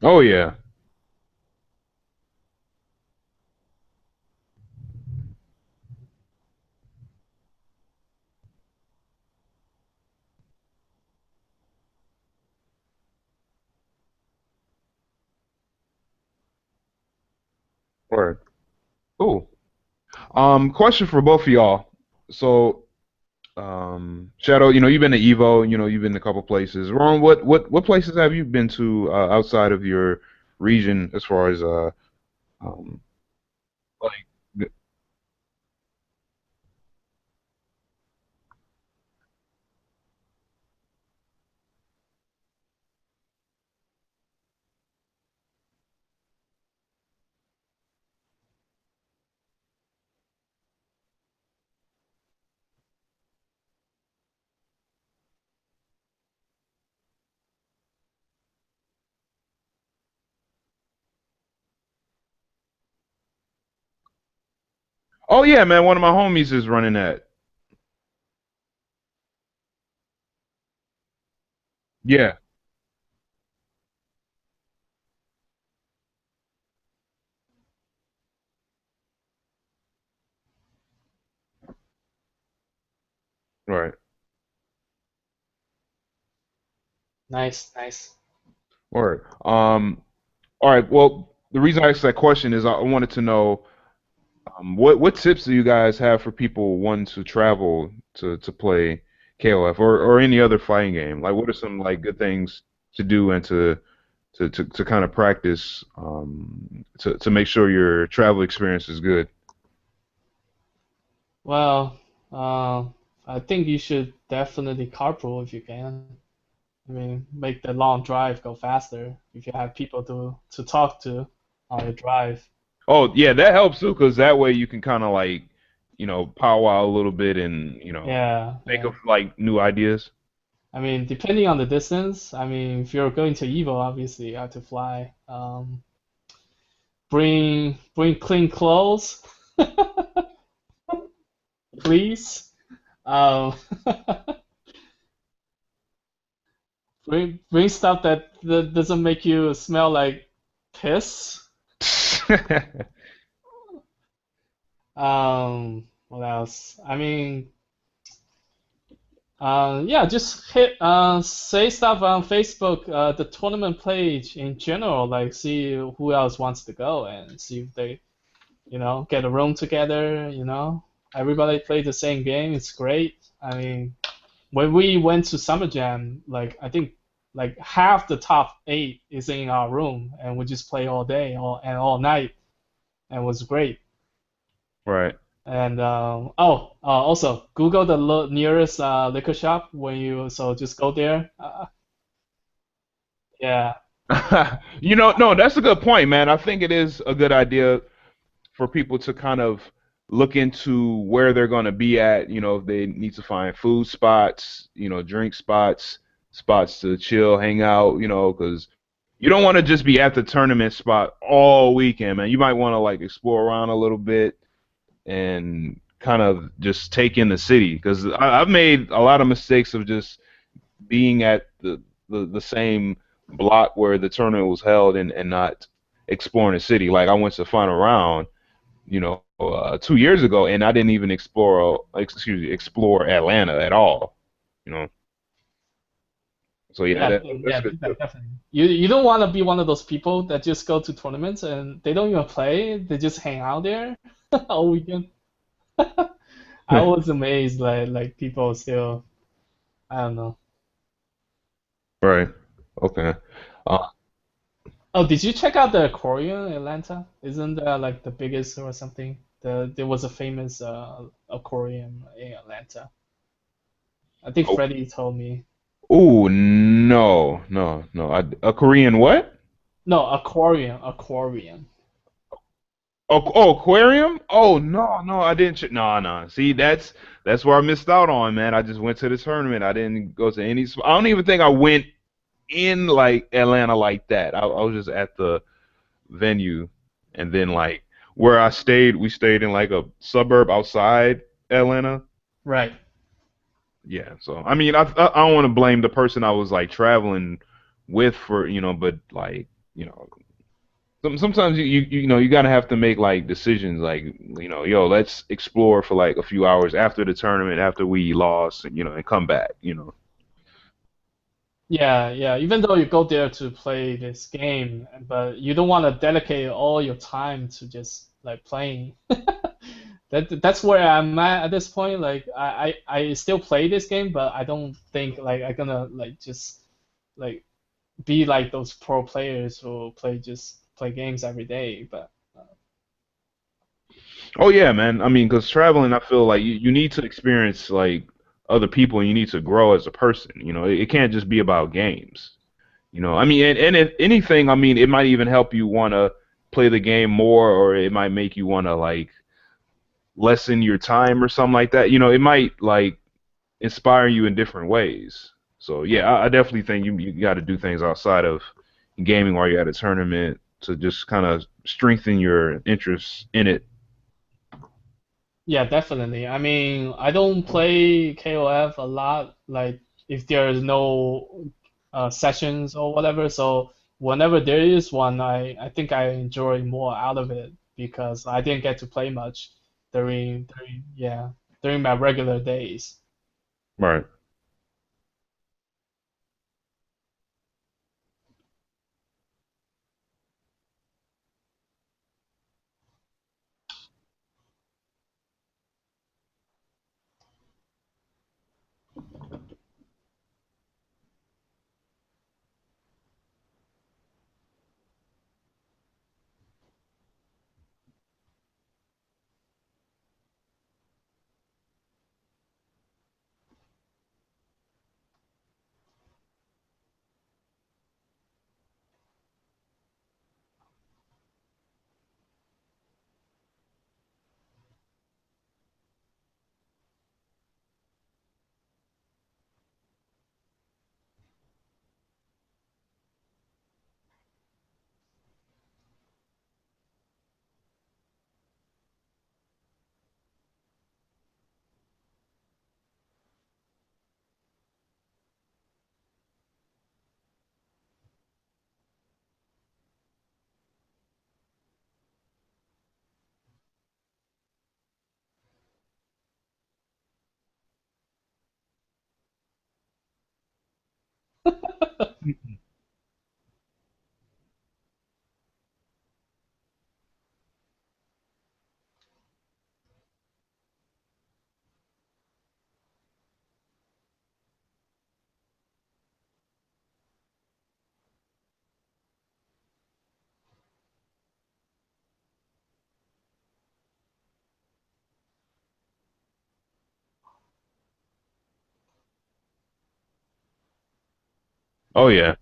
Oh yeah. Word. Cool. Question for both of y'all. So, Shadow, you've been to Evo, you've been to a couple places. Ron, what places have you been to outside of your region as far as um like Oh yeah, man, one of my homies is running that. Yeah, right. Nice, nice. Word. All right. Well, the reason I asked that question is I wanted to know what tips do you guys have for people wanting to travel to play KOF or any other fighting game? Like, what are some like good things to do and to kind of practice to make sure your travel experience is good? Well, uh, I think you should definitely carpool if you can. I mean, make the long drive go faster if you have people to talk to on your drive. Oh, yeah, that helps too, because that way you can kind of like, powwow a little bit and, Yeah, think yeah. of like new ideas. I mean, depending on the distance, I mean, if you're going to Evo, obviously you have to fly. Bring clean clothes, please. Um, bring stuff that doesn't make you smell like piss. What else? I mean, yeah, just say stuff on Facebook, the tournament page in general, like see who else wants to go and see if they, get a room together, Everybody play the same game, it's great. I mean, when we went to Summer Jam, like I think like half the top eight is in our room and we just play all day and all night and it was great. Right. And also Google the nearest liquor shop when you so just go there. Yeah, No, that's a good point, man. I think it is a good idea for people to kind of look into where they're going to be at. If they need to find food spots, drink spots, spots to chill, hang out, because you don't want to just be at the tournament spot all weekend, man. You might want to like explore around a little bit and kind of just take in the city because I've made a lot of mistakes of just being at the same block where the tournament was held and not exploring the city. Like I went to final round, 2 years ago, and I didn't even explore Atlanta at all. You know, so yeah, Yeah, that's yeah, good too. definitely. You don't want to be one of those people that just go to tournaments and they don't even play. They just hang out there all weekend. I was amazed, like people still. I don't know. Right. Okay. Uh, Oh, did you check out the aquarium in Atlanta? Isn't that like the biggest or something? There was a famous aquarium in Atlanta. I think oh, Freddie told me. ooh, no, no, no. A Korean what? No, aquarium, aquarium. Oh, aquarium? Oh no, no, I didn't. No, no. See, that's where I missed out on, man. I just went to the tournament. I didn't go to any. I don't even think I went in like Atlanta like that. I was just at the venue, and then like where I stayed, we stayed in like a suburb outside Atlanta. Right. Yeah. So I mean, I don't want to blame the person I was like traveling with for but like you know sometimes you gotta have to make like decisions like yo, let's explore for like a few hours after the tournament after we lost and come back. Yeah, yeah. Even though you go there to play this game, but you don't want to dedicate all your time to just like playing. That's where I'm at this point. Like I still play this game, but I don't think like I'm gonna like just like be like those pro players who play games every day. But Oh yeah, man. I mean, because traveling, I feel like you need to experience like other people and you need to grow as a person. It can't just be about games. I mean, and if anything, I mean, it might even help you want to play the game more, or it might make you want to like lessen your time or something like that. It might like inspire you in different ways. So yeah, I definitely think you got to do things outside of gaming while you're at a tournament to just kind of strengthen your interest in it. yeah, definitely. I mean, I don't play KOF a lot, like if there's no sessions or whatever. So whenever there is one, I think I enjoy more out of it because I didn't get to play much during my regular days. Right. Oh yeah.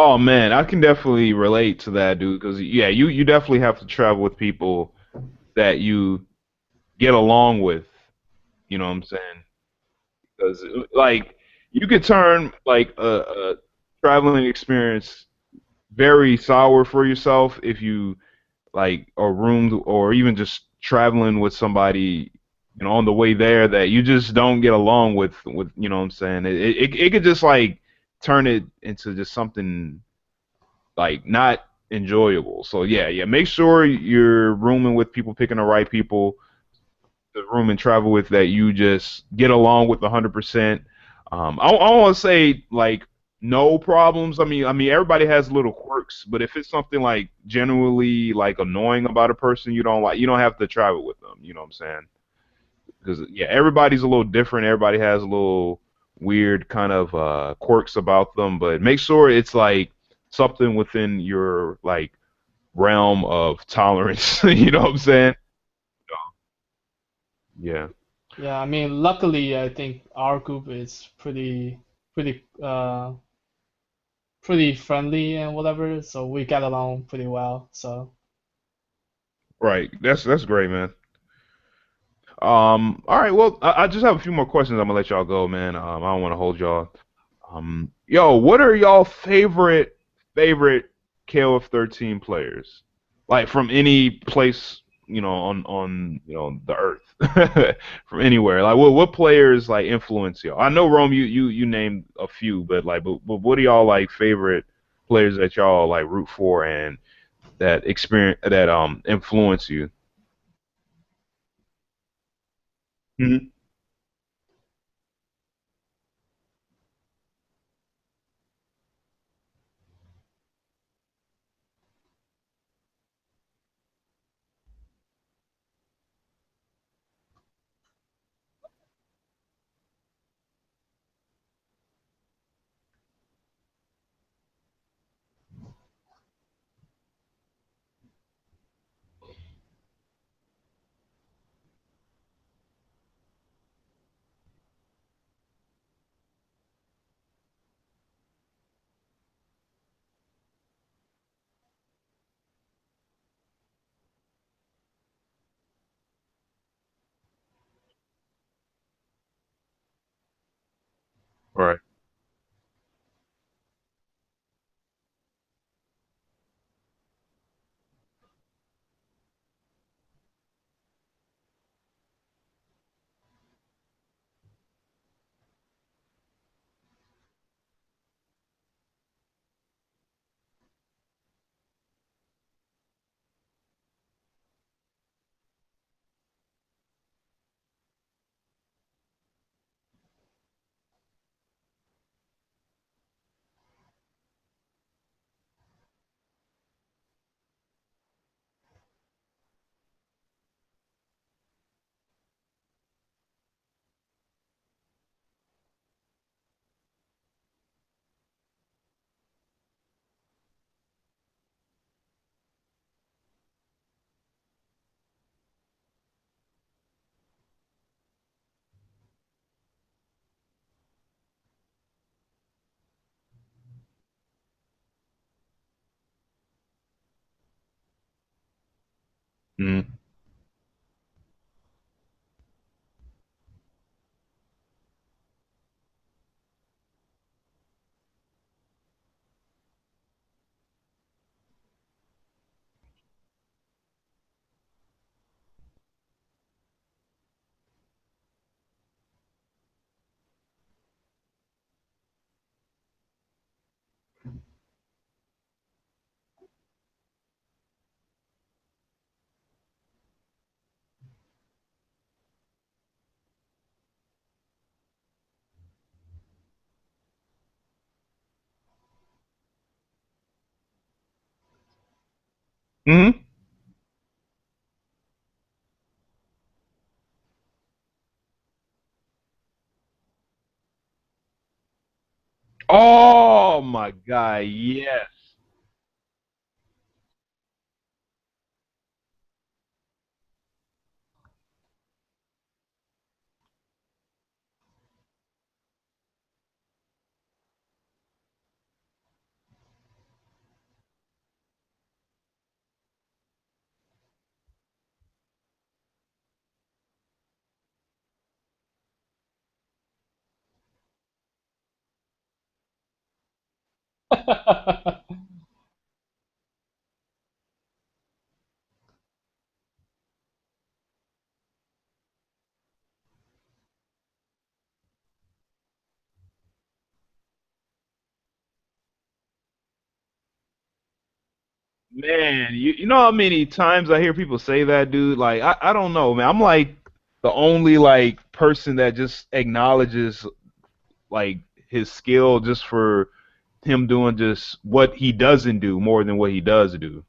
Oh man, I can definitely relate to that, dude. Because yeah, you definitely have to travel with people that you get along with. You know what I'm saying? Because like you could turn like a traveling experience very sour for yourself if you like are roomed or even just traveling with somebody on the way there that you just don't get along with you know what I'm saying it could just like turn it into just something like not enjoyable. So yeah, make sure you're rooming with people, picking the right people to room and travel with that you just get along with 100%. I don't want to say like no problems. I mean everybody has little quirks, but if it's something like genuinely like annoying about a person you don't like, you don't have to travel with them. You know what I'm saying? Because yeah, everybody's a little different. Everybody has a little weird kind of quirks about them, but make sure it's like something within your like realm of tolerance. You know what I'm saying? Yeah. Yeah, I mean, luckily, I think our group is pretty friendly and whatever, so we get along pretty well. So Right. That's great, man. All right. Well, I just have a few more questions. I'm gonna let y'all go, man. I don't want to hold y'all. Yo, what are y'all favorite KOF 13 players? Like from any place, on the earth, from anywhere. Like, what players like influence y'all? I know Rome, you named a few, but like, but what are y'all like favorite players that y'all like root for and that experience that influence you? Mhm. Right. Mm-hmm. Mm-hmm. Oh my God, yes. Man, you know how many times I hear people say that, dude? Like, I don't know, man. I'm like the only like person that just acknowledges like his skill just for him doing just what he doesn't do more than what he does do.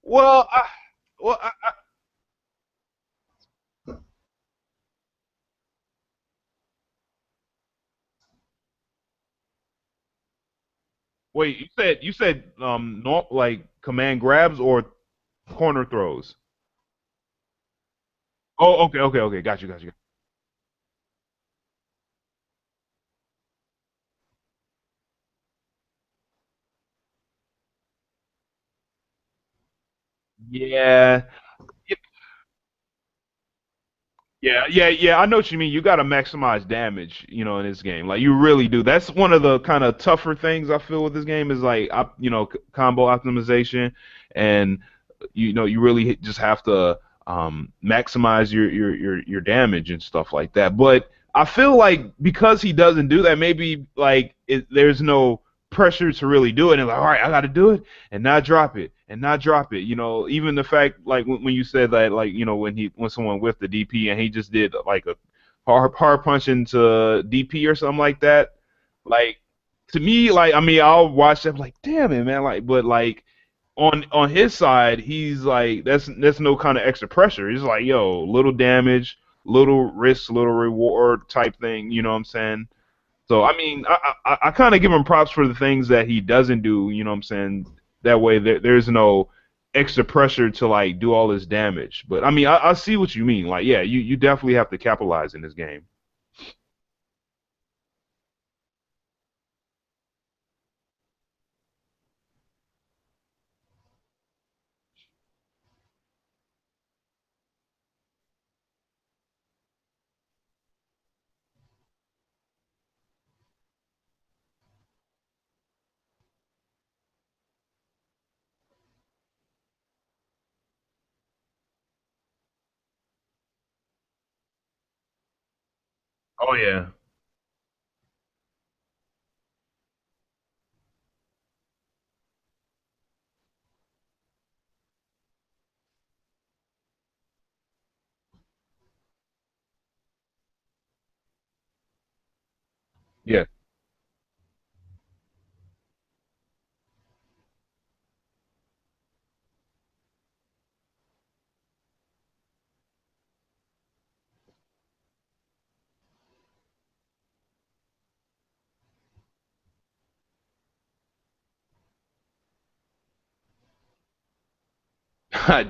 well, I, well, wait. You said no, like command grabs or corner throws. Oh, okay, okay, okay. Got you, got you. Yeah, yeah. I know what you mean. You got to maximize damage, in this game. Like you really do. That's one of the kind of tougher things I feel with this game is like, combo optimization, and you really just have to maximize your damage and stuff like that. But I feel like because he doesn't do that, maybe like there's no pressure to really do it. And like, all right, I got to do it and not drop it and not drop it. Even the fact like when you said that, like when someone whiffed the DP and he just did like a hard punch into DP or something like that, like to me, like I mean, I'll watch that I'm like, damn it, man, like, but like on his side, he's like that's no kind of extra pressure. He's like, yo, little damage, little risk, little reward type thing. You know what I'm saying? So I mean, I kind of give him props for the things that he doesn't do. You know what I'm saying? That way, there's no extra pressure to like do all this damage. But I mean, I see what you mean. Like, yeah, you definitely have to capitalize in this game. Oh yeah, yeah.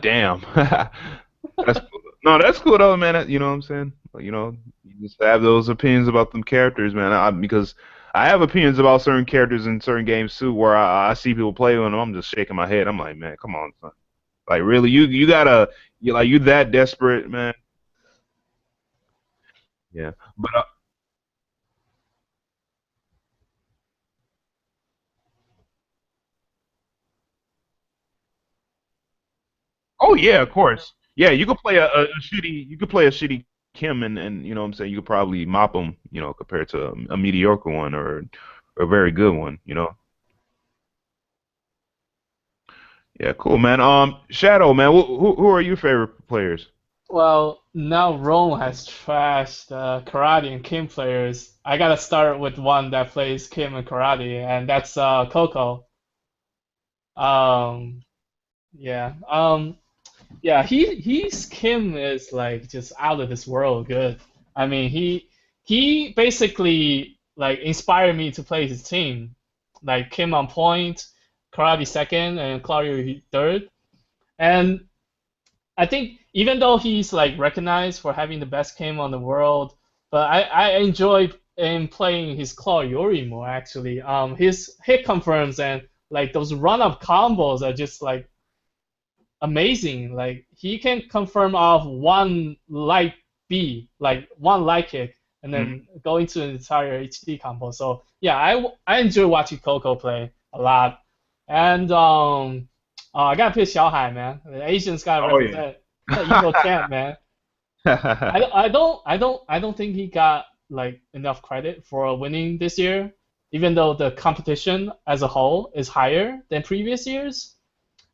Damn. That's cool. No, that's cool though, man. You know what I'm saying? Like, you just have those opinions about them characters, man. Because I have opinions about certain characters in certain games too, where I see people play with them, I'm just shaking my head. I'm like, man, come on, son. Like, really, you gotta, you that desperate, man? Yeah. But oh yeah, of course. Yeah, you could play you could play a shitty Kim, and you know what I'm saying. You could probably mop him, compared to a mediocre one or a very good one. Yeah, cool, man. Shadow, man. Who are your favorite players? Well, now Rome has trashed karate and Kim players. I gotta start with one that plays Kim and karate, and that's Coco. Um, yeah. Yeah. He's Kim is like just out of this world good. I mean, he basically like inspired me to play his team, like Kim on point. Karabi second and Claudio third. And I think even though he's like recognized for having the best game on the world, but I enjoy him playing his Claw Yuri more actually. His hit confirms and like those run up combos are just like amazing. Like he can confirm off one light B, like one light kick, and Mhm. then go into an entire HD combo. So yeah, I enjoy watching Coco play a lot. And I gotta pick Xiaohai, man. The Asians gotta Oh yeah. represent Evo champ, man. I don't think he got like enough credit for winning this year, even though the competition as a whole is higher than previous years.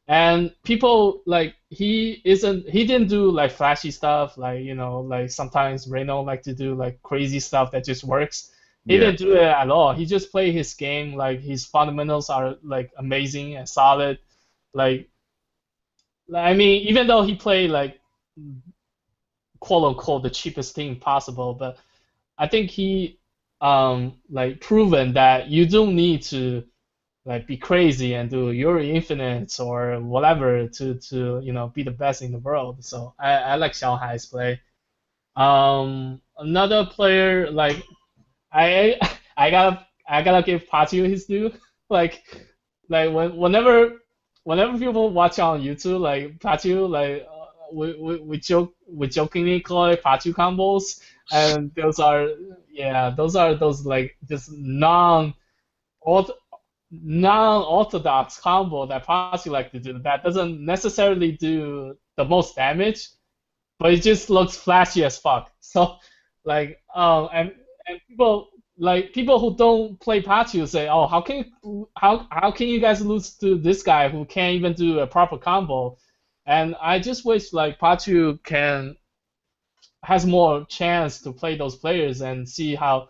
And people like he didn't do like flashy stuff like like sometimes Reno like to do like crazy stuff that just works. He Yeah. didn't do it at all. He just played his game like his fundamentals are like amazing and solid. Like I mean, even though he played like quote unquote the cheapest thing possible, but I think he like proven that you don't need to like be crazy and do Yuri Infinite or whatever to be the best in the world. So I like Shanghai's play. Another player like I I gotta give Pachu his due. Like whenever people watch on YouTube like Pachu like we jokingly call it Pachu combos, and those are those like just non-orthodox combo that Pachi like to do that doesn't necessarily do the most damage, but it just looks flashy as fuck. So like and people who don't play Pachi say, oh how can you guys lose to this guy who can't even do a proper combo? And I just wish like Pachu can has more chance to play those players and see how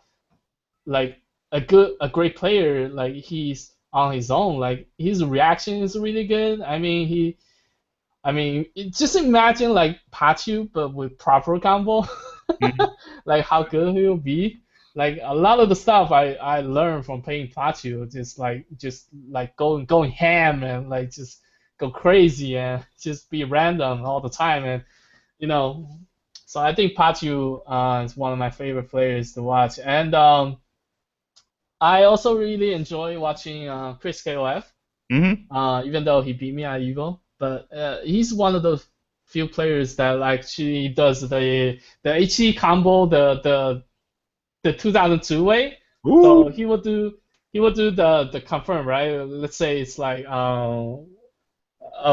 like a great player like he's on his own like his reaction is really good. Just imagine like Pachu but with proper combo. Mhm. Like how good he'll be. Like a lot of the stuff I learned from playing Pachu just like going ham and like just go crazy and just be random all the time. And you know so I think Pachu is one of my favorite players to watch. And I also really enjoy watching Chris KOF, Mhm. even though he beat me at Evo. But he's one of those few players that actually does the HE combo the 2002 way. So Ooh. he will do the confirm, right? Let's say it's like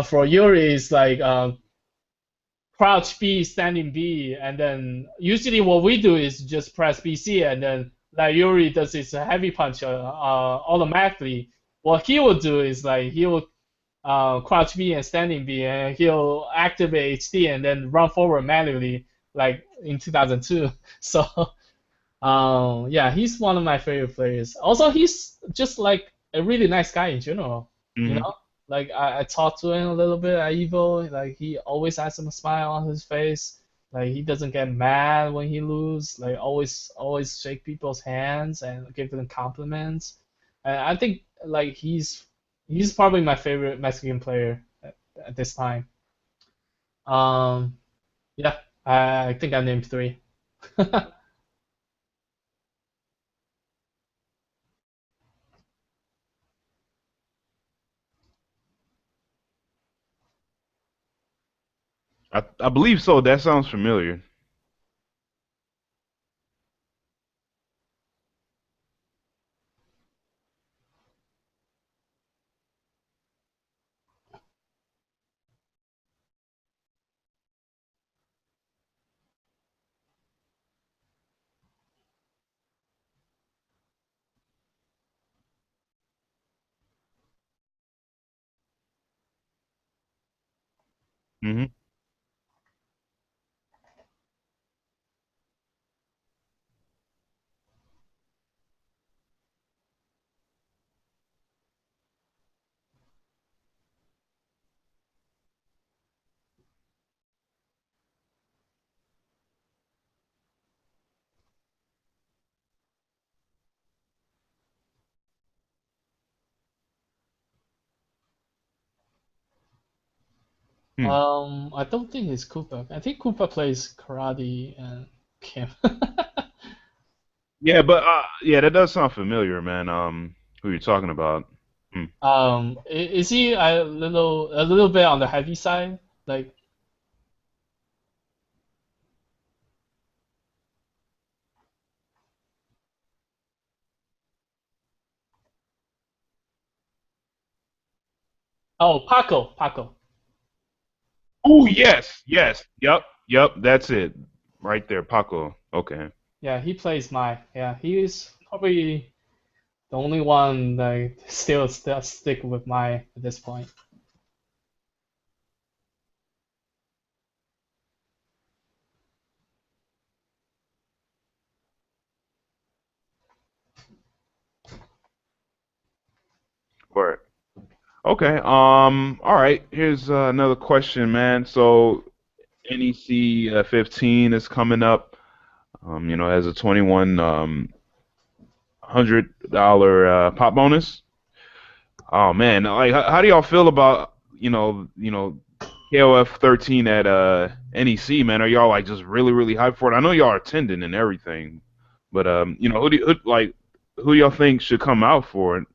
for Yuri it's like crouch B, standing B, and then usually what we do is just press BC, and then like Yuri does his heavy punch automatically. What he will do is like he will crouch B and standing B, and he'll activate HD and then run forward manually, like in 2002. So yeah, he's one of my favorite players. Also, he's just like a really nice guy in general. You Mhm. know, like I talked to him a little bit at Evo. Like he always has a smile on his face. Like he doesn't get mad when he lose. Like always shake people's hands and give them compliments. And I think like he's probably my favorite Mexican player at this time. Um, yeah, I think I named three. I believe so. That sounds familiar. Mhm. Hmm. I don't think it's Cooper. I think Cooper plays karate and Kim. Yeah, but yeah, that does sound familiar, man. Who you're talking about? Hmm. Is he a little bit on the heavy side? Like, oh, Paco. Oh yes, yes, yep. That's it, right there, Paco. Okay. Yeah, he plays my. Yeah, he is probably the only one that still stick with my at this point. Right. Okay. All right. Here's another question, man. So NEC 15 is coming up. Has a 21 $100 pop bonus. Oh man, like how do y'all feel about KOF 13 at NEC, man? Are y'all like just really hyped for it? I know y'all are attending and everything, but who do y'all think should come out for it?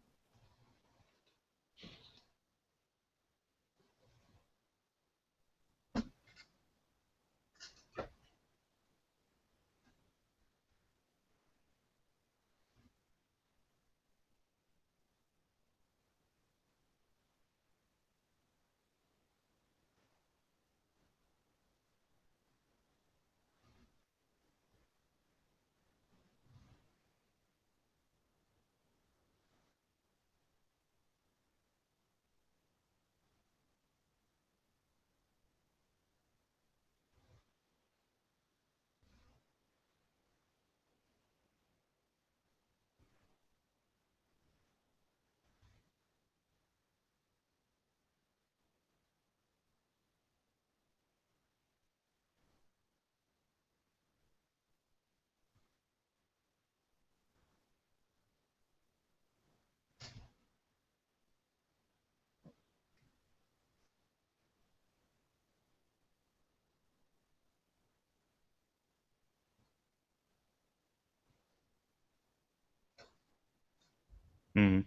Hmm.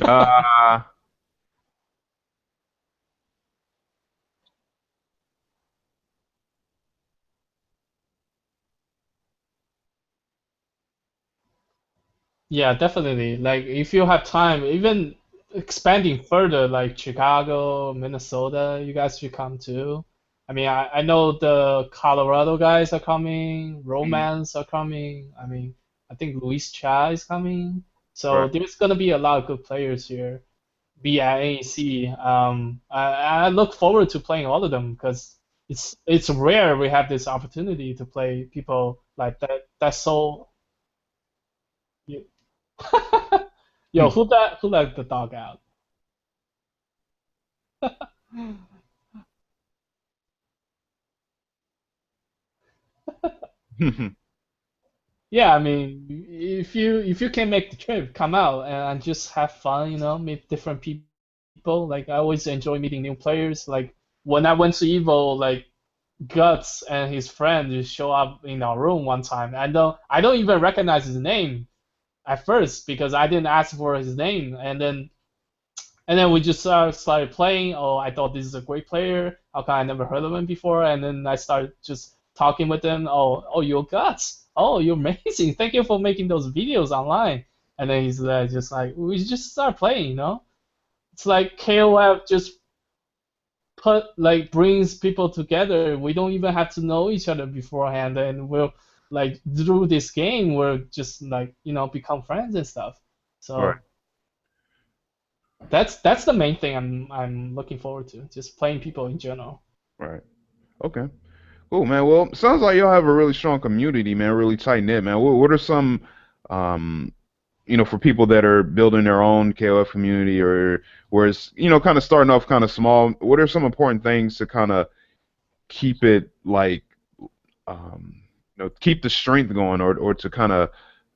Uh, Yeah, definitely. Like, if you have time, even expanding further, like Chicago, Minnesota, you guys should come too. I mean, I know the Colorado guys are coming, mhm, Romance are coming. I mean, I think Luis Cha is coming. So right, there's gonna be a lot of good players here. Be at AEC. I look forward to playing all of them because it's rare we have this opportunity to play people like that. That's so. Yo, who let the dog out? Yeah, I mean, if you can make the trip, come out and just have fun, meet different people. Like, I always enjoy meeting new players. Like, when I went to Evo, like, Guts and his friend just show up in our room one time. I don't even recognize his name at first because I didn't ask for his name, and then we just started playing. Oh, I thought this is a great player. How come I never heard of him before? And then I started just talking with him. Oh, you're Guts. Oh, you're amazing. Thank you for making those videos online. And then he's just like, we just start playing. It's like KOF just brings people together. We don't even have to know each other beforehand, and we'll like through this game we're just like become friends and stuff. right. So That's the main thing I'm looking forward to. Just playing people in general. Right. Okay. Cool, man. Well, sounds like y'all have a really strong community, man. Really tight knit, man. What are some, um, for people that are building their own KOF community, or where it's, kind of starting off kind of small? What are some important things to kind of keep it like, keep the strength going, or to kind of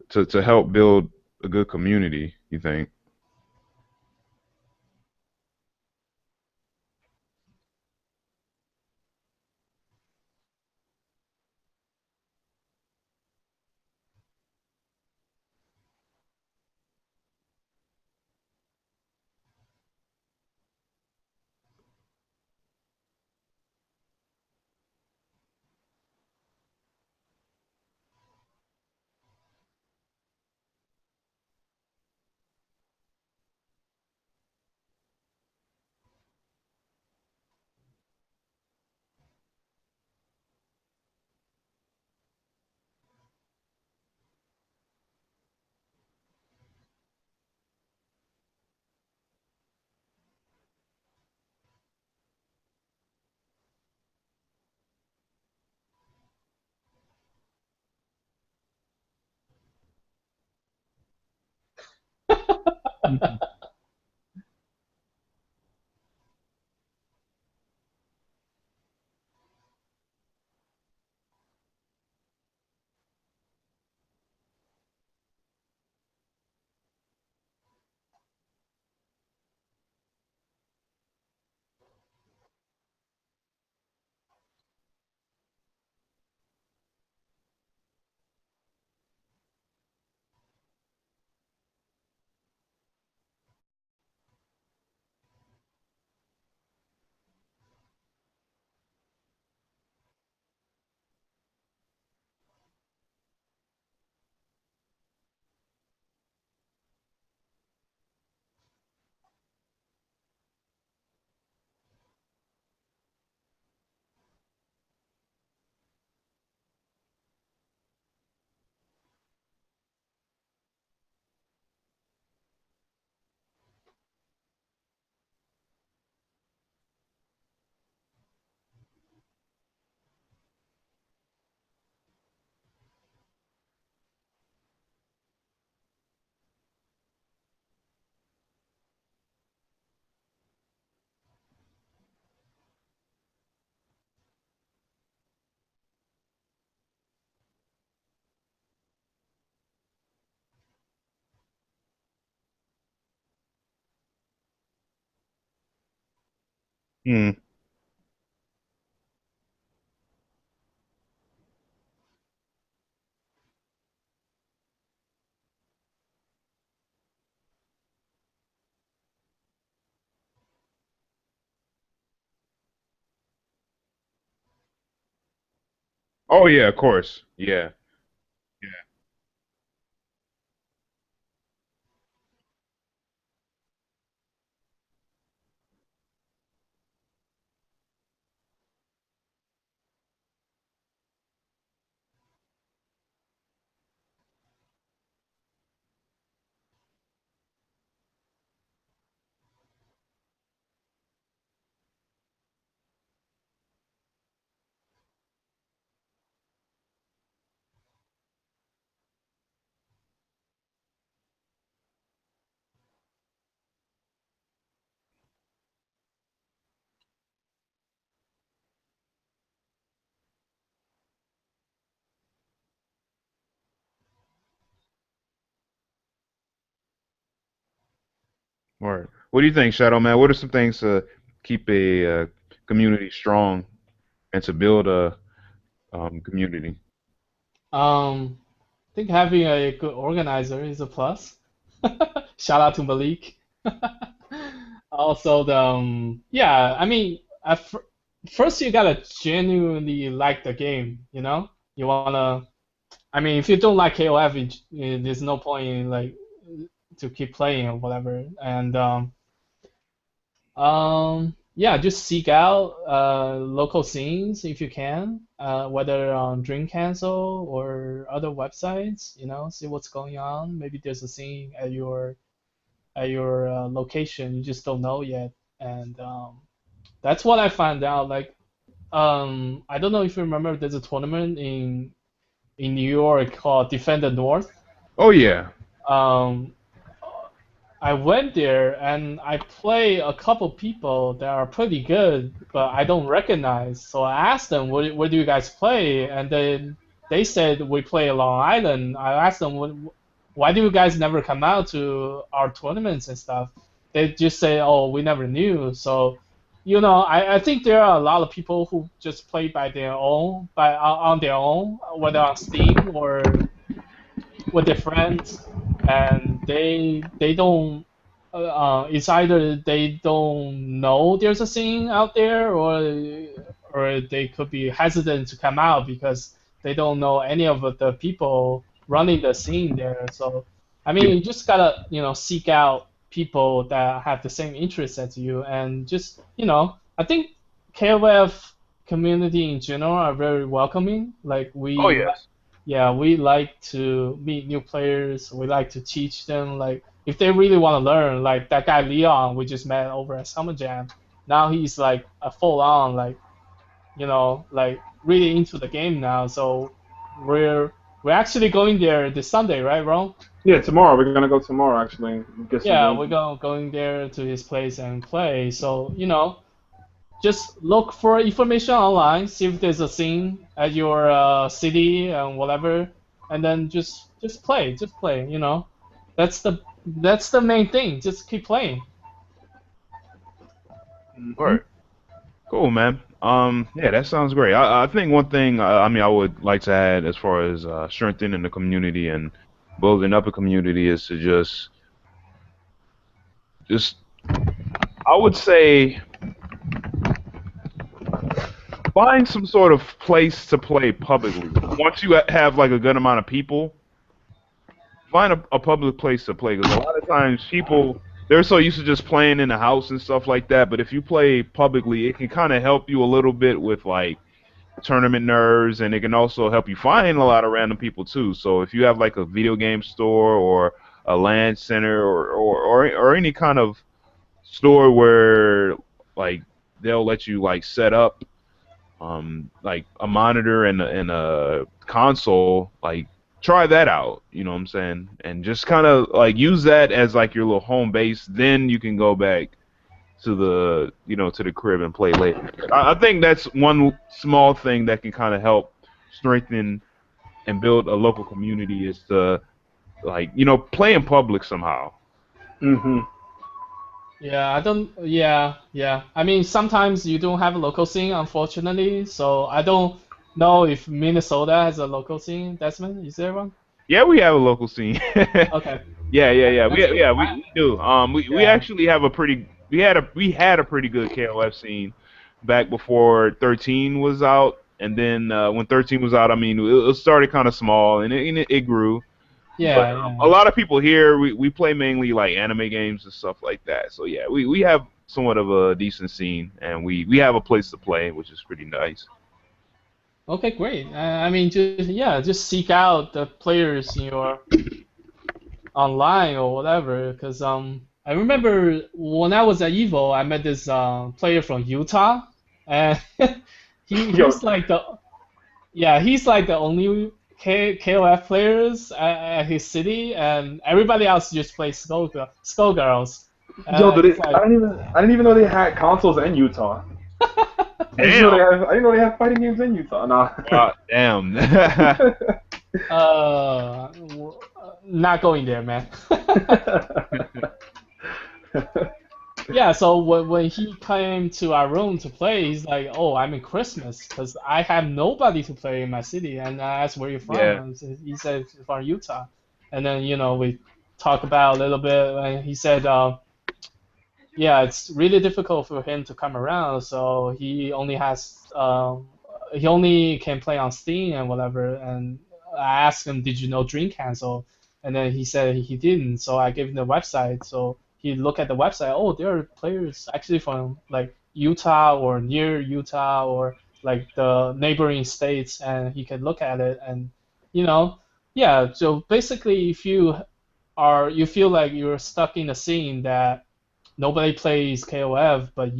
to help build a good community? You think? Hmm. Oh yeah, of course. Yeah. Right. What do you think, Shadow Man? What are some things to keep a community strong and to build a community? I think having a good organizer is a plus. Shout out to Malik. Also, yeah, I mean, first you gotta genuinely like the game, you know? You wanna, I mean, if you don't like KOF, there's no point in like to keep playing or whatever. And yeah, just seek out local scenes if you can, whether on Dream Cancel or other websites, see what's going on. Maybe there's a scene at your at your location. You just don't know yet, and that's what I found out. Like, I don't know if you remember, there's a tournament in New York called Defend the North. Oh yeah. Um, I went there and I play a couple people that are pretty good, but I don't recognize. So I asked them, where do you guys play? And then they said we play Long Island. I asked them, why do you guys never come out to our tournaments and stuff? They just say, oh, we never knew. So, I think there are a lot of people who just play by their own, on their own, whether on Steam or with their friends, and they don't. It's either they don't know there's a scene out there, or they could be hesitant to come out because they don't know any of the people running the scene there. So, I mean, you just gotta seek out people that have the same interests as you, and just I think KOF community in general are very welcoming. Like Oh yes. yeah, we like to meet new players. We like to teach them. Like, if they really want to learn, like that guy Leon, we just met over at Summer Jam. Now he's like a full on, like, like really into the game now. So we're actually going there this Sunday, right, Ron? Yeah, tomorrow we're gonna go tomorrow actually. Get some Yeah, games. we're going there to his place and play. So just look for information online, see if there's a scene at your city and whatever, and then just play, just play. That's the main thing. Just keep playing. All right. Cool, man. Yeah, that sounds great. I think one thing I mean I would like to add as far as strengthening the community and building up a community is to just I would say find some sort of place to play publicly. Once you have like a good amount of people, find a public place to play because a lot of times people they're so used to just playing in the house and stuff like that. But if you play publicly, it can kind of help you a little bit with like tournament nerves, and it can also help you find a lot of random people too. So if you have like a video game store or a LAN center or any kind of store where like they'll let you like set up like a monitor and a console, like try that out, you know what I'm saying? And just kind of like use that as like your little home base. Then you can go back to the to the crib and play later. I think that's one small thing that can kind of help strengthen and build a local community is to like play in public somehow. Hmm. Yeah, I don't. Yeah, yeah. I mean, sometimes you don't have a local scene, unfortunately. So I don't know if Minnesota has a local scene. Desmond, is there one? Yeah, we have a local scene. Okay, Yeah. that's good. We do. We Yeah, actually have a pretty we had a pretty good KOF scene back before 13 was out, and then when 13 was out, I mean it started kind of small and it grew. But yeah, a yeah. lot of people here we play mainly like anime games and stuff like that. So yeah, we have somewhat of a decent scene, and we have a place to play, which is pretty nice. Okay, great. I mean, just seek out the players in your online or whatever. Cause I remember when I was at Evo, I met this player from Utah, and Yo, he's like the only KOF players at his city, and everybody else just plays Skullgirls. yo, It's like, I didn't even know they had consoles in Utah. Damn. I didn't know they had fighting games in Utah. Nah. Damn. not going there, man. Yeah, so when he came to our room to play, he's like, "Oh, I'm in Christmas because I have nobody to play in my city." And I asked, "Where you from?" Yeah. And he said, "He's from Utah." And then we talked about a little bit, and he said, "Yeah, it's really difficult for him to come around, so he only can play on Steam and whatever." And I asked him, "Did you know Dream Cancel?" And then he said he didn't, so I gave him the website. So he looked at the website. Oh, there are players actually from like Utah or near Utah or like the neighboring states, and he can look at it and you know, yeah. So basically, if you you feel like you're stuck in a scene that nobody plays KOF, but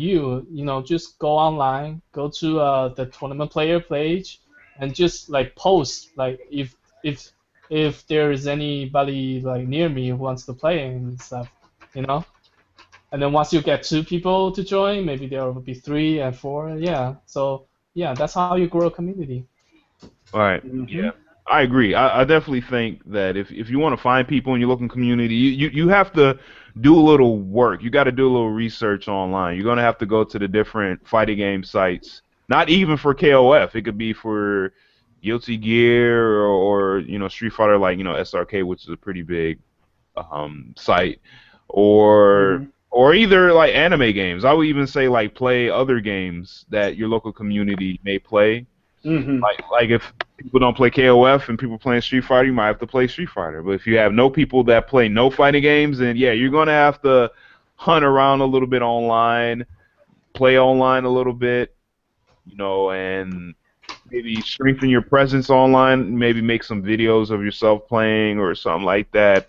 just go online, go to the tournament player page, and just like post like if there is anybody like near me who wants to play and stuff, you know. And then once you get 2 people to join, maybe there will be 3 and 4. Yeah. So yeah, that's how you grow a community. All right. Yeah, I agree. I definitely think that if you want to find people in your local community, you have to do a little work. You got to do a little research online. You're gonna have to go to the different fighting game sites. Not even for KOF. It could be for Guilty Gear or Street Fighter, like SRK, which is a pretty big site, or or either like anime games. I would even say like play other games that your local community may play. Like if people don't play KOF and people playing Street Fighter, you might have to play Street Fighter. But if you have no people that play no fighting games, then yeah, you're gonna have to hunt around a little bit online, play online a little bit, and maybe strengthen your presence online. Maybe make some videos of yourself playing or something like that.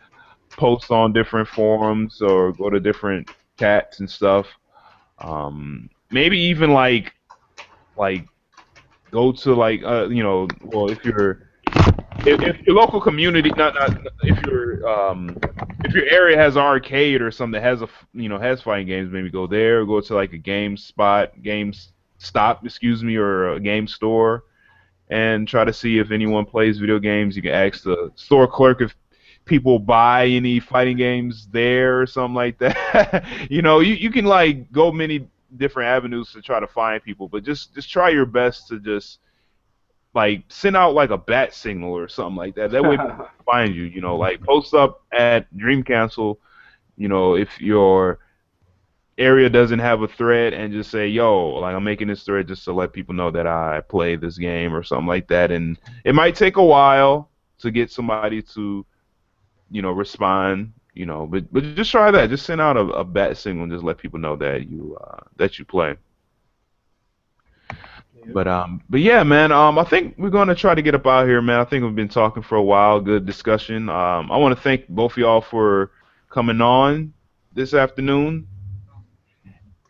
Post on different forums or go to different chats and stuff. Maybe even like go to well, if your local community, not if your area has an arcade or something that has has fighting games, maybe go there. Or go to like a GameStop, excuse me, or a game store, and try to see if anyone plays video games. You can ask the store clerk if people buy any fighting games there or something like that. You can like go many different avenues to try to find people, but just try your best to just like send out like a bat signal or something like that. That way people can find you. Like post up at Dream Council. If your area doesn't have a thread, and just say, yo, like I'm making this thread just to let people know that I play this game or something like that. And it might take a while to get somebody to respond, but just try that. Just send out a bat signal and just let people know that you play. But yeah, man. I think we're gonna try to get up out here, man. I think we've been talking for a while. Good discussion. I want to thank both of y'all for coming on this afternoon.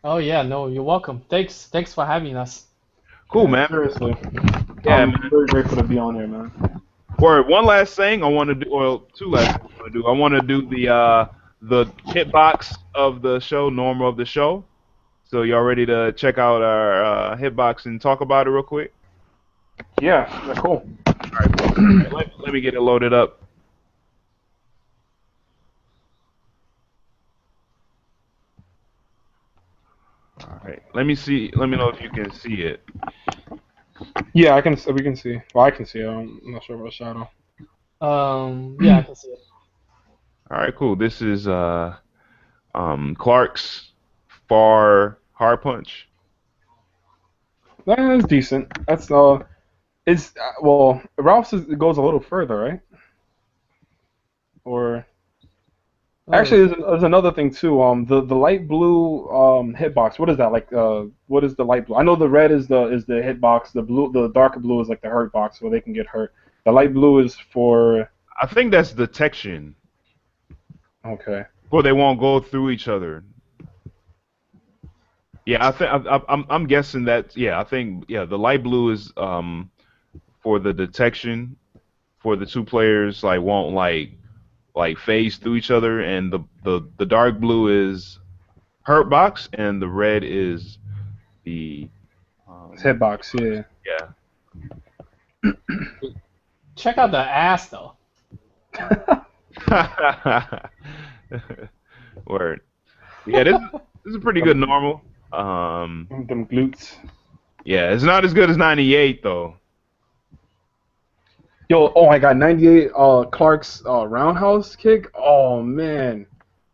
Oh yeah, no, you're welcome. Thanks for having us. Cool, man. Seriously. Yeah, I'm man. very grateful to be on here, man. Or one last thing I want to do, well, two last things I want to do. I want to do the hitbox of the show, normal of the show. So y'all ready to check out our hitbox and talk about it real quick? Yeah, cool. All right, cool. Let me get it loaded up. All right. Let me see. Let me know if you can see it. Yeah, we can see. Well, I can see it. I'm not sure about Shadow. Yeah, I can see it. All right, cool. This is Clark's Far Hard Punch. That's decent. That's it's well, Ralph's goes a little further, right? Or actually, there's another thing too. The light blue hitbox. What is that like? What is the light blue? I know the red is the hitbox. The dark blue is like the hurt box where they can get hurt. The light blue is for. I think that's detection. Okay. Or they won't go through each other. Yeah, I'm guessing that. Yeah, I think the light blue is for the detection, for the two players like won't like phase through each other, and the dark blue is hurt box, and the red is the hitbox. Yeah. Yeah. Check out the ass though. Word. Yeah, this is a pretty good normal. Them glutes. Yeah, it's not as good as 98 though. Yo, oh my God, 98 Clark's roundhouse kick. Oh man,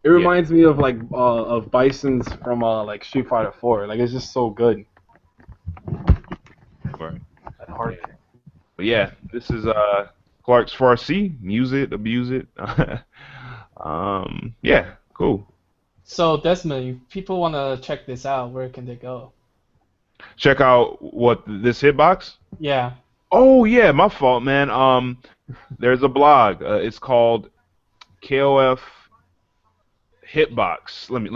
it reminds me of like of Bison's from like Street Fighter 4. Like it's just so good. Right. That hard kick. But yeah, this is Clark's Farsi. Use it, abuse it. Yeah, cool. So Desmond, if people want to check this out, where can they go? Check out what this hitbox. Yeah. Oh yeah, my fault, man. There's a blog. It's called KOF hitbox. Let me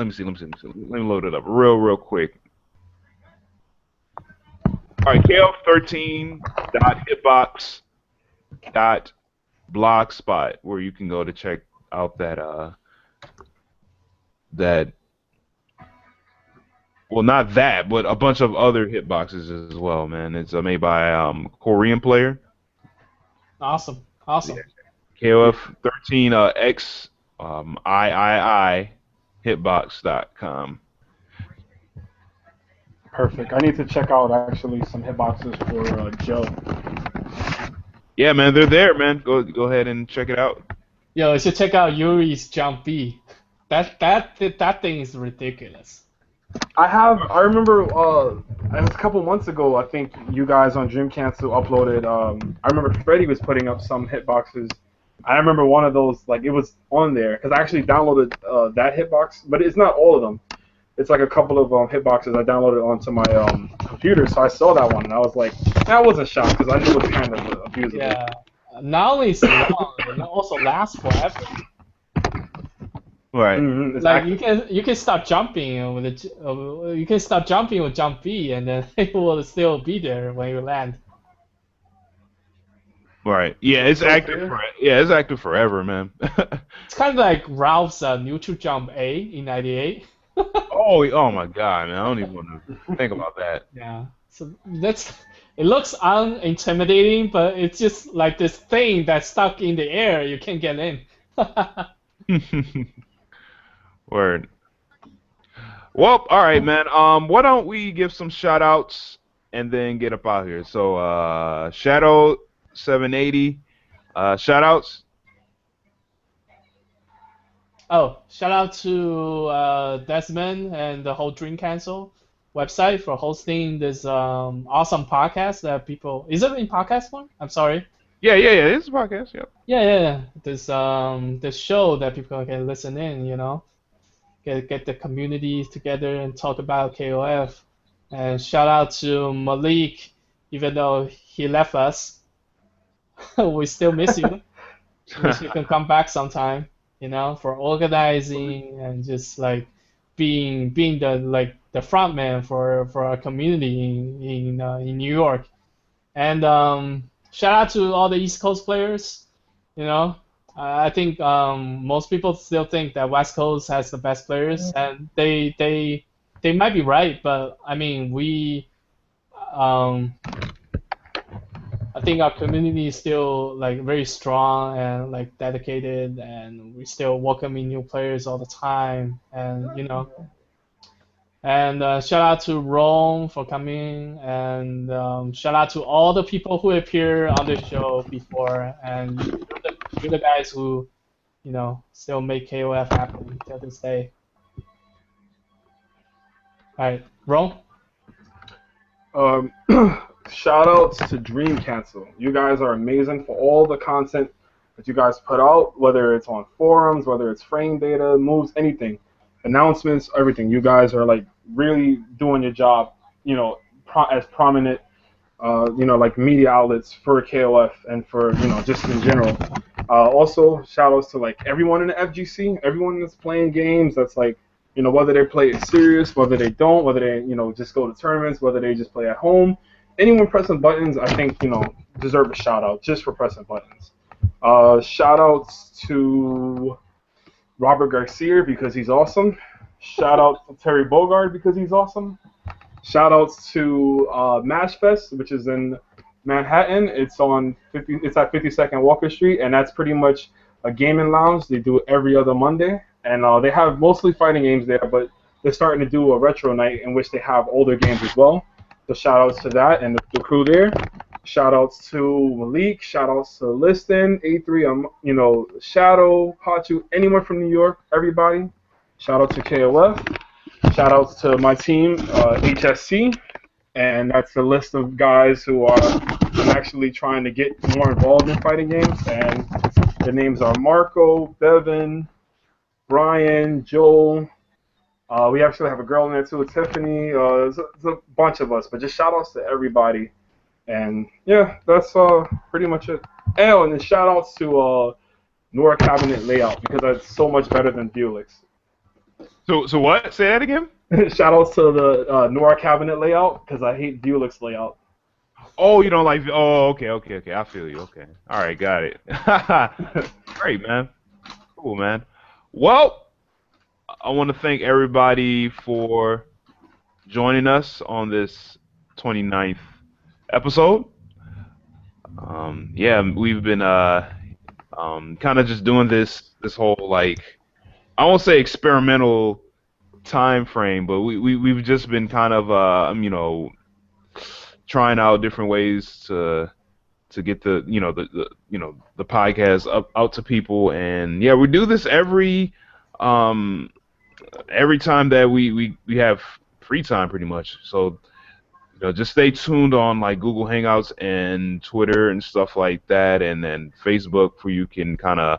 load it up real quick. All right, KOF13.hitbox.blogspot, where you can go to check out that well, not that, but a bunch of other hitboxes as well, man. It's made by Korean player. Awesome. Yeah. KOF 13 X I hitbox.com. Perfect. I need to check out actually some hitboxes for Joe. Yeah, man, they're there, man. Go ahead and check it out. Yo, you should check out Yuri's Jump B. That thing is ridiculous. I remember it was a couple months ago. I think you guys on Dream Cancel uploaded. I remember Freddie was putting up some hitboxes. I remember one of those, like, it was on there because I actually downloaded that hitbox, but it's not all of them. It's like a couple of hitboxes I downloaded onto my computer, so I saw that one and I was like, I wasn't shocked because I knew it was kind of abusable. Yeah. Not only is it long, it also lasts forever. Right. Mm-hmm, Like exactly. you can start jumping with you can start jumping with Jump B, and then it will still be there when you land. Right. Yeah, it's active. It's active forever, man. It's kind of like Ralph's neutral jump A in '98. Oh my God, man! I don't even want to think about that. Yeah. So it looks unintimidating, but it's just like this thing that's stuck in the air. You can't get in. Word. Well, all right, man. Why don't we give some shout outs and then get up out here? So, Shadow 780, shout outs. Oh, shout out to Desmond and the whole Dream Cancel website for hosting this awesome podcast that people. Is it in podcast form? I'm sorry. Yeah. It's a podcast. Yep. Yeah. This show that people can listen in. Get the community together and talk about KOF. And shout out to Malik, even though he left us, we still miss you. Wish you can come back sometime. For organizing and just like being the front man for our community in New York. And shout out to all the East Coast players. I think most people still think that West Coast has the best players, and they might be right, but I mean I think our community is still like very strong and like dedicated, and we still welcoming new players all the time, and And shout out to Rome for coming, and shout out to all the people who appeared on the show before, and you're the guys who, still make KOF happen to this day. All right, Rome. Shout outs to Dream Cancel. You guys are amazing for all the content that you guys put out, whether it's on forums, whether it's frame data, moves, anything, announcements, everything. You guys are like really doing your job, as prominent, like media outlets for KOF and for, just in general. Also, shout outs to like everyone in the FGC, everyone that's playing games, that's like, whether they play it serious, whether they don't, whether they, just go to tournaments, whether they just play at home. Anyone pressing buttons, I think, deserve a shout out just for pressing buttons. Shout outs to Robert Garcia because he's awesome. Shout out to Terry Bogard because he's awesome. Shout outs to Match Fest, which is in Manhattan. It's at 52nd Walker Street, and that's pretty much a gaming lounge. They do it every other Monday, and they have mostly fighting games there, but they're starting to do a retro night in which they have older games as well. So shout outs to that and the crew there. Shout outs to Malik. Shout outs to Liston, A3, Shadow, Pachu, anyone from New York, everybody. Shout out to KOF. Shout outs to my team, HSC. And that's the list of guys who are actually trying to get more involved in fighting games. And the names are Marco, Bevan, Brian, Joel. We actually have a girl in there too, Tiffany. There's a bunch of us, but just shout outs to everybody. And yeah, that's pretty much it. Oh, and then shout outs to Nora cabinet layout because that's so much better than Buick's. So what? Say that again. Shout outs to the Nora cabinet layout because I hate Buick's layout. Oh, you don't like? Oh, okay. I feel you. Okay. All right, got it. Great, man. Cool, man. Well, I want to thank everybody for joining us on this 29th episode. Yeah, we've been kind of just doing this whole like I won't say experimental time frame, but we've just been kind of trying out different ways to get the podcast up out to people, and yeah, we do this every time that we have free time pretty much. So just stay tuned on like Google Hangouts and Twitter and stuff like that, and then Facebook where you can kind of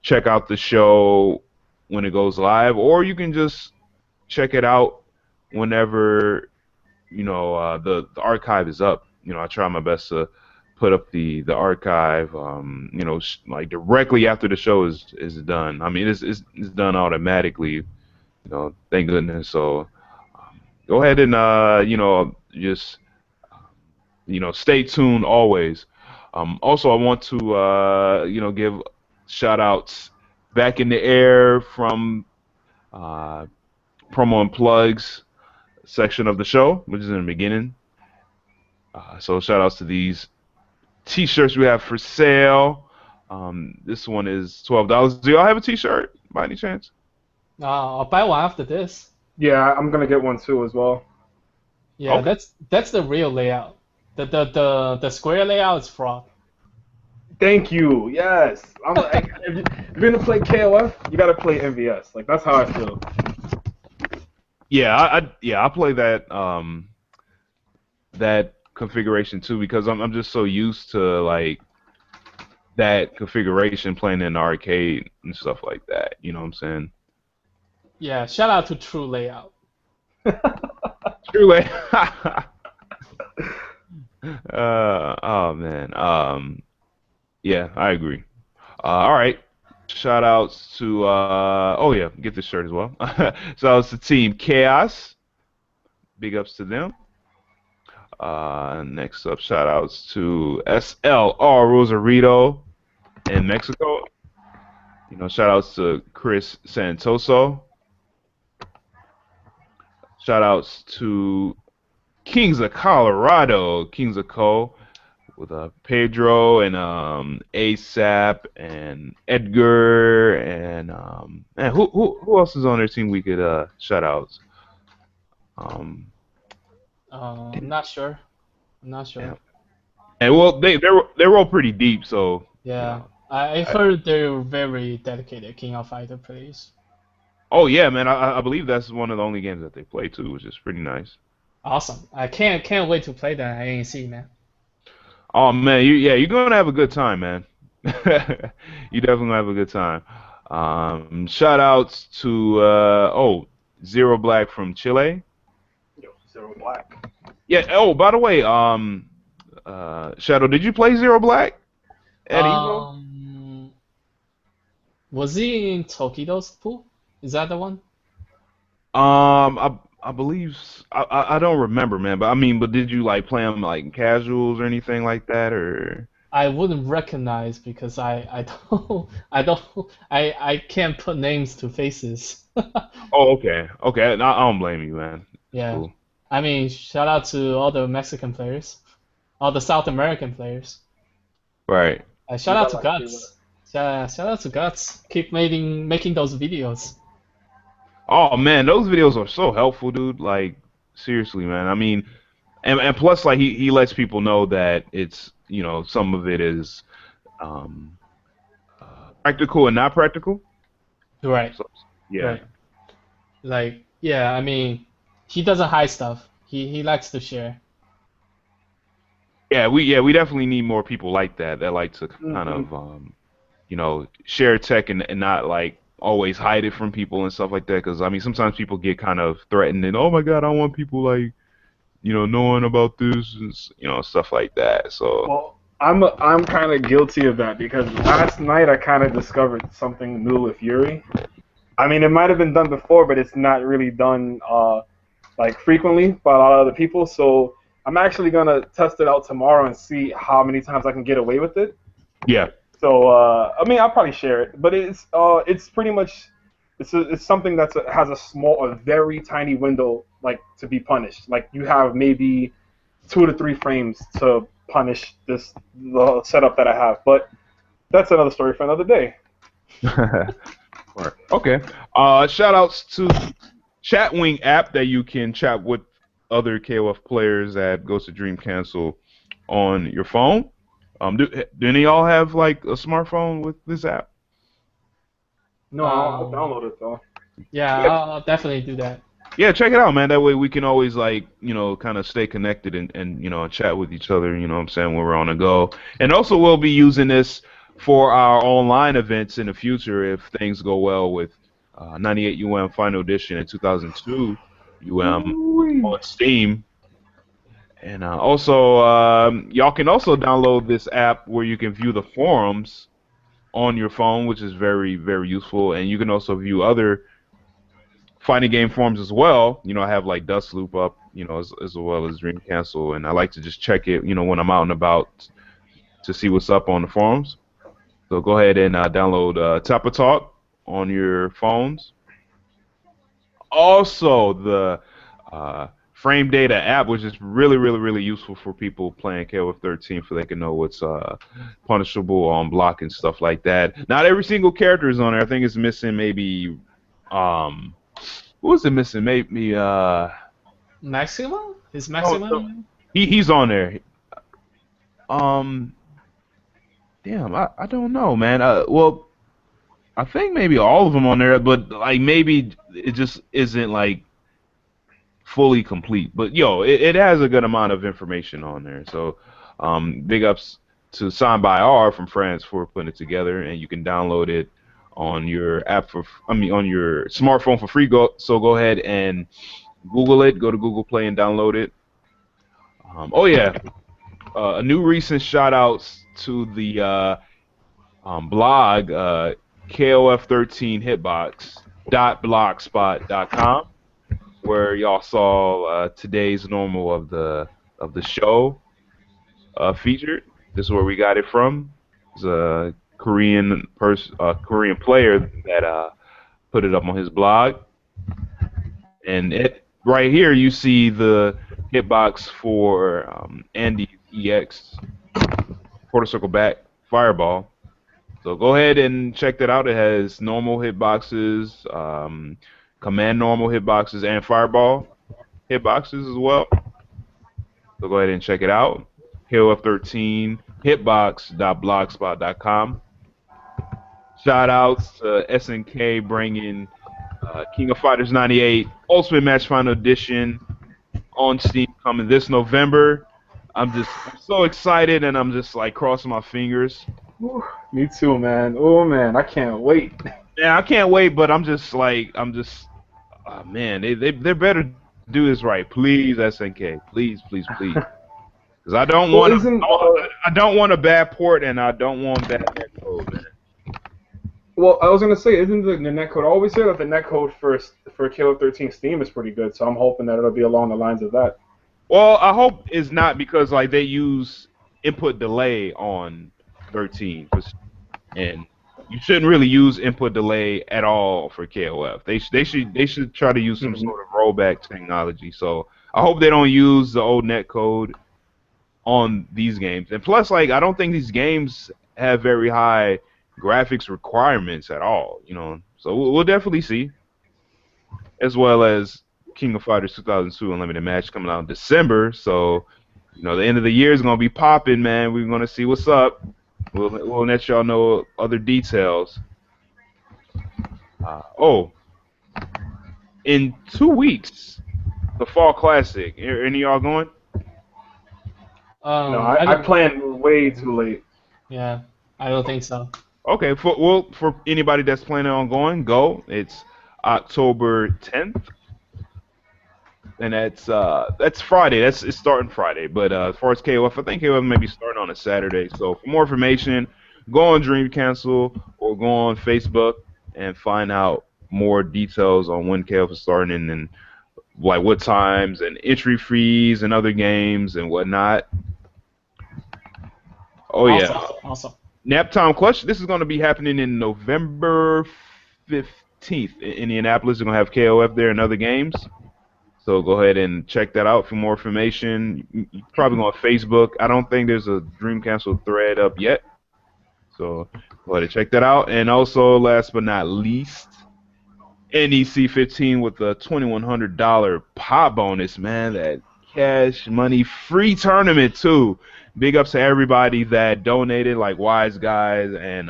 check out the show when it goes live, or you can just check it out whenever the archive is up. I try my best to put up the archive, like directly after the show is done. I mean, it's done automatically, thank goodness. So go ahead and just stay tuned always. Also, I want to give shout outs back in the air from promo and plugs section of the show, which is in the beginning. So shout outs to these t-shirts we have for sale. This one is $12. Do y'all have a t-shirt by any chance? I'll buy one after this. Yeah, I'm gonna get one too as well. Yeah, Okay. that's the real layout. The square layout is fraud. Thank you. Yes. I'm like, if you're gonna play KOF, you gotta play MVS. Like that's how I feel. Yeah, I play that that configuration too because I'm just so used to like that configuration playing in the arcade and stuff like that. You know what I'm saying? Yeah, shout out to True Layout. Truly. Oh man. Yeah, I agree. All right. Shout outs to oh yeah, get this shirt as well. Shout outs to Team Chaos. Big ups to them. Next up, shout outs to SLR Rosarito in Mexico. Shout outs to Chris Santoso. Shout outs to Kings of Colorado, Kings of Co. with Pedro and ASAP and Edgar and who else is on their team we could shout outs? I'm not sure. Yeah. And well, they're all pretty deep, so Yeah, I heard they're very dedicated King of Fighter players. Oh yeah, man, I believe that's one of the only games that they play too, which is pretty nice. Awesome. I can't wait to play that at ANC, man. Oh man, you're gonna have a good time, man. You definitely gonna have a good time. Shout outs to Zero Black from Chile. Yo, Zero Black. Yeah. Oh, by the way, Shadow, did you play Zero Black at Evo? Was he in Tokido's pool? Is that the one? I believe I don't remember, man. But did you like play them like in casuals or anything like that, or? I wouldn't recognize because I can't put names to faces. Oh, okay. I don't blame you, man. Yeah. Cool. I mean, shout out to all the Mexican players, all the South American players. Right. Shout out to Guts. Shout out to Guts. Keep making those videos. Oh man, those videos are so helpful, dude. Like seriously, man. I mean, and plus, like he lets people know that it's some of it is practical and not practical. Right. So, yeah. Right. Like yeah, I mean, he doesn't hide stuff. He likes to share. Yeah, we definitely need more people like that like to kind of share tech and not like always hide it from people and stuff like that. Because I mean, sometimes people get kind of threatened and oh my God, I want people like knowing about this and stuff like that. So Well, I'm kind of guilty of that because last night I kind of discovered something new with Yuri. I mean, it might have been done before, but it's not really done like frequently by a lot of other people. So I'm actually gonna test it out tomorrow and see how many times I can get away with it. Yeah. So I mean, I'll probably share it, but it's pretty much it's something that has a very tiny window like to be punished. Like you have maybe 2 to 3 frames to punish the setup that I have, but that's another story for another day. Right. Okay. Shout outs to Chatwing app that you can chat with other KOF players that goes to Dream Cancel on your phone. Do any of y'all have like a smartphone with this app? No, I'll download it though. Yeah, I'll definitely do that. Yeah, check it out, man. That way we can always like, kind of stay connected and chat with each other, you know what I'm saying, when we're on the go. And also we'll be using this for our online events in the future if things go well with 98 UM Final Edition and 2002 UM on Steam. And also, y'all can also download this app where you can view the forums on your phone, which is very, very useful. And you can also view other fighting game forums as well. I have like Dust Loop up, as well as Dream Cancel, and I like to just check it, when I'm out and about to see what's up on the forums. So go ahead and download Tapa Talk on your phones. Also, the Frame Data app, which is really, really, really useful for people playing KOF 13, so they can know what's punishable on block and stuff like that. Not every single character is on there. I think it's missing maybe who is it missing? Maybe Maxima? Is Maxima? no. He's on there. Damn, I don't know, man. Well, I think maybe all of them on there, but like maybe it just isn't like fully complete. But it has a good amount of information on there. So, big ups to Signed by R from France for putting it together, and you can download it on your on your smartphone for free. So go ahead and Google it. Go to Google Play and download it. Oh yeah, a new recent shout outs to the blog KOF13 hitbox.blogspot.com, where y'all saw today's normal of the show featured. This is where we got it from. It's a Korean player that put it up on his blog, and right here you see the hitbox for Andy's EX quarter circle back fireball. So go ahead and check that out. It has normal hitboxes, command normal hitboxes, and fireball hitboxes as well. So go ahead and check it out. KOF13 hitbox.blogspot.com. Shout outs to SNK bringing King of Fighters 98 Ultimate Match Final Edition on Steam coming this November. I'm so excited, and I'm just like crossing my fingers. Ooh, me too, man. Oh man, I can't wait. Yeah, I can't wait, but I'm just man, they better do this right, please, SNK, please, please, please. Because I don't want a bad port, and I don't want bad netcode, man. Well, I was gonna say, isn't the netcode? I always say that the netcode for KOF 13 Steam is pretty good, so I'm hoping that it'll be along the lines of that. Well, I hope it's not, because like they use input delay on 13, and you shouldn't really use input delay at all for KOF. They should try to use some sort of rollback technology. So I hope they don't use the old netcode on these games. And plus, like, I don't think these games have very high graphics requirements at all, So we'll definitely see. As well as King of Fighters 2002 Unlimited Match coming out in December. So, the end of the year is going to be popping, man. We're going to see what's up. We'll let y'all know other details. In 2 weeks, the Fall Classic. Any of y'all going? No, I planned way too late. Yeah, I don't think so. Okay, for anybody that's planning on going, go. It's October 10th. and that's Friday. It's starting Friday. But as far as KOF, I think KOF may be starting on a Saturday. So for more information, go on Dream Cancel or go on Facebook and find out more details on when KOF is starting and like what times and entry fees and other games and whatnot. Oh yeah, Awesome. Nap Time Clutch. This is going to be happening in November 15th in Indianapolis. They're going to have KOF there and other games. So go ahead and check that out for more information. You probably go on Facebook. I don't think there's a Dream Cancel thread up yet. So go ahead and check that out. And also, last but not least, NEC 15 with a $2,100 pop bonus, man. That cash money free tournament too. Big ups to everybody that donated, like Wise Guys and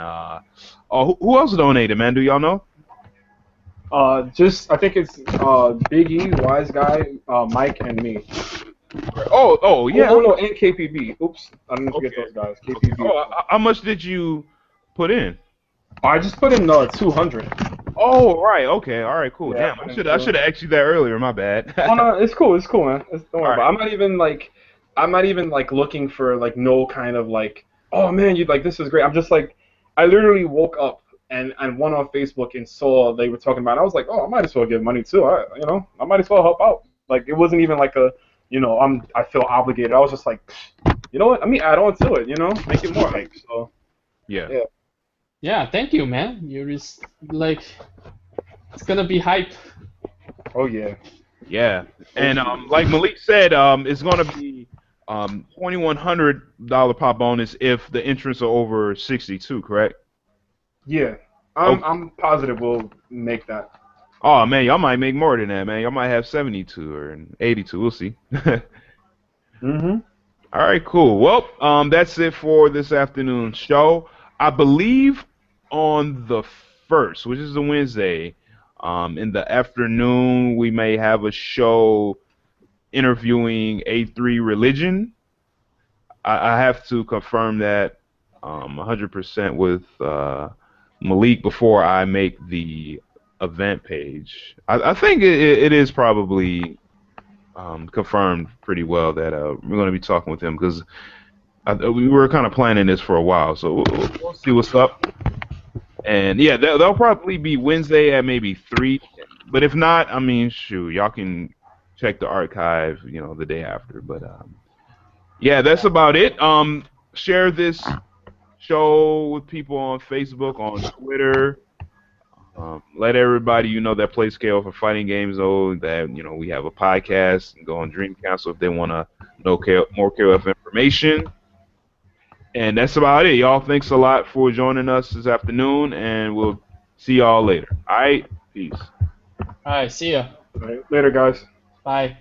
who else donated, man? Do y'all know? Just I think it's Big E, Wise Guy, Mike, and me. Oh yeah. Oh no, and KPB. Oops, I didn't forget those guys. KPB. Oh, how much did you put in? I just put in 200. Oh right, okay, all right, cool. Yeah, Damn, I should have asked you that earlier. My bad. Oh no, it's cool, man. Don't worry Alright. about it. I'm not even like looking for like no kind of like, oh man, you like this is great. I'm just like, I literally woke up and went on Facebook and saw they were talking about it. I was like, oh, I might as well give money too. I might as well help out. Like it wasn't even like a, I feel obligated. I was just like, you know what? Let me add on to it. Make it more hype. So Yeah. Yeah, thank you, man. You're just like, it's gonna be hype. Oh yeah. Yeah, and like Malik said, it's gonna be $2,100 pop bonus if the entrants are over 62, correct? Yeah. I'm positive we'll make that. Oh man, y'all might make more than that, man. Y'all might have 72 or 82. We'll see. Mhm. All right, cool. Well, that's it for this afternoon's show. I believe on the 1st, which is a Wednesday, in the afternoon, we may have a show interviewing A3 Religion. I have to confirm that 100% with Malik before I make the event page. I think it is probably confirmed pretty well that we're going to be talking with him because we were kind of planning this for a while, so we'll see what's up. And yeah, they'll probably be Wednesday at maybe 3. But if not, I mean, shoot, y'all can check the archive, the day after. But yeah, that's about it. Share this show with people on Facebook, on Twitter. Let everybody that plays KO for fighting games know that we have a podcast, and go on Dream Council if they want to know more KOF information. And that's about it, y'all. Thanks a lot for joining us this afternoon, and we'll see y'all later. All right, peace. All right, see ya. All right, later, guys. Bye.